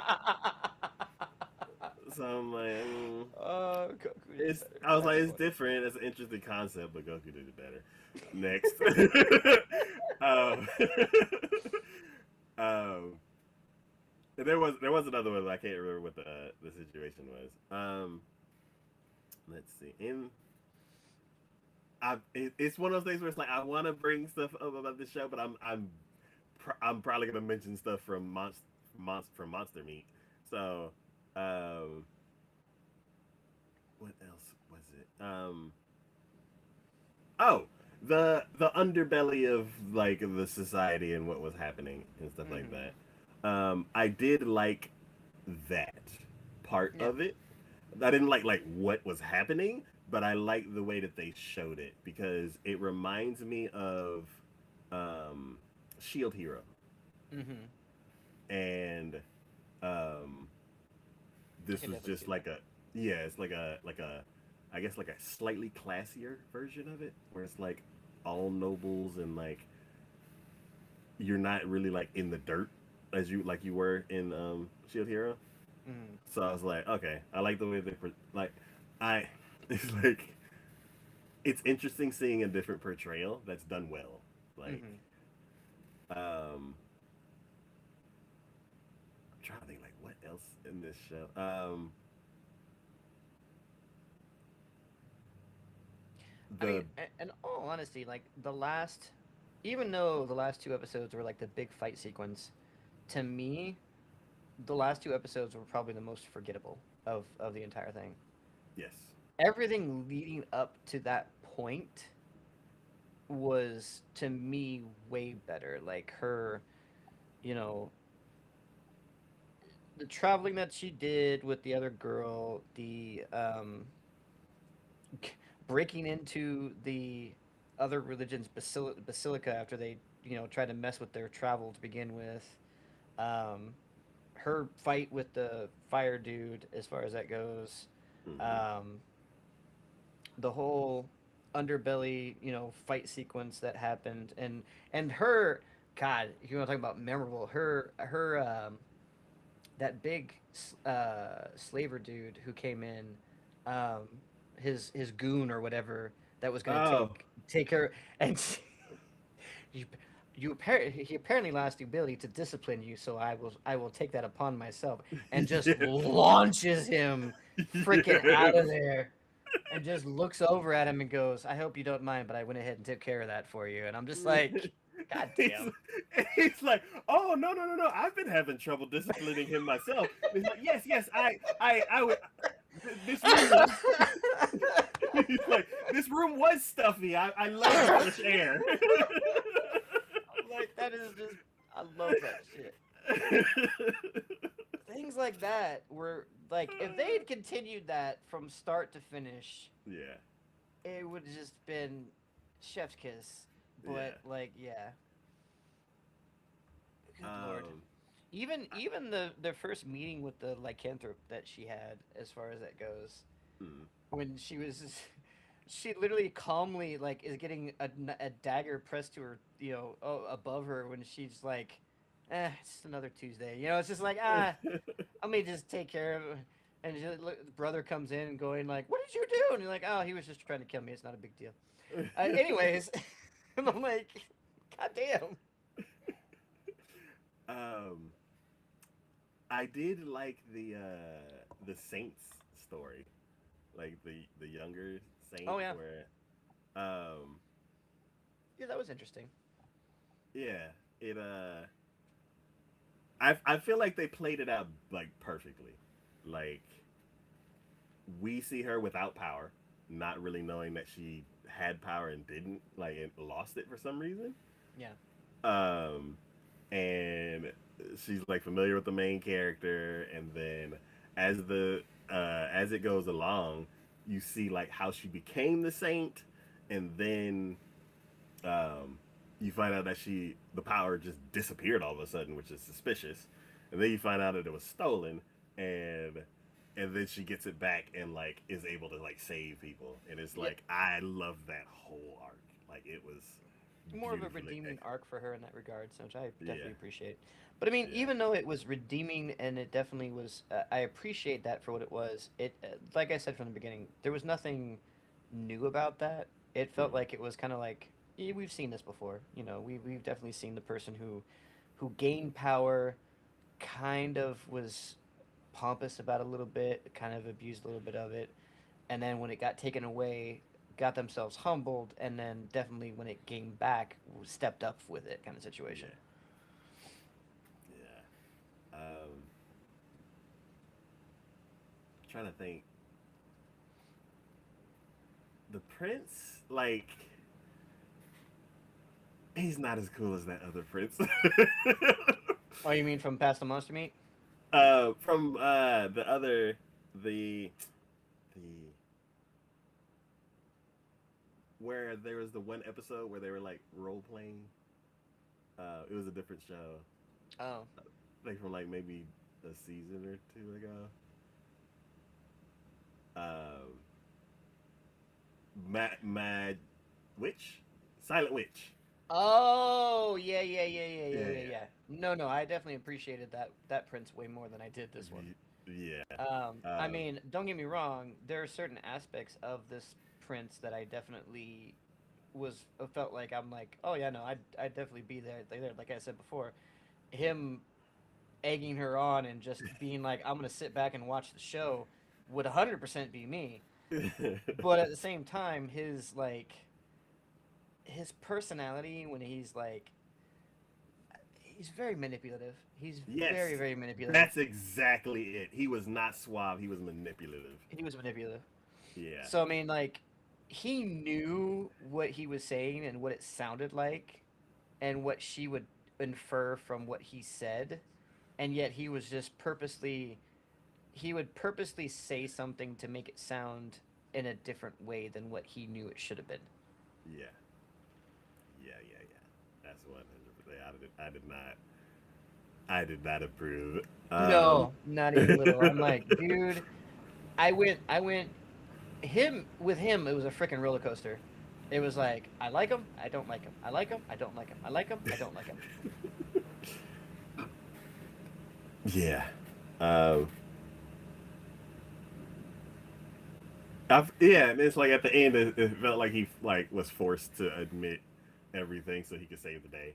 So I'm like, Oh, Goku did it it's. better. I was like, That's it's funny. different. It's an interesting concept, but Goku did it better. Next. um, um, there was another one, but I can't remember what the situation was. Let's see. It's one of those things where it's like I want to bring stuff up about the show, but I'm probably gonna mention stuff from from Monster Meat. So, um, what else was it? Oh, the underbelly of like the society and what was happening and stuff like Mm-hmm. that. I did like that part Yeah. of it. I didn't like what was happening, but I like the way that they showed it because it reminds me of um, Shield Hero, Mm-hmm. and um, I this can was definitely just see that. like a yeah, it's like a I guess like a slightly classier version of it, where it's like all nobles and like you're not really like in the dirt. as you like you were in Shield Hero. Mm-hmm. So I was like, okay, I like the way they like I it's like it's interesting seeing a different portrayal that's done well. Like Mm-hmm. um I'm trying to think like what else in this show. I mean, The in all honesty, like even though the last two episodes were like the big fight sequence, to me, the last two episodes were probably the most forgettable of the entire thing. yes. Everything leading up to that point was to me way better. Like you know, the traveling that she did with the other girl, the breaking into the other religion's basilica after they, tried to mess with their travel to begin with. Um, Her fight with the fire dude, as far as that goes. Mm-hmm. Um, the whole underbelly, fight sequence that happened, and her, God, if you want to talk about memorable, her that big slaver dude who came in, um, his goon or whatever that was gonna Oh. take her, and you he apparently lost the ability to discipline you, so I will take that upon myself, and just Yes. launches him freaking out of Yes. there, and just looks over at him and goes, "I hope you don't mind, but I went ahead and took care of that for you." And I'm just like, God he's, damn. he's like, oh no no no no! I've been having trouble disciplining him myself. And he's like, yes yes I would. This room was. He's like, this room was stuffy. I love the fresh air. I'm like, that is just, I love that shit. Things like that were like, if they had continued that from start to finish, Yeah, it would have just been chef's kiss. But yeah. like, yeah, good lord. Um, Even the first meeting with the lycanthrope that she had, as far as that goes, hmm. when she was she literally calmly like is getting a dagger pressed to her, above her, when she's like, it's just another Tuesday, it's just like, let me just take care of it. And the brother comes in and going like, what did you do? And you're like, oh, he was just trying to kill me, it's not a big deal. Anyways. And I'm like, god damn. um, I did like the Saints story, like the younger Saint, Oh yeah. where um Yeah, that was interesting. yeah it I feel like they played it out like perfectly, like we see her without power, not really knowing that she had power and didn't like and lost it for some reason. Yeah. Um, and she's like familiar with the main character, and then as it goes along, you see like how she became the saint, and then um, you find out that the power just disappeared all of a sudden, which is suspicious, and then you find out that it was stolen, and then she gets it back and like is able to like save people, and it's Yeah, like I love that whole arc, like it was more of a beautifully redeeming arc for her in that regard, so which I yeah definitely appreciate. But I mean, yeah even though it was redeeming and it definitely was, I appreciate that for what it was. It, like I said from the beginning, there was nothing new about that. It felt mm, like it was kind of like, we've seen this before. We've definitely seen the person who gained power, kind of was pompous about it a little bit, kind of abused a little bit of it, and then when it got taken away, got themselves humbled, and then definitely when it came back, stepped up with it, kind of situation. yeah yeah. Trying to think, the prince, like he's not as cool as that other prince. Oh, you mean from past the monster meat? From the other the where there was the one episode where they were like role playing. It was a different show, Oh, like from like maybe a season or two ago. Um, Mad Witch, Silent Witch. oh, yeah, yeah, yeah, yeah, Yeah, yeah, yeah, yeah. yeah. No, no, I definitely appreciated that Prince way more than I did this one. Yeah. I Um, mean, don't get me wrong. There are certain aspects of this Prince that I definitely felt like I'm like, oh yeah, no, I'd definitely be there. Like I said before, him egging her on and just being like, I'm gonna sit back and watch the show would 100% be me. But at the same time, his personality when he's very manipulative. He's very, yes, very manipulative. that's exactly it. He was not suave. He was manipulative. He was manipulative. Yeah. So I mean, like, he knew what he was saying and what it sounded like, and what she would infer from what he said, and yet he would purposely say something to make it sound in a different way than what he knew it should have been. Yeah. Yeah. That's 100%. I did not. I did not approve. No, not even a little. I'm like, dude, I went him with him. It was a freaking roller coaster. It was like, I like him, I don't like him. I like him, I don't like him. I like him, I don't like him. Yeah. Um, yeah, and it's like at the end, it felt like he like was forced to admit everything so he could save the day,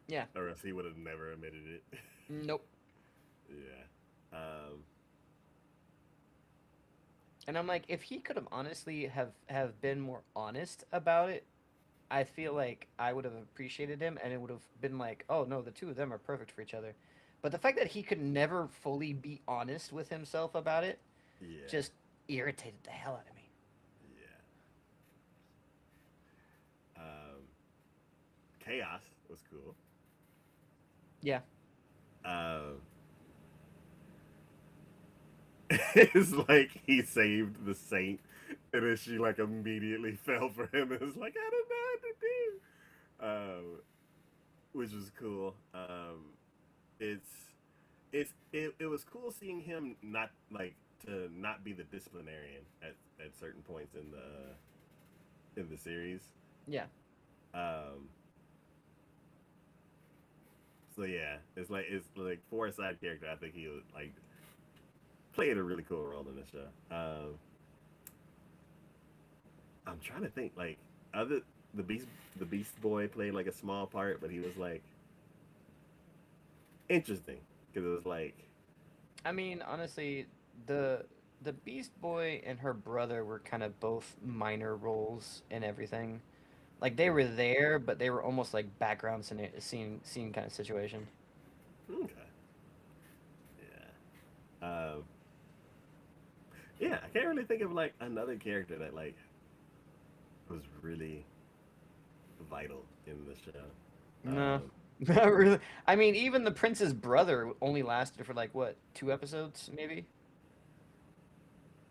Yeah. or else he would have never admitted it. Nope. Yeah. Um, And I'm like, if he could have honestly have been more honest about it, I feel like I would have appreciated him, and it would have been like, oh no, the two of them are perfect for each other. But the fact that he could never fully be honest with himself about it yeah. just irritated the hell out of me. Yeah. Um, Chaos was cool. Yeah. Um, it's like he saved the saint, and then she like immediately fell for him. And was like, I don't know what to do. Which was cool. It's it was cool seeing him not like to not be the disciplinarian at certain points in the series. Yeah. Um, so yeah, it's like for a side character, I think he would like played a really cool role in the show. I'm trying to think like other the beast the Beast Boy played like a small part, but he was like interesting because it was like I mean, honestly, the the Beast Boy and her brother were kind of both minor roles in everything. Like they were there, but they were almost like background scene kind of situation. okay, yeah, yeah. I can't really think of like another character that like was really vital in the show. No, not really. I mean, even the prince's brother only lasted for like what, 2 episodes, maybe?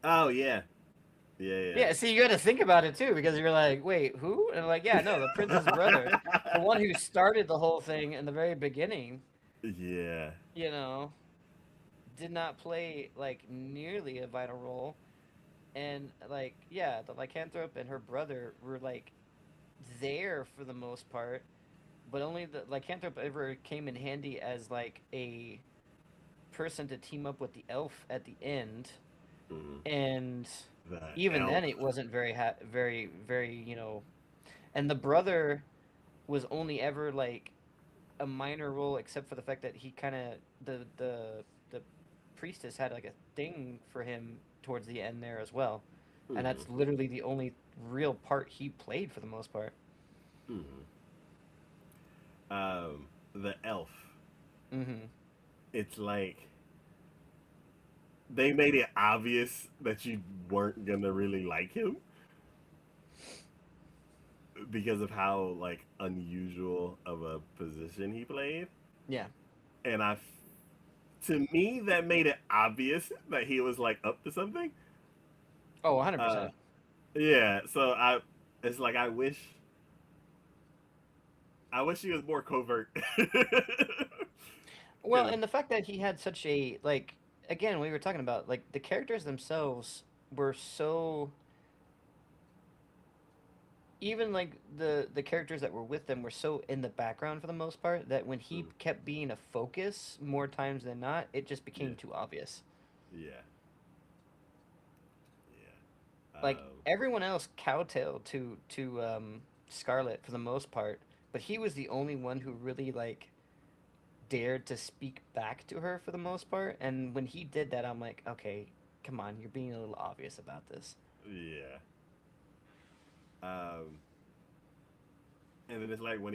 Oh yeah, yeah, Yeah, see, you got to think about it too, because you're like, wait, who? And I'm like, yeah, no, the prince's brother, the one who started the whole thing in the very beginning, yeah. you know, did not play like nearly a vital role. And like, yeah, the lycanthrope and her brother were like there for the most part, but only the lycanthrope ever came in handy as like a person to team up with the elf at the end, Mm-hmm. and The even then elf. it wasn't very, and the brother was only ever like a minor role, except for the fact that he kind of the priestess had like a thing for him towards the end there as well, and Mm-hmm. that's literally the only real part he played for the most part. Mm-hmm. The elf. Mm-hmm. It's like they made it obvious that you weren't gonna really like him because of how like unusual of a position he played, Yeah. and to me that made it obvious that he was like up to something. Oh, Uh, 100%. yeah. So it's like I wish he was more covert. Well, Cause and the fact that he had such a like, again, we were talking about like the characters themselves were so even like the characters that were with them were so in the background for the most part that when he Mm, kept being a focus more times than not, it just became yeah, too obvious. yeah, yeah. Like everyone else kowtowed to Scarlet for the most part, but he was the only one who really like dared to speak back to her for the most part. And when he did that, I'm like, okay, come on, you're being a little obvious about this. Yeah. Um, and then it's like when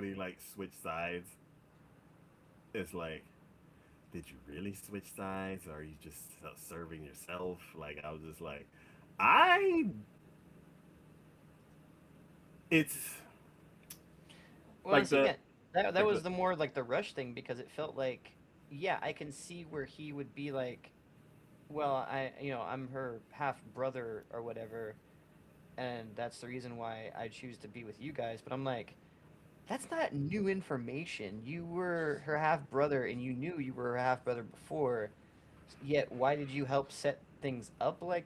he like switched sides, it's like, did you really switch sides, or are you just serving yourself? Like I was just like, I it's Well, like see, the yeah, that like was the the more like the rush thing because it felt like, yeah, I can see where he would be like, well, I'm her half brother or whatever, and that's the reason why I choose to be with you guys. But I'm like, that's not new information. You were her half brother, and you knew you were her half brother before. Yet, why did you help set things up like?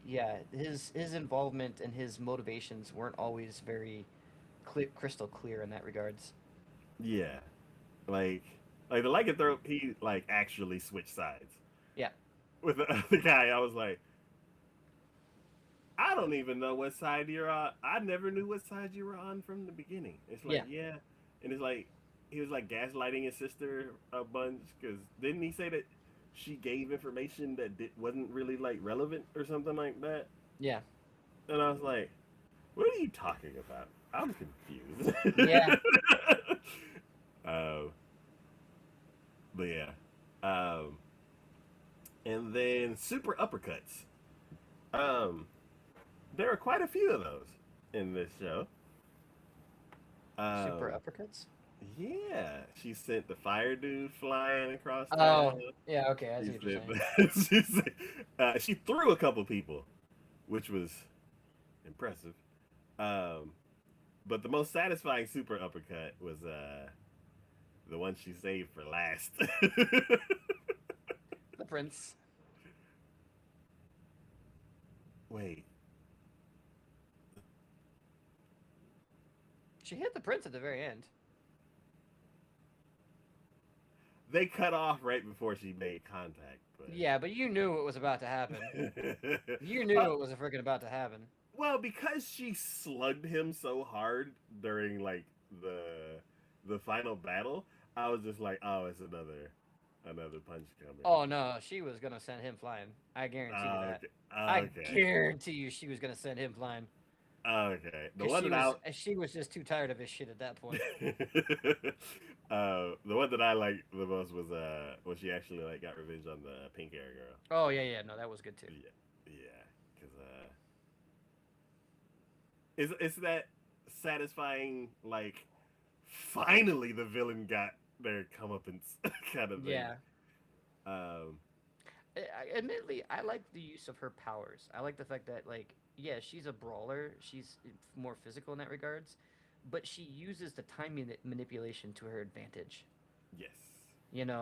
Yeah, his involvement and his motivations weren't always very clear, crystal clear in that regards. yeah, like like the lycanthrope, he like actually switched sides Yeah, with the other guy. I was like, I don't even know what side you're on. I never knew what side you were on from the beginning. It's like, yeah, yeah, and it's like he was like gaslighting his sister a bunch because didn't he say that she gave information that wasn't really like relevant or something like that? yeah, And I was like, what are you talking about? I'm confused. yeah. uh, but yeah, um, and then super uppercuts. Um, there are quite a few of those in this show. Super Um, uppercuts. Yeah, she sent the fire dude flying across Oh, town. yeah. Okay, I see She what you're sent saying. she threw a couple people, which was impressive. Um, but the most satisfying super uppercut was the one she saved for last. The prince. Wait, She hit the prince at the very end. they cut off right before she made contact, but Yeah, but you knew what was about to happen. You uh, knew it was freaking about to happen. well, because she slugged him so hard during like the final battle, I was just like, oh, it's another punch coming. Oh no, she was gonna send him flying. I guarantee you that. Okay, I okay, guarantee you she was gonna send him flying okay. The because one that I she was just too tired of his shit at that point. the one that I liked the most was when she actually like got revenge on the pink hair girl. Oh yeah, yeah, no, that was good too. Yeah, yeah, because it's that satisfying like finally the villain got their comeuppance kind of thing. Yeah. Um, Admittedly, I like the use of her powers. I like the fact that, like, yeah, she's a brawler. She's more physical in that regards, but she uses the manipulation to her advantage. yes,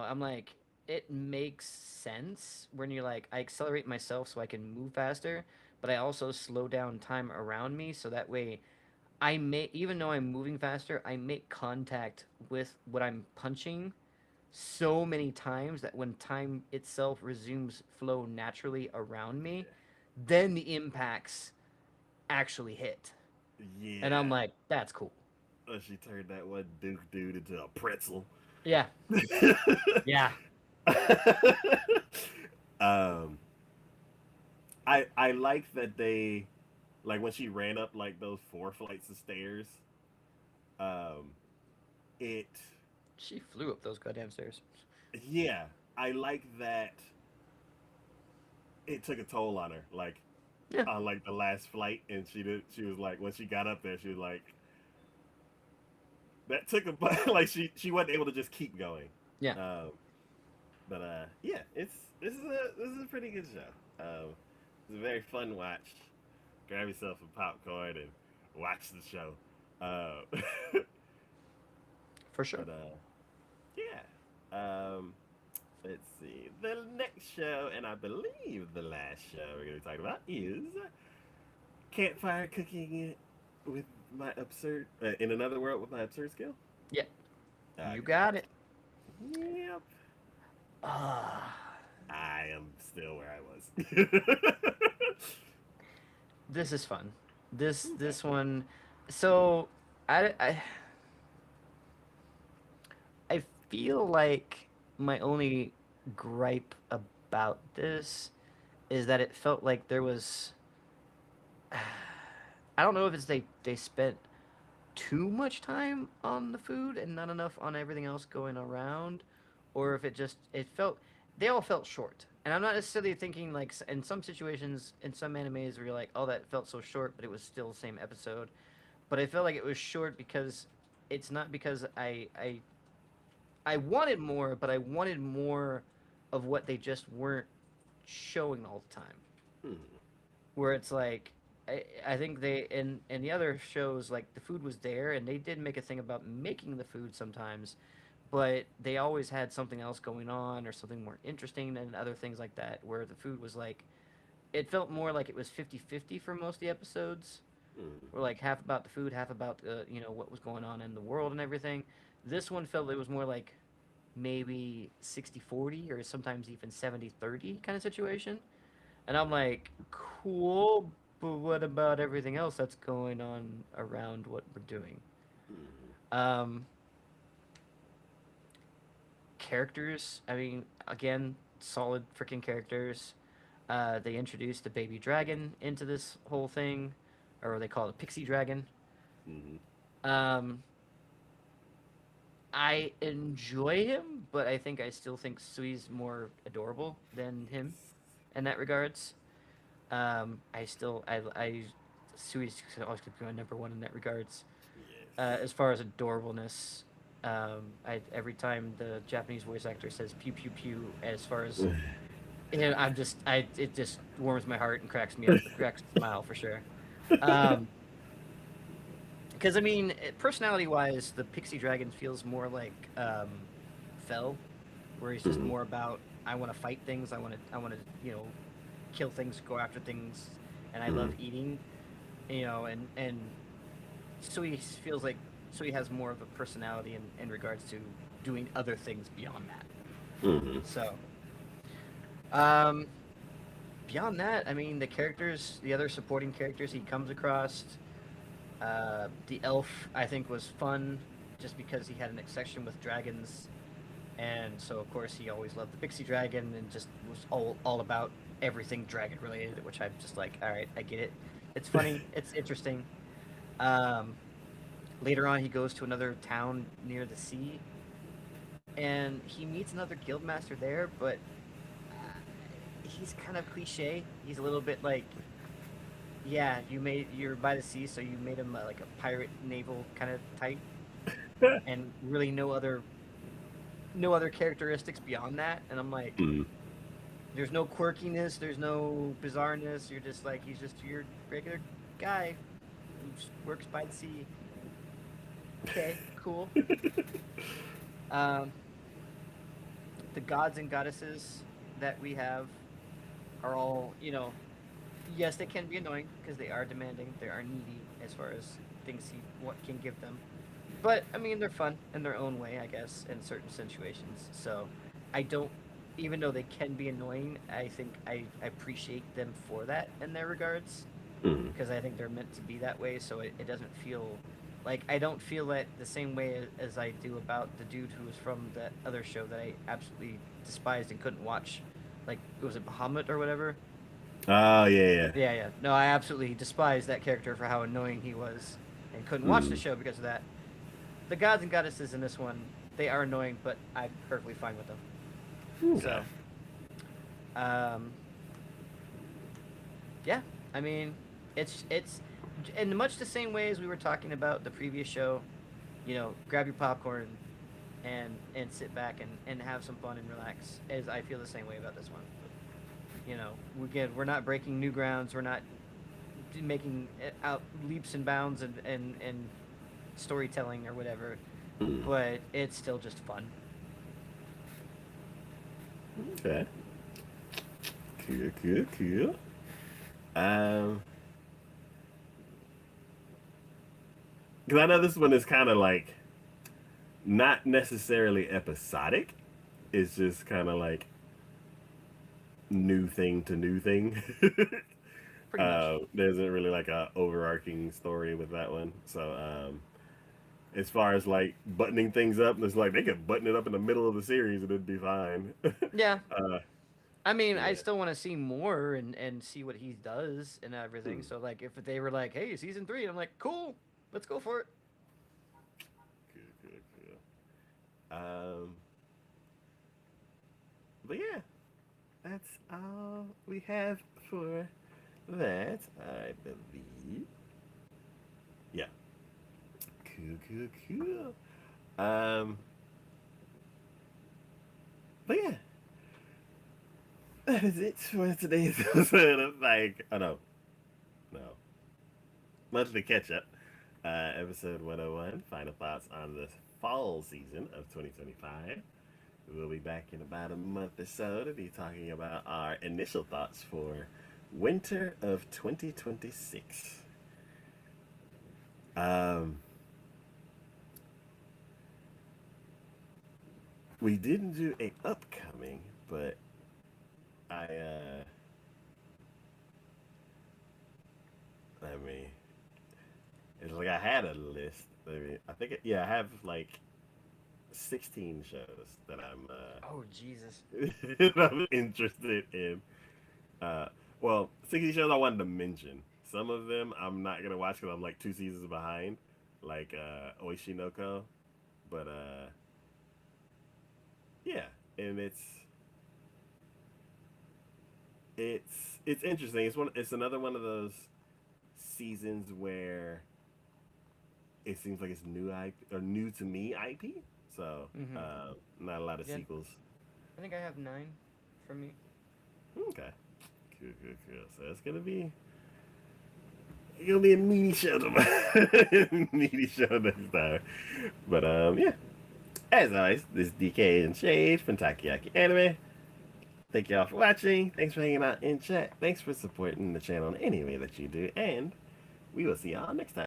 I'm like, it makes sense when you're like, I accelerate myself so I can move faster, but I also slow down time around me so that way even though I'm moving faster, I make contact with what I'm punching so many times that when time itself resumes flow naturally around me, yeah, then the impacts actually hit. And I'm yeah. like, that's cool. She turned that one Duke dude into a pretzel. Yeah. Yeah. um, I like that they like when she ran up like those 4 flights of stairs. Um, it She flew up those goddamn stairs. yeah, I like that it took a toll on her. Like Yeah. on like the last flight, and she was like when she got up there, she was like that took a like she wasn't able to just keep going. Yeah. Um, but yeah, this is a pretty good show. It's a very fun watch. Grab yourself a popcorn and watch the show. Uh, For sure. but yeah. Um, let's see. The next show, and I believe the last show we're going to be talking about is campfire cooking with my absurd in another world with my absurd skill. Yeah, you Okay. got it. Yep. Ah, I am still where I was. this is fun. Okay. This one. So I I feel like my only gripe about this is that it felt like there was. I don't know if it's they spent too much time on the food and not enough on everything else going around, or if it felt they all felt short. And I'm not necessarily thinking like in some situations in some animes where you're like, oh, that felt so short, but it was still the same episode. But I felt like it was short because it's not because I wanted more, but I wanted more of what they just weren't showing all the time. Hmm. Where it's like I think they in the other shows like the food was there and they did make a thing about making the food sometimes, but they always had something else going on or something more interesting and other things like that where the food was like it felt more like it was 50-50 for most of the episodes. Hmm. Were like half about the food, half about what was going on in the world and everything. This one felt it was more like maybe 60-40 or sometimes even 70-30 kind of situation. And I'm like, cool, but what about everything else that's going on around what we're doing? Hmm. Um, Characters, I mean, again, solid freaking characters. They introduced the baby dragon into this whole thing, or they call it a pixie dragon. Hmm. Um, I enjoy him, but I think I still think Sui's more adorable than him in that regards. I still I Sui's always gonna be my number one in that regards. Yes. As far as adorableness, every time the Japanese voice actor says pew pew pew, as far as I'm just I it just warms my heart and cracks me up, cracks a smile for sure. Um, because I mean, personality wise, the Pixie Dragon feels more like Fell, where he's just Hmm. more about I want to fight things, I want to kill things, go after things, and I Hmm. love eating, and so he feels like so he has more of a personality in regards to doing other things beyond that. Hmm. So, um, beyond that, I mean, the other supporting characters he comes across, the elf I think was fun, just because he had an obsession with dragons, and so of course he always loved the pixie dragon and just was all about everything dragon related, which I'm just like, all right, I get it. It's funny, it's interesting. Um, Later on, he goes to another town near the sea, and he meets another guild master there. But he's kind of cliche. He's a little bit like, yeah, you're by the sea, so you made him like a pirate naval kind of type, and really no other characteristics beyond that. And I'm like, Hmm. there's no quirkiness, there's no bizarreness. You're just like he's just your regular guy who just works by the sea. Okay, cool. Um, the gods and goddesses that we have are all, yes, they can be annoying because they are demanding, they are needy as far as things he what can give them. But I mean, they're fun in their own way, I guess, in certain situations. So I don't, even though they can be annoying, I think I appreciate them for that in their regards Hmm. because I think they're meant to be that way. So it doesn't feel like I don't feel that the same way as I do about the dude who was from that other show that I absolutely despised and couldn't watch. Like, was it Bahamut or whatever? Oh yeah. Yeah, yeah. No, I absolutely despised that character for how annoying he was and couldn't watch the Hmm. show because of that. The gods and goddesses in this one, they are annoying, but I'm perfectly fine with them. Okay. So, um, yeah, I mean, it's in much the same way as we were talking about the previous show. Grab your popcorn and sit back and have some fun and relax. As I feel the same way about this one. We're not breaking new grounds. We're not making out leaps and bounds and storytelling or whatever, Hmm. but it's still just fun. Okay. Cool. Cool. Cool. Um. because I know this one is kind of like not necessarily episodic. It's just kind of like new thing to new thing. Pretty much. There isn't really like a overarching story with that one. So as far as like buttoning things up, it's like they could button it up in the middle of the series and it'd be fine. Yeah. uh, I mean, I yeah. still want to see more and see what he does and everything. Hmm. So like, if they were like, "Hey, season 3," I'm like, "Cool, let's go for it." Good, good, good. But yeah, that's all we have for that, I believe. Yeah. Cool, cool, cool. Um, but yeah, that is it for today's episode of like, oh no, no, monthly catch up. Episode 101, final thoughts on the fall season of 2025. We'll be back in about a month or so to be talking about our initial thoughts for winter of 2026. Um, we didn't do a upcoming, but I mean, it's like I had a list. I think yeah, I have like 16 shows that Oh Jesus. I'm interested in. Uh, well, 60 shows I wanted to mention. Some of them I'm not gonna watch because I'm like 2 seasons behind, like Oishinoko. But yeah, and it's interesting. It's another one of those seasons where it seems like it's new IP or new to me IP. So Mm-hmm. not a lot of Yeah, sequels. I think I have 9 from me. Okay, cool, cool, cool. So it's gonna be a meaty show tomorrow. Meaty show next time. But yeah. As always, this is DK and Shade from TacoYaki Anime. Thank y'all for watching. Thanks for hanging out in chat. Thanks for supporting the channel in any way that you do. And we will see y'all next time.